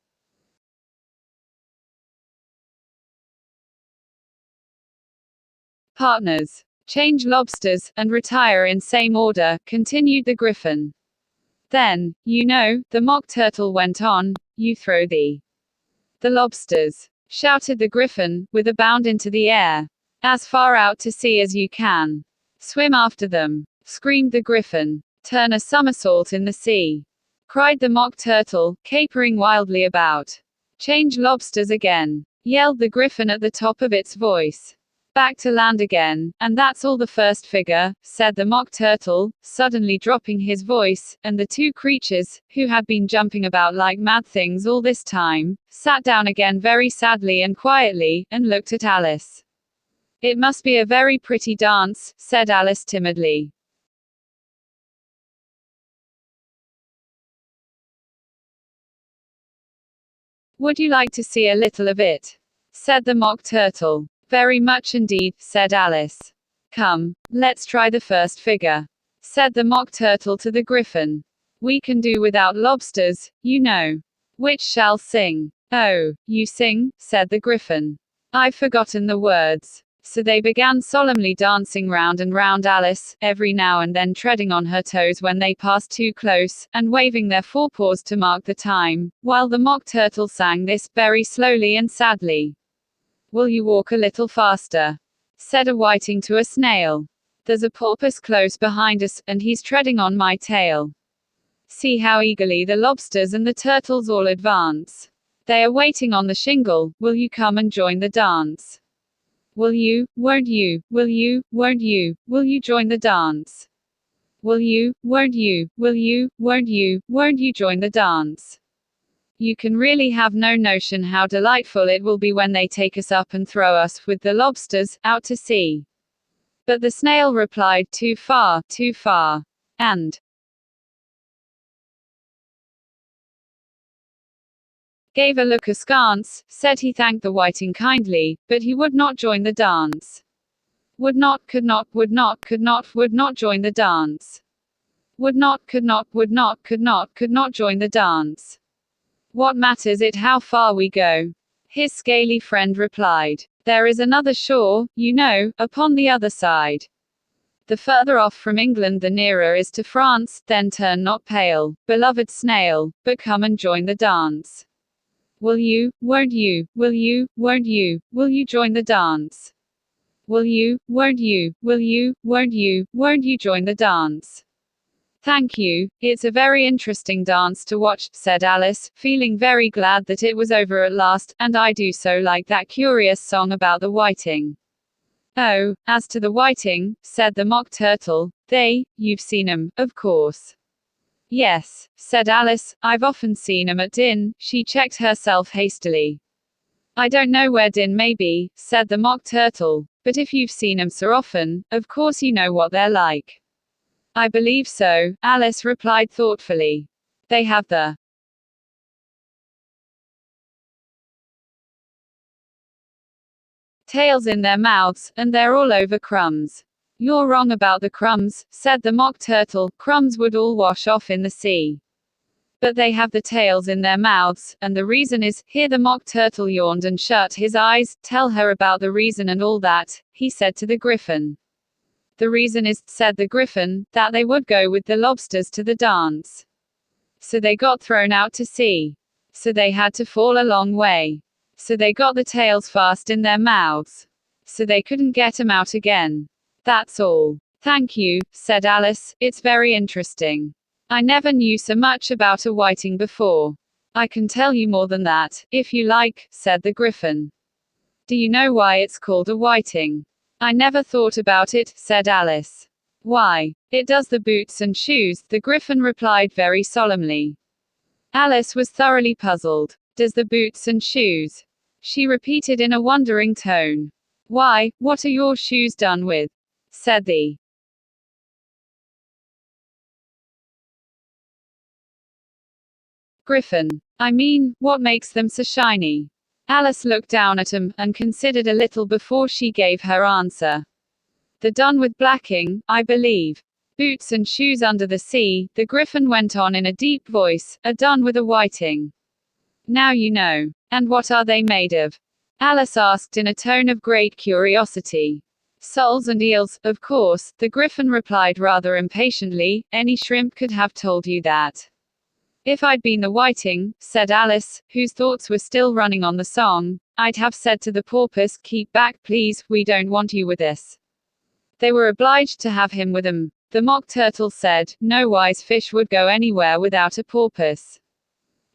Partners. Change lobsters, and retire in same order, continued the Gryphon. Then, you know, the Mock Turtle went on, you throw the lobsters, shouted the Gryphon, with a bound into the air. As far out to sea as you can. Swim after them, screamed the Gryphon. Turn a somersault in the sea, cried the Mock Turtle, capering wildly about. Change lobsters again, yelled the Gryphon at the top of its voice. Back to land again, and that's all the first figure, said the Mock Turtle, suddenly dropping his voice, and the 2 creatures, who had been jumping about like mad things all this time, sat down again very sadly and quietly, and looked at Alice. It must be a very pretty dance, said Alice timidly. Would you like to see a little of it? Said the Mock Turtle. Very much indeed, said Alice. Come, let's try the first figure, said the Mock Turtle to the Gryphon. We can do without lobsters, you know. Which shall sing? Oh, you sing, said the Gryphon. I've forgotten the words. So they began solemnly dancing round and round Alice, every now and then treading on her toes when they passed too close, and waving their forepaws to mark the time, while the Mock Turtle sang this, very slowly and sadly. Will you walk a little faster? Said a whiting to a snail. There's a porpoise close behind us, and he's treading on my tail. See how eagerly the lobsters and the turtles all advance. They are waiting on the shingle. Will you come and join the dance? Will you, won't you, will you, won't you, will you join the dance? Will you, won't you, will you, won't you join the dance? You can really have no notion how delightful it will be when they take us up and throw us, with the lobsters, out to sea. But the snail replied, too far, and gave a look askance, said he thanked the whiting kindly, but he would not join the dance. Would not, could not, would not join the dance. Would not, could not join the dance. What matters it how far we go? His scaly friend replied. There is another shore, you know, upon the other side. The further off from England the nearer is to France, then turn not pale, beloved snail, but come and join the dance. Will you, won't you, will you, won't you join the dance? Will you, won't you, will you, won't you join the dance? Thank you, it's a very interesting dance to watch, said Alice, feeling very glad that it was over at last, and I do so like that curious song about the whiting. Oh, as to the whiting, said the Mock Turtle, you've seen 'em, of course. Yes, said Alice, I've often seen 'em at Din. She checked herself hastily. I don't know where Din may be, said the Mock Turtle, but if you've seen 'em so often, of course you know what they're like. I believe so, Alice replied thoughtfully. They have the tails in their mouths, and they're all over crumbs. You're wrong about the crumbs, said the Mock Turtle. Crumbs would all wash off in the sea. But they have the tails in their mouths, and the reason is, here the Mock Turtle yawned and shut his eyes. Tell her about the reason and all that, he said to the Griffin. The reason is, said the Griffin, that they would go with the lobsters to the dance. So they got thrown out to sea. So they had to fall a long way. So they got the tails fast in their mouths. So they couldn't get 'em out again. That's all. Thank you, said Alice, it's very interesting. I never knew so much about a whiting before. I can tell you more than that, if you like, said the Griffin. Do you know why it's called a whiting? I never thought about it, said Alice. Why? It does the boots and shoes, the Griffin replied very solemnly. Alice was thoroughly puzzled. Does the boots and shoes? She repeated in a wondering tone. Why, what are your shoes done with? Said the Griffin. I mean, what makes them so shiny? Alice looked down at him, and considered a little before she gave her answer. They're done with blacking, I believe. Boots and shoes under the sea, the Griffin went on in a deep voice, are done with a whiting. Now you know. And what are they made of? Alice asked in a tone of great curiosity. Soles and eels, of course, the Griffin replied rather impatiently. Any shrimp could have told you that. If I'd been the whiting, said Alice, whose thoughts were still running on the song, I'd have said to the porpoise, keep back please, we don't want you with us. They were obliged to have him with them. The Mock Turtle said, no wise fish would go anywhere without a porpoise.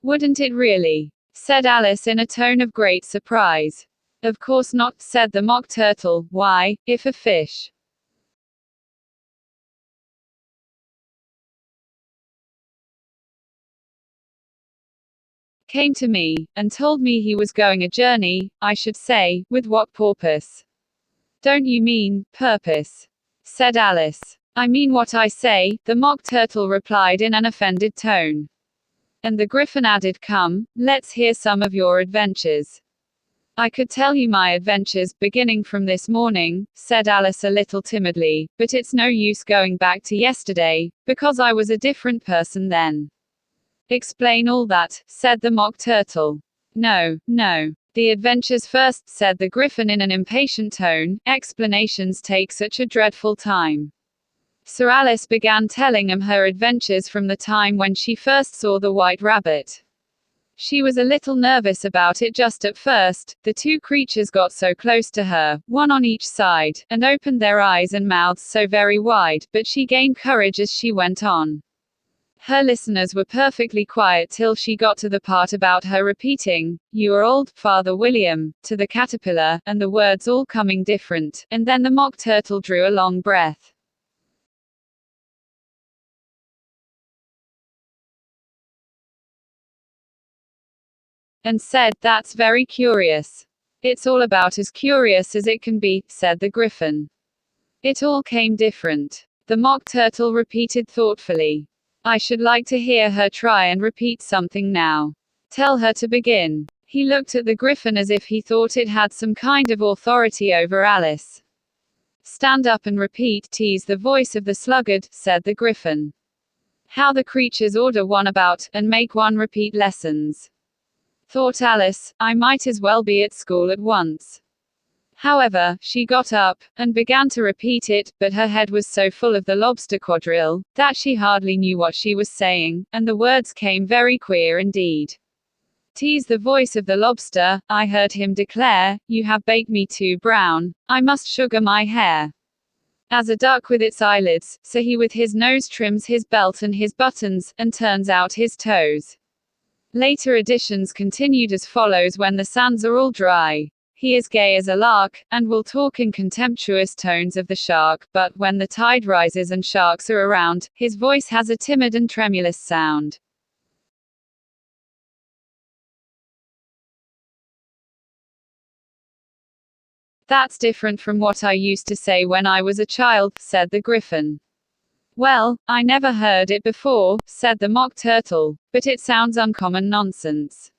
Wouldn't it really? Said Alice in a tone of great surprise. Of course not, said the Mock Turtle. Why, if a fish came to me, and told me he was going a journey, I should say, with what purpose? Don't you mean, purpose? Said Alice. I mean what I say, the Mock Turtle replied in an offended tone. And the Griffin added, come, let's hear some of your adventures. I could tell you my adventures, beginning from this morning, said Alice a little timidly, but it's no use going back to yesterday, because I was a different person then. Explain all that, said the Mock Turtle. No, no. The adventures first, said the Griffin in an impatient tone. Explanations take such a dreadful time. So Alice began telling him her adventures from the time when she first saw the White Rabbit. She was a little nervous about it just at first. The two creatures got so close to her, one on each side, and opened their eyes and mouths so very wide, but she gained courage as she went on. Her listeners were perfectly quiet till she got to the part about her repeating, you are old, Father William, to the caterpillar, and the words all coming different, and then the Mock Turtle drew a long breath. And said, that's very curious. It's all about as curious as it can be, said the Griffin. It all came different. The Mock Turtle repeated thoughtfully. I should like to hear her try and repeat something now. Tell her to begin. He looked at the Griffin as if he thought it had some kind of authority over Alice. Stand up and repeat, tease the voice of the sluggard, said the Griffin. How the creatures order one about, and make one repeat lessons. Thought Alice, I might as well be at school at once. However, she got up, and began to repeat it, but her head was so full of the lobster quadrille, that she hardly knew what she was saying, and the words came very queer indeed. Tease the voice of the lobster, I heard him declare, you have baked me too brown, I must sugar my hair. As a duck with its eyelids, so he with his nose trims his belt and his buttons, and turns out his toes. Later editions continued as follows when the sands are all dry. He is gay as a lark, and will talk in contemptuous tones of the shark, but when the tide rises and sharks are around, his voice has a timid and tremulous sound. That's different from what I used to say when I was a child, said the Griffin. Well, I never heard it before, said the Mock Turtle, but it sounds uncommon nonsense.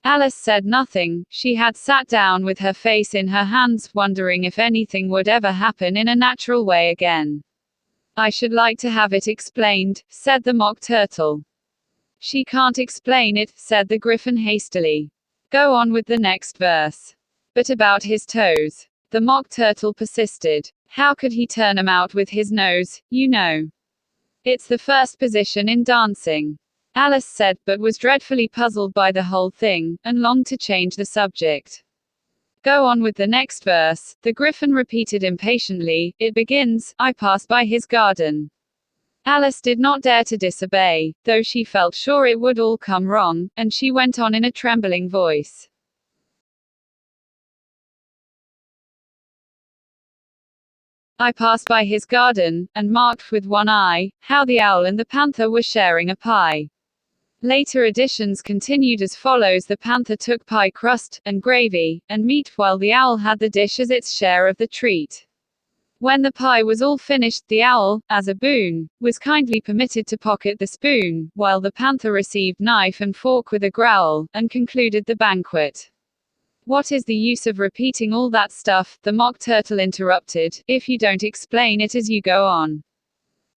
Alice said nothing. She had sat down with her face in her hands, wondering if anything would ever happen in a natural way again. I should like to have it explained, said the Mock Turtle. She can't explain it, said the Griffin hastily. Go on with the next verse. But about his toes. The Mock Turtle persisted. How could he turn 'em out with his nose, you know? It's the first position in dancing. Alice said, but was dreadfully puzzled by the whole thing, and longed to change the subject. Go on with the next verse, the Griffin repeated impatiently. It begins, I passed by his garden. Alice did not dare to disobey, though she felt sure it would all come wrong, and she went on in a trembling voice. I passed by his garden, and marked with one eye, how the owl and the panther were sharing a pie. Later editions continued as follows: the panther took pie crust, and gravy, and meat, while the owl had the dish as its share of the treat. When the pie was all finished, the owl, as a boon, was kindly permitted to pocket the spoon, while the panther received knife and fork with a growl, and concluded the banquet. What is the use of repeating all that stuff, the Mock Turtle interrupted, if you don't explain it as you go on?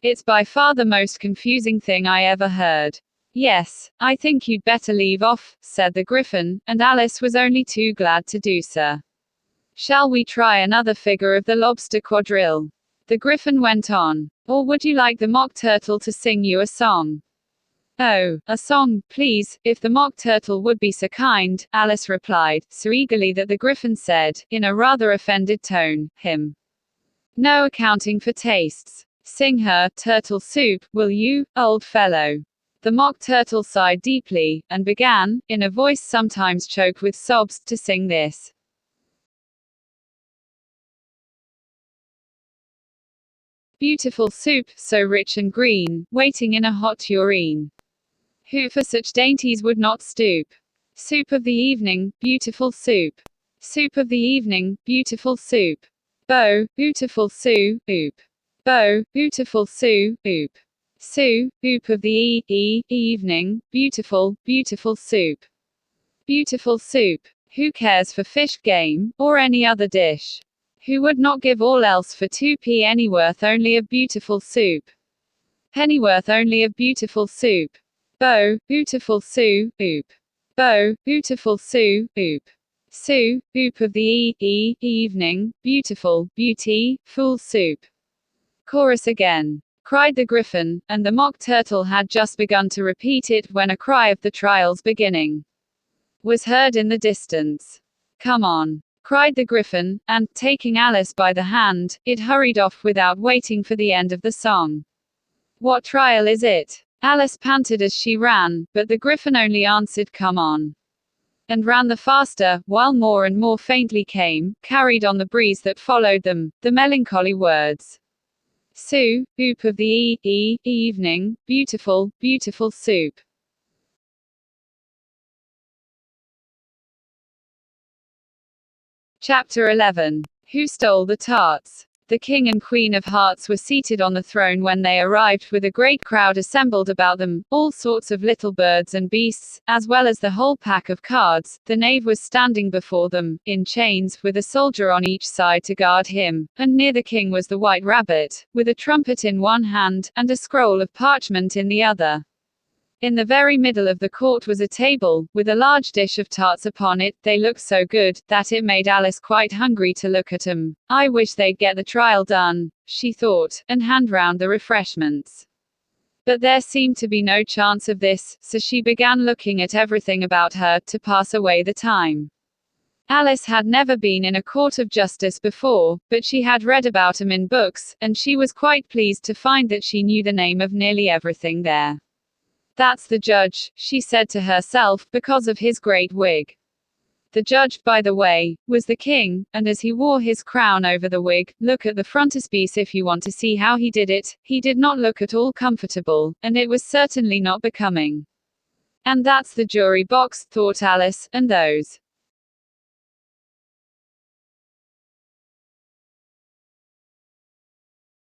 It's by far the most confusing thing I ever heard. Yes, I think you'd better leave off, said the Griffin, and Alice was only too glad to do so. Shall we try another figure of the lobster quadrille? The Griffin went on. Or would you like the Mock Turtle to sing you a song? Oh, a song, please, if the Mock Turtle would be so kind, Alice replied, so eagerly that the Griffin said, in a rather offended tone, him. No accounting for tastes. Sing her, Turtle Soup, will you, old fellow? The Mock Turtle sighed deeply, and began, in a voice sometimes choked with sobs, to sing this. Beautiful soup, so rich and green, waiting in a hot tureen. Who for such dainties would not stoop? Soup of the evening, beautiful soup. Soup of the evening, beautiful soup. Bo, beautiful sou, oop. Bo, beautiful sou, oop. Sou, oop of the evening, beautiful, beautiful soup. Beautiful soup. Who cares for fish, game, or any other dish? Who would not give all else for 2p Pennyworth only of beautiful soup? Pennyworth only of beautiful soup. Bo, beautiful sou, oop. Bo, beautiful sou, oop. Sou, oop of the evening, beautiful, beauty, full soup. Chorus again, cried the Griffin, and the Mock Turtle had just begun to repeat it when a cry of the trial's beginning was heard in the distance. Come on, cried the Griffin, and, taking Alice by the hand, it hurried off without waiting for the end of the song. What trial is it? Alice panted as she ran, but the Griffin only answered, come on, and ran the faster, while more and more faintly came, carried on the breeze that followed them, the melancholy words. Sou, oop of the evening, beautiful, beautiful soup. Chapter 11. Who stole the tarts? The King and Queen of Hearts were seated on the throne when they arrived, with a great crowd assembled about them, all sorts of little birds and beasts, as well as the whole pack of cards. The knave was standing before them, in chains, with a soldier on each side to guard him, and near the king was the White Rabbit, with a trumpet in one hand, and a scroll of parchment in the other. In the very middle of the court was a table, with a large dish of tarts upon it. They looked so good, that it made Alice quite hungry to look at 'em. I wish they'd get the trial done, she thought, and hand round the refreshments. But there seemed to be no chance of this, so she began looking at everything about her, to pass away the time. Alice had never been in a court of justice before, but she had read about 'em in books, and she was quite pleased to find that she knew the name of nearly everything there. That's the judge, she said to herself, because of his great wig. The judge, by the way, was the king, and as he wore his crown over the wig, look at the frontispiece if you want to see how he did it, he did not look at all comfortable, and it was certainly not becoming. And that's the jury box, thought Alice, and those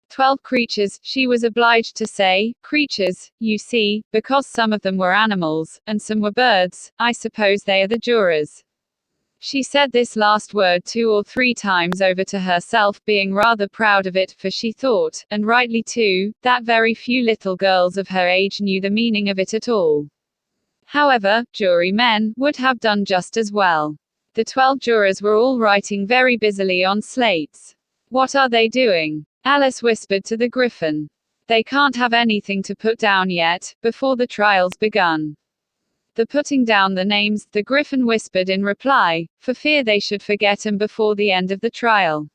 12 creatures, she was obliged to say, creatures, you see, because some of them were animals, and some were birds, I suppose they are the jurors. She said this last word 2 or 3 times over to herself, being rather proud of it, for she thought, and rightly too, that very few little girls of her age knew the meaning of it at all. However, jurymen would have done just as well. The 12 jurors were all writing very busily on slates. What are they doing? Alice whispered to the Griffin. They can't have anything to put down yet, before the trial's begun. The putting down the names, the Griffin whispered in reply, for fear they should forget 'em before the end of the trial.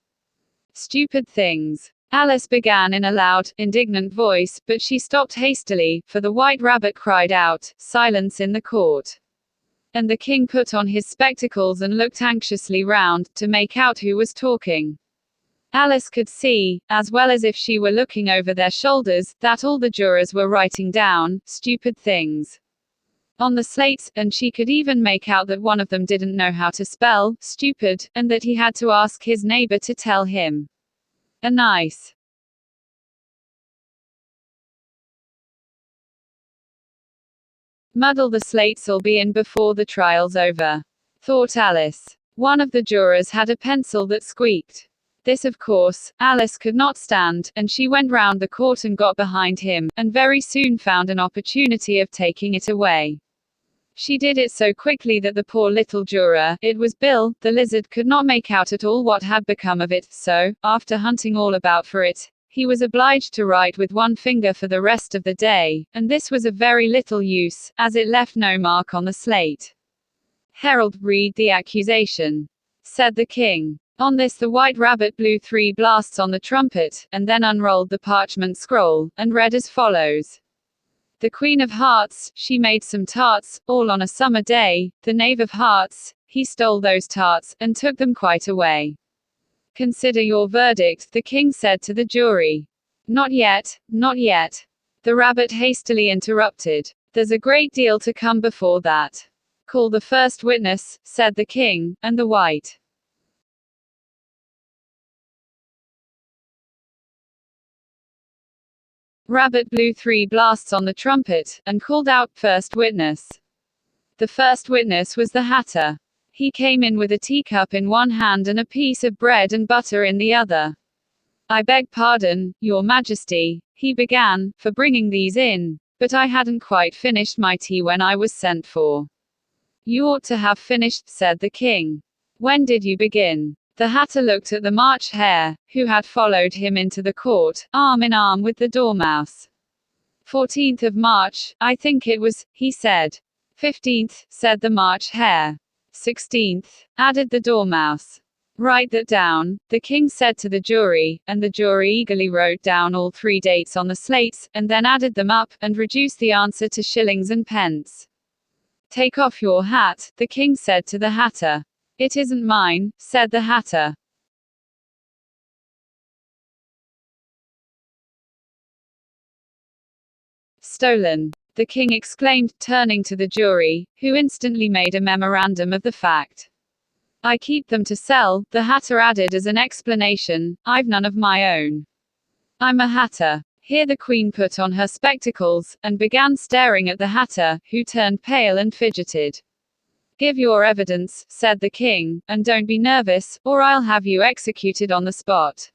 Stupid things. Alice began in a loud, indignant voice, but she stopped hastily, for the White Rabbit cried out, "Silence in the court." And the king put on his spectacles and looked anxiously round, to make out who was talking. Alice could see, as well as if she were looking over their shoulders, that all the jurors were writing down, "stupid things," on the slates, and she could even make out that one of them didn't know how to spell stupid, and that he had to ask his neighbor to tell him. A nice muddle the slates'll be in before the trial's over, thought Alice. One of the jurors had a pencil that squeaked. This, of course, Alice could not stand, and she went round the court and got behind him, and very soon found an opportunity of taking it away. She did it so quickly that the poor little juror, it was Bill, the lizard, could not make out at all what had become of it, so, after hunting all about for it, he was obliged to write with one finger for the rest of the day, and this was of very little use, as it left no mark on the slate. "Herald, read the accusation," said the king. On this the White Rabbit blew 3 blasts on the trumpet, and then unrolled the parchment scroll, and read as follows. "The Queen of Hearts, she made some tarts, all on a summer day, the Knave of Hearts, he stole those tarts, and took them quite away. Consider your verdict," the king said to the jury. "Not yet, not yet," the rabbit hastily interrupted. "There's a great deal to come before that. Call the first witness," said the king, and the White Rabbit blew 3 blasts on the trumpet, and called out, "First witness." The first witness was the Hatter. He came in with a teacup in one hand and a piece of bread and butter in the other. "I beg pardon, your Majesty," he began, "for bringing these in, but I hadn't quite finished my tea when I was sent for." "You ought to have finished," said the king. "When did you begin?" The Hatter looked at the March Hare, who had followed him into the court, arm in arm with the Dormouse. 14th of March, I think it was, he said. 15th, said the March Hare. 16th, added the Dormouse. "Write that down," the king said to the jury, and the jury eagerly wrote down all 3 dates on the slates, and then added them up, and reduced the answer to shillings and pence. "Take off your hat," the king said to the Hatter. "It isn't mine," said the Hatter. "Stolen," the king exclaimed, turning to the jury, who instantly made a memorandum of the fact. "I keep them to sell," the Hatter added as an explanation, "I've none of my own. I'm a Hatter." Here the Queen put on her spectacles, and began staring at the Hatter, who turned pale and fidgeted. "Give your evidence," said the king, "and don't be nervous, or I'll have you executed on the spot."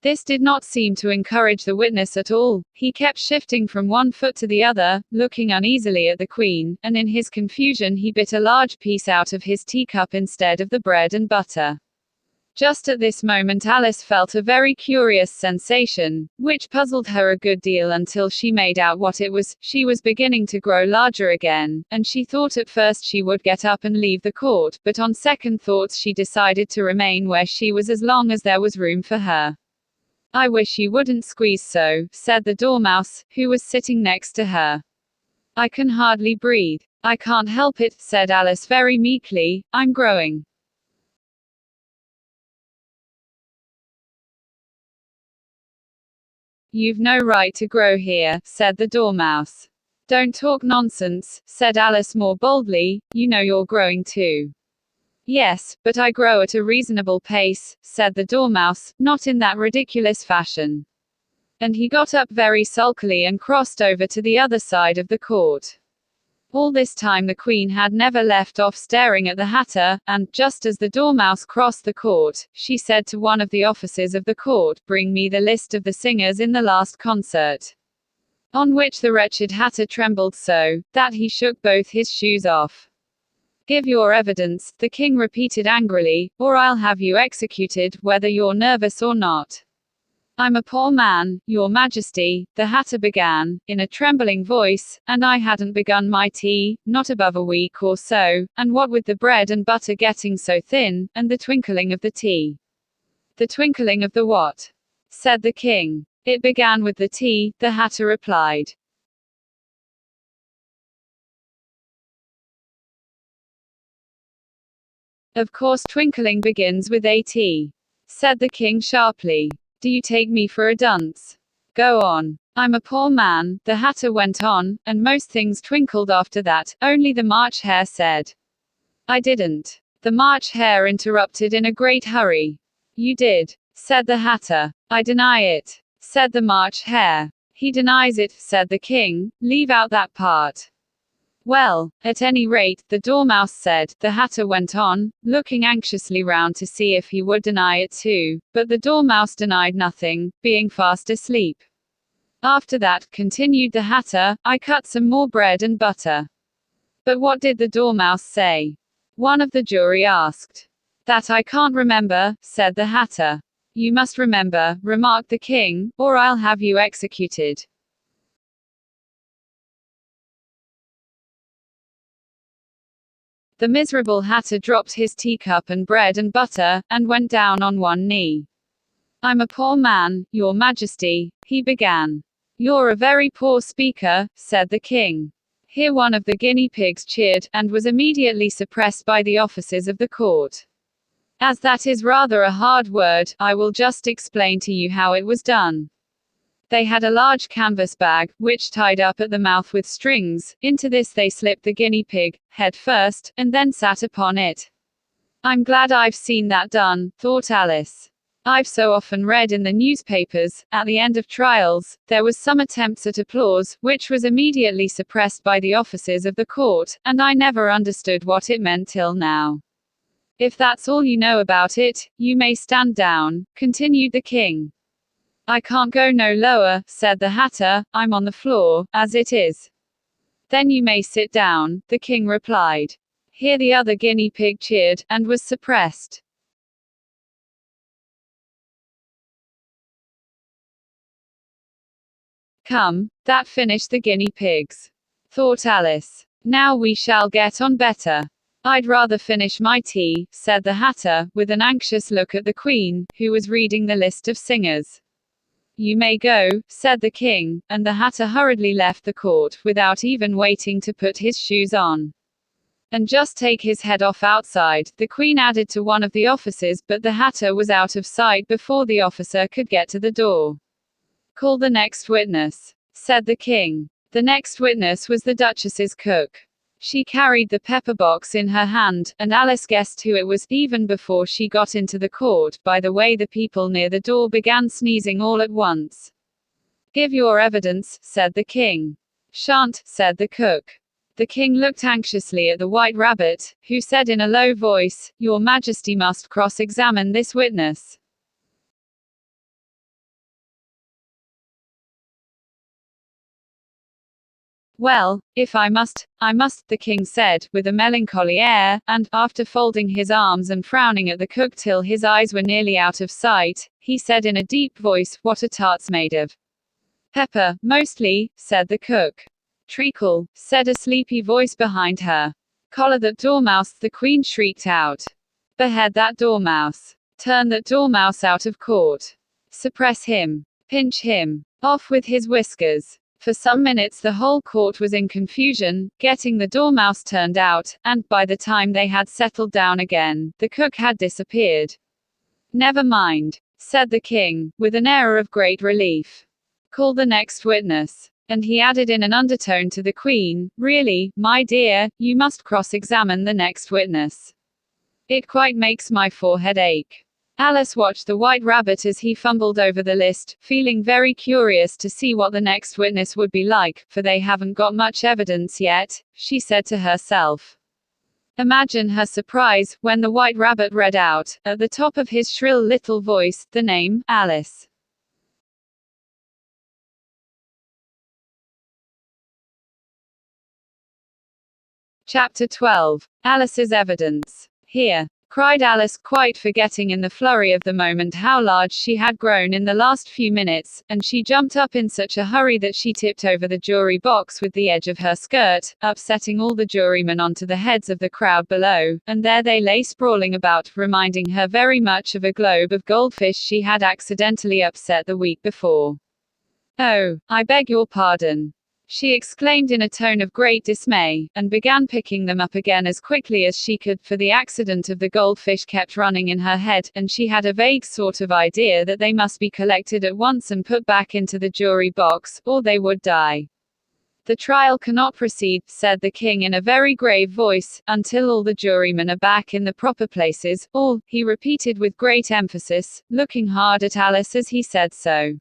This did not seem to encourage the witness at all. He kept shifting from one foot to the other, looking uneasily at the Queen, and in his confusion he bit a large piece out of his teacup instead of the bread and butter. Just at this moment Alice felt a very curious sensation, which puzzled her a good deal until she made out what it was. She was beginning to grow larger again, and she thought at first she would get up and leave the court, but on second thoughts she decided to remain where she was as long as there was room for her. "I wish you wouldn't squeeze so," said the Dormouse, who was sitting next to her. I can hardly breathe. I can't help it, said Alice very meekly, I'm growing. You've no right to grow here, said the Dormouse. Don't talk nonsense, said Alice more boldly, you know you're growing too. Yes, but I grow at a reasonable pace, said the Dormouse, not in that ridiculous fashion. And he got up very sulkily and crossed over to the other side of the court. All this time the Queen had never left off staring at the Hatter, and, just as the Dormouse crossed the court, she said to one of the officers of the court, bring me the list of the singers in the last concert. On which the wretched Hatter trembled so, that he shook both his shoes off. Give your evidence, the King repeated angrily, or I'll have you executed, whether you're nervous or not. I'm a poor man, Your Majesty, the Hatter began, in a trembling voice, and I hadn't begun my tea, not above a week or so, and what with the bread and butter getting so thin, and the twinkling of the tea. The twinkling of the what? Said the King. It began with the tea, the Hatter replied. Of course twinkling begins with a T. Said the King sharply. Do you take me for a dunce? Go on. I'm a poor man, the Hatter went on, and most things twinkled after that, only the March Hare said. I didn't. The March Hare interrupted in a great hurry. You did, said the Hatter. I deny it, said the March Hare. He denies it, said the King, leave out that part. Well, at any rate, the Dormouse said, the Hatter went on, looking anxiously round to see if he would deny it too, but the Dormouse denied nothing, being fast asleep. After that, continued the Hatter, I cut some more bread and butter. But what did the Dormouse say? One of the jury asked. That I can't remember, said the Hatter. You must remember, remarked the King, or I'll have you executed. The miserable Hatter dropped his teacup and bread and butter, and went down on one knee. I'm a poor man, Your Majesty, he began. You're a very poor speaker, said the King. Here one of the guinea pigs cheered, and was immediately suppressed by the officers of the court. As that is rather a hard word, I will just explain to you how it was done. They had a large canvas bag, which tied up at the mouth with strings. Into this they slipped the guinea pig, head first, and then sat upon it. I'm glad I've seen that done, thought Alice. I've so often read in the newspapers, at the end of trials, there was some attempts at applause, which was immediately suppressed by the officers of the court, and I never understood what it meant till now. If that's all you know about it, you may stand down, continued the King. I can't go no lower, said the Hatter, I'm on the floor, as it is. Then you may sit down, the King replied. Here the other guinea pig cheered, and was suppressed. Come, that finished the guinea pigs, thought Alice. Now we shall get on better. I'd rather finish my tea, said the Hatter, with an anxious look at the Queen, who was reading the list of singers. You may go, said the King, and the Hatter hurriedly left the court, without even waiting to put his shoes on. And just take his head off outside, the Queen added to one of the officers, but the Hatter was out of sight before the officer could get to the door. Call the next witness, said the King. The next witness was the Duchess's cook. She carried the pepper box in her hand, and Alice guessed who it was, even before she got into the court, by the way the people near the door began sneezing all at once. Give your evidence, said the King. Shan't, said the cook. The King looked anxiously at the White Rabbit, who said in a low voice, Your Majesty must cross-examine this witness. Well, if I must, the King said, with a melancholy air, and, after folding his arms and frowning at the cook till his eyes were nearly out of sight, he said in a deep voice, What are tarts made of? Pepper, mostly, said the cook. Treacle, said a sleepy voice behind her. Collar that dormouse, the Queen shrieked out. Behead that dormouse. Turn that dormouse out of court. Suppress him. Pinch him. Off with his whiskers. For some minutes the whole court was in confusion, getting the dormouse turned out, and, by the time they had settled down again, the cook had disappeared. "Never mind," said the king, with an air of great relief. "Call the next witness." And he added in an undertone to the queen, "Really, my dear, you must cross-examine the next witness. It quite makes my forehead ache." Alice watched the White Rabbit as he fumbled over the list, feeling very curious to see what the next witness would be like, for they haven't got much evidence yet, she said to herself. Imagine her surprise, when the White Rabbit read out, at the top of his shrill little voice, the name, Alice. Chapter 12. Alice's Evidence. "Here!" cried Alice, quite forgetting in the flurry of the moment how large she had grown in the last few minutes, and she jumped up in such a hurry that she tipped over the jury box with the edge of her skirt, upsetting all the jurymen onto the heads of the crowd below, and there they lay sprawling about, reminding her very much of a globe of goldfish she had accidentally upset the week before. "Oh, I beg your pardon," she exclaimed in a tone of great dismay, and began picking them up again as quickly as she could, for the accident of the goldfish kept running in her head, and she had a vague sort of idea that they must be collected at once and put back into the jury box, or they would die. "The trial cannot proceed," said the king in a very grave voice, "until all the jurymen are back in the proper places, all," he repeated with great emphasis, looking hard at Alice as he said so.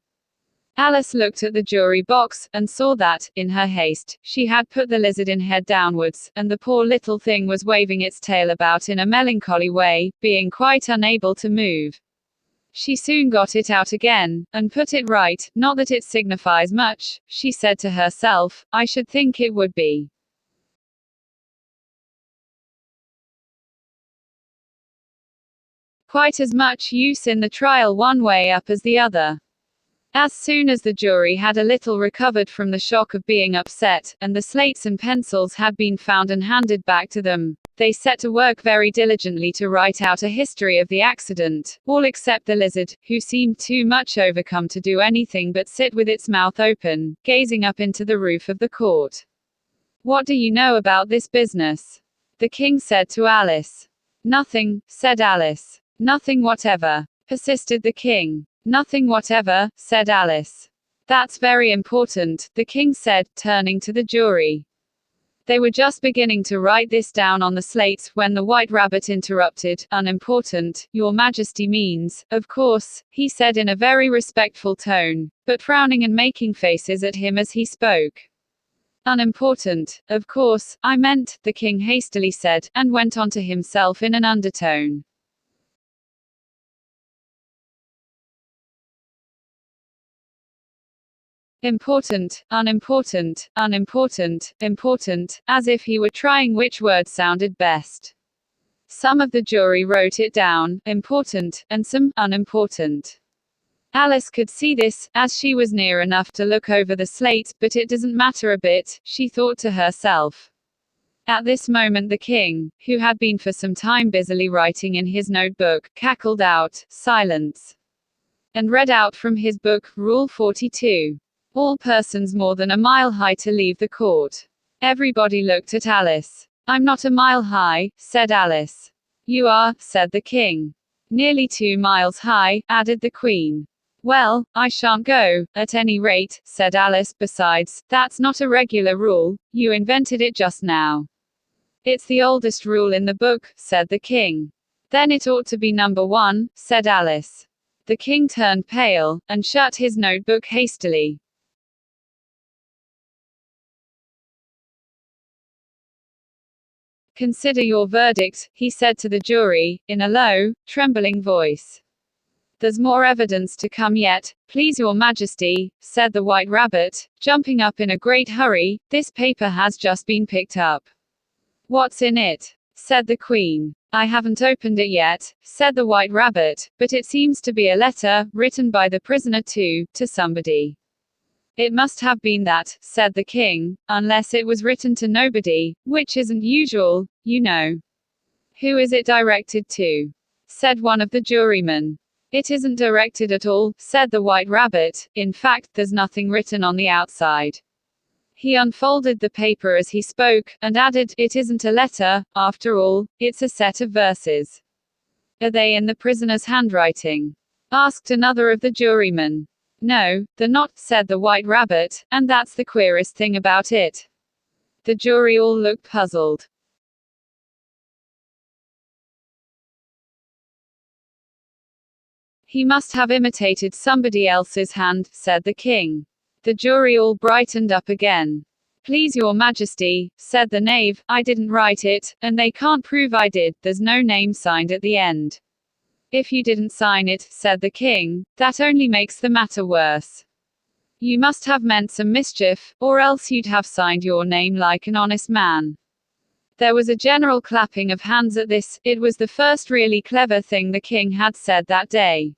Alice looked at the jury box, and saw that, in her haste, she had put the lizard in head downwards, and the poor little thing was waving its tail about in a melancholy way, being quite unable to move. She soon got it out again, and put it right. "Not that it signifies much," she said to herself, "I should think it would be quite as much use in the trial one way up as the other." As soon as the jury had a little recovered from the shock of being upset, and the slates and pencils had been found and handed back to them, they set to work very diligently to write out a history of the accident, all except the lizard, who seemed too much overcome to do anything but sit with its mouth open, gazing up into the roof of the court. "What do you know about this business?" the king said to Alice. "Nothing," said Alice. "Nothing whatever," persisted the king. "Nothing whatever," said Alice. "That's very important," the king said, turning to the jury. They were just beginning to write this down on the slates, when the White Rabbit interrupted. "Unimportant, your majesty means, of course," he said in a very respectful tone, but frowning and making faces at him as he spoke. "Unimportant, of course, I meant," the king hastily said, and went on to himself in an undertone. "Important, unimportant, unimportant, important," as if he were trying which word sounded best. Some of the jury wrote it down, important, and some, unimportant. Alice could see this, as she was near enough to look over the slate, but it doesn't matter a bit, she thought to herself. At this moment the king, who had been for some time busily writing in his notebook, cackled out, "Silence," and read out from his book, Rule 42. "All persons more than a mile high to leave the court." Everybody looked at Alice. "I'm not a mile high," said Alice. "You are," said the king. "Nearly 2 miles high," added the queen. "Well, I shan't go, at any rate," said Alice. "Besides, that's not a regular rule, you invented it just now." "It's the oldest rule in the book," said the king. "Then it ought to be number 1, said Alice. The king turned pale, and shut his notebook hastily. "Consider your verdict," he said to the jury, in a low, trembling voice. "There's more evidence to come yet, please your majesty," said the White Rabbit, jumping up in a great hurry. "This paper has just been picked up." "What's in it?" said the queen. "I haven't opened it yet," said the White Rabbit, "but it seems to be a letter, written by the prisoner to somebody." "It must have been that," said the king, "unless it was written to nobody, which isn't usual, you know." "Who is it directed to?" said one of the jurymen. "It isn't directed at all," said the White Rabbit. "In fact, there's nothing written on the outside. He unfolded the paper as he spoke, and added, "It isn't a letter, after all, it's a set of verses." "Are they in the prisoner's handwriting?" asked another of the jurymen. "No, they're not," said the White Rabbit, "and that's the queerest thing about it." The jury all looked puzzled. "He must have imitated somebody else's hand," said the king. The jury all brightened up again. "Please your majesty," said the knave, "I didn't write it, and they can't prove I did, there's no name signed at the end." "If you didn't sign it," said the king, "that only makes the matter worse. You must have meant some mischief, or else you'd have signed your name like an honest man." There was a general clapping of hands at this. It was the first really clever thing the king had said that day.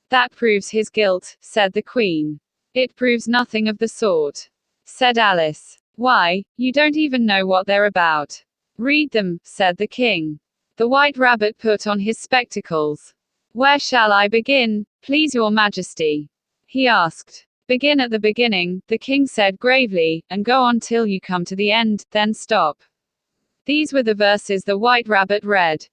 "That proves his guilt," said the queen. "It proves nothing of the sort," said Alice. "Why, you don't even know what they're about." "Read them," said the king. The White Rabbit put on his spectacles. "Where shall I begin, please your majesty?" he asked. "Begin at the beginning," the king said gravely, "and go on till you come to the end, then stop." These were the verses the White Rabbit read.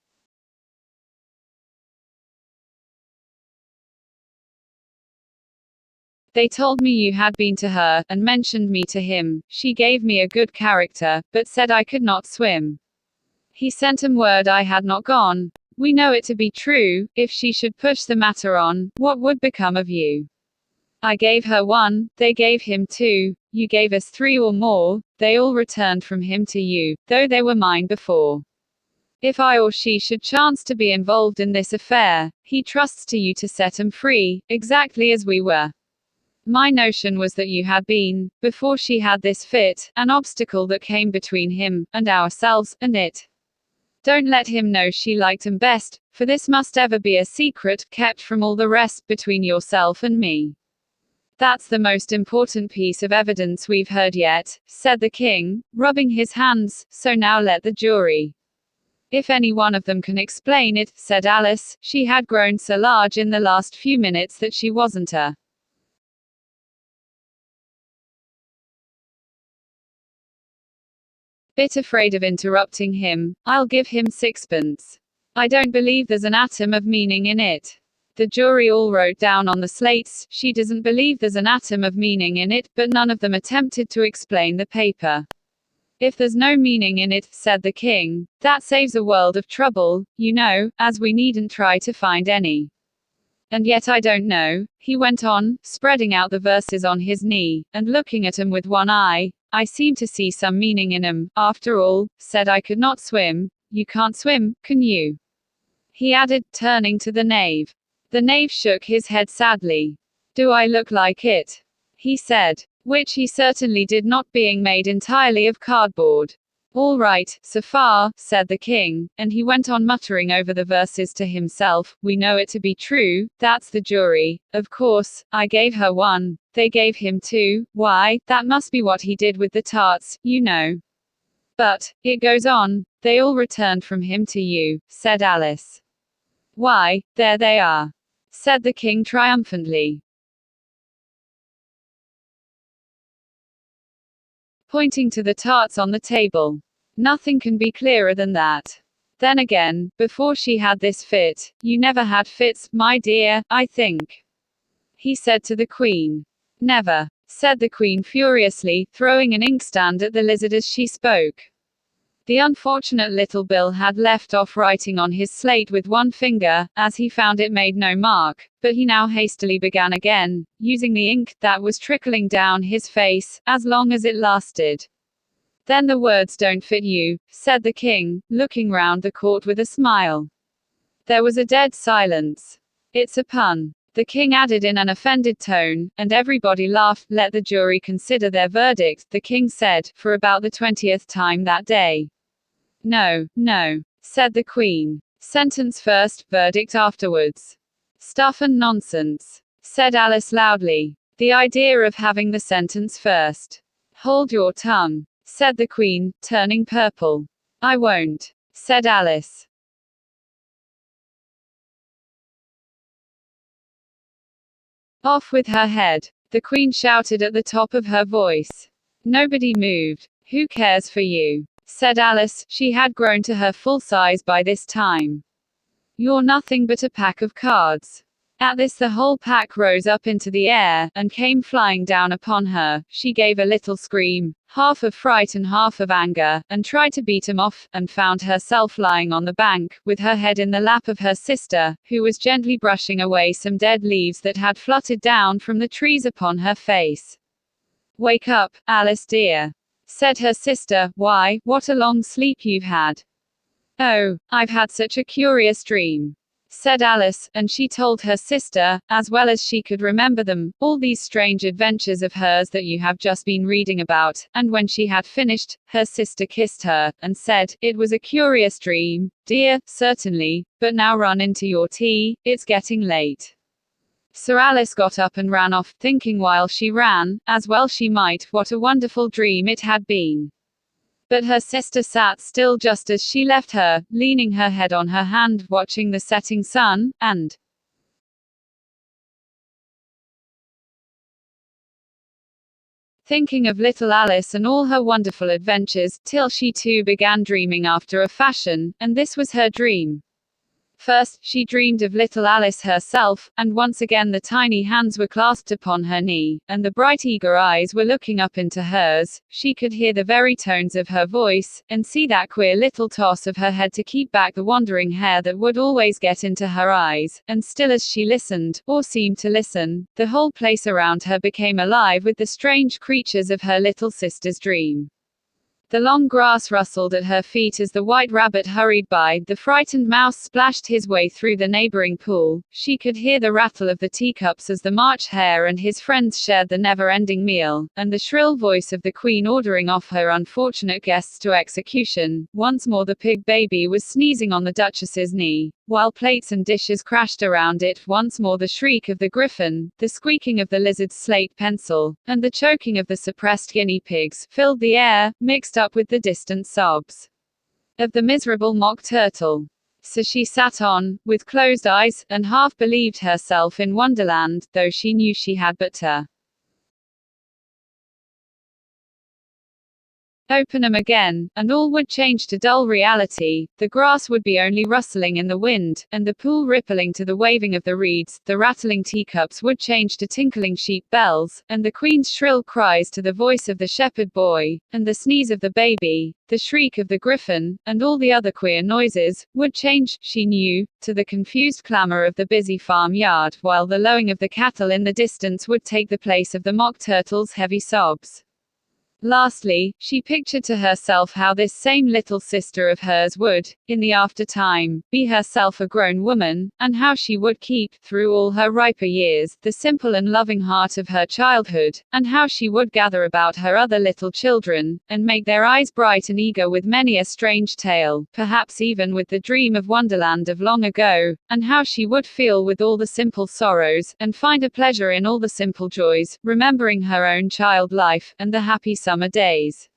"They told me you had been to her, and mentioned me to him. She gave me a good character, but said I could not swim. He sent 'em word I had not gone. We know it to be true. If she should push the matter on, what would become of you? I gave her 1, they gave him 2, you gave us 3 or more, they all returned from him to you, though they were mine before. If I or she should chance to be involved in this affair, he trusts to you to set 'em free, exactly as we were. My notion was that you had been, before she had this fit, an obstacle that came between him, and ourselves, and it. Don't let him know she liked him best, for this must ever be a secret, kept from all the rest, between yourself and me. That's the most important piece of evidence we've heard yet," said the king, rubbing his hands, "so now let the jury. If any one of them can explain it," said Alice. She had grown so large in the last few minutes that she wasn't a bit afraid of interrupting him. "I'll give him 6pence. I don't believe there's an atom of meaning in it." The jury all wrote down on the slates, "She doesn't believe there's an atom of meaning in it," but none of them attempted to explain the paper. "If there's no meaning in it," said the king, "that saves a world of trouble, you know, as we needn't try to find any. And yet I don't know," he went on, spreading out the verses on his knee, and looking at 'em with one eye, "I seem to see some meaning in 'em. After all, said I could not swim. You can't swim, can you?" he added, turning to the knave. The knave shook his head sadly. "Do I look like it?" he said. Which he certainly did not, being made entirely of cardboard. "All right, so far," said the king, and he went on muttering over the verses to himself, "We know it to be true, that's the jury. Of course, I gave her 1, they gave him 2, why, that must be what he did with the tarts, you know. But, it goes on, they all returned from him to you," said Alice. "Why, there they are," said the king triumphantly, pointing to the tarts on the table. "Nothing can be clearer than that. Then again, before she had this fit, you never had fits, my dear, I think," he said to the queen. "Never," said the queen furiously, throwing an inkstand at the lizard as she spoke. The unfortunate little Bill had left off writing on his slate with one finger, as he found it made no mark, but he now hastily began again, using the ink that was trickling down his face, as long as it lasted. "Then the words don't fit you," said the king, looking round the court with a smile. There was a dead silence. "It's a pun," the king added in an offended tone, and everybody laughed. "Let the jury consider their verdict," the king said, for about the 20th time that day. "No, no," said the queen. "Sentence first, verdict afterwards." "Stuff and nonsense," said Alice loudly. "The idea of having the sentence first." "Hold your tongue," said the queen, turning purple. "I won't," said Alice. "Off with her head," the queen shouted at the top of her voice. Nobody moved. Who cares for you? Said Alice. She had grown to her full size by this time. You're nothing but a pack of cards. At this the whole pack rose up into the air, and came flying down upon her. She gave a little scream, half of fright and half of anger, and tried to beat him off, and found herself lying on the bank, with her head in the lap of her sister, who was gently brushing away some dead leaves that had fluttered down from the trees upon her face. Wake up, Alice dear, said her sister. Why, what a long sleep you've had. Oh, I've had such a curious dream, said Alice, and she told her sister, as well as she could remember them, all these strange adventures of hers that you have just been reading about, and when she had finished, her sister kissed her, and said, it was a curious dream, dear, certainly, but now run into your tea, it's getting late. So Alice got up and ran off, thinking while she ran, as well she might, what a wonderful dream it had been. But her sister sat still just as she left her, leaning her head on her hand, watching the setting sun, and thinking of little Alice and all her wonderful adventures, till she too began dreaming after a fashion, and this was her dream. First, she dreamed of little Alice herself, and once again the tiny hands were clasped upon her knee, and the bright eager eyes were looking up into hers. She could hear the very tones of her voice, and see that queer little toss of her head to keep back the wandering hair that would always get into her eyes, and still as she listened, or seemed to listen, the whole place around her became alive with the strange creatures of her little sister's dream. The long grass rustled at her feet as the white rabbit hurried by, the frightened mouse splashed his way through the neighboring pool, she could hear the rattle of the teacups as the March Hare and his friends shared the never-ending meal, and the shrill voice of the Queen ordering off her unfortunate guests to execution. Once more the pig baby was sneezing on the Duchess's knee, while plates and dishes crashed around it. Once more the shriek of the griffin, the squeaking of the lizard's slate pencil, and the choking of the suppressed guinea pigs, filled the air, mixed up with the distant sobs of the miserable mock turtle. So she sat on, with closed eyes, and half believed herself in Wonderland, though she knew she had but to open 'em again, and all would change to dull reality. The grass would be only rustling in the wind, and the pool rippling to the waving of the reeds. The rattling teacups would change to tinkling sheep bells, and the Queen's shrill cries to the voice of the shepherd boy, and the sneeze of the baby, the shriek of the griffin, and all the other queer noises, would change, she knew, to the confused clamor of the busy farmyard, while the lowing of the cattle in the distance would take the place of the mock turtle's heavy sobs. Lastly, she pictured to herself how this same little sister of hers would, in the after-time, be herself a grown woman, and how she would keep, through all her riper years, the simple and loving heart of her childhood, and how she would gather about her other little children, and make their eyes bright and eager with many a strange tale, perhaps even with the dream of Wonderland of long ago, and how she would feel with all the simple sorrows, and find a pleasure in all the simple joys, remembering her own child life, and the happy summer days.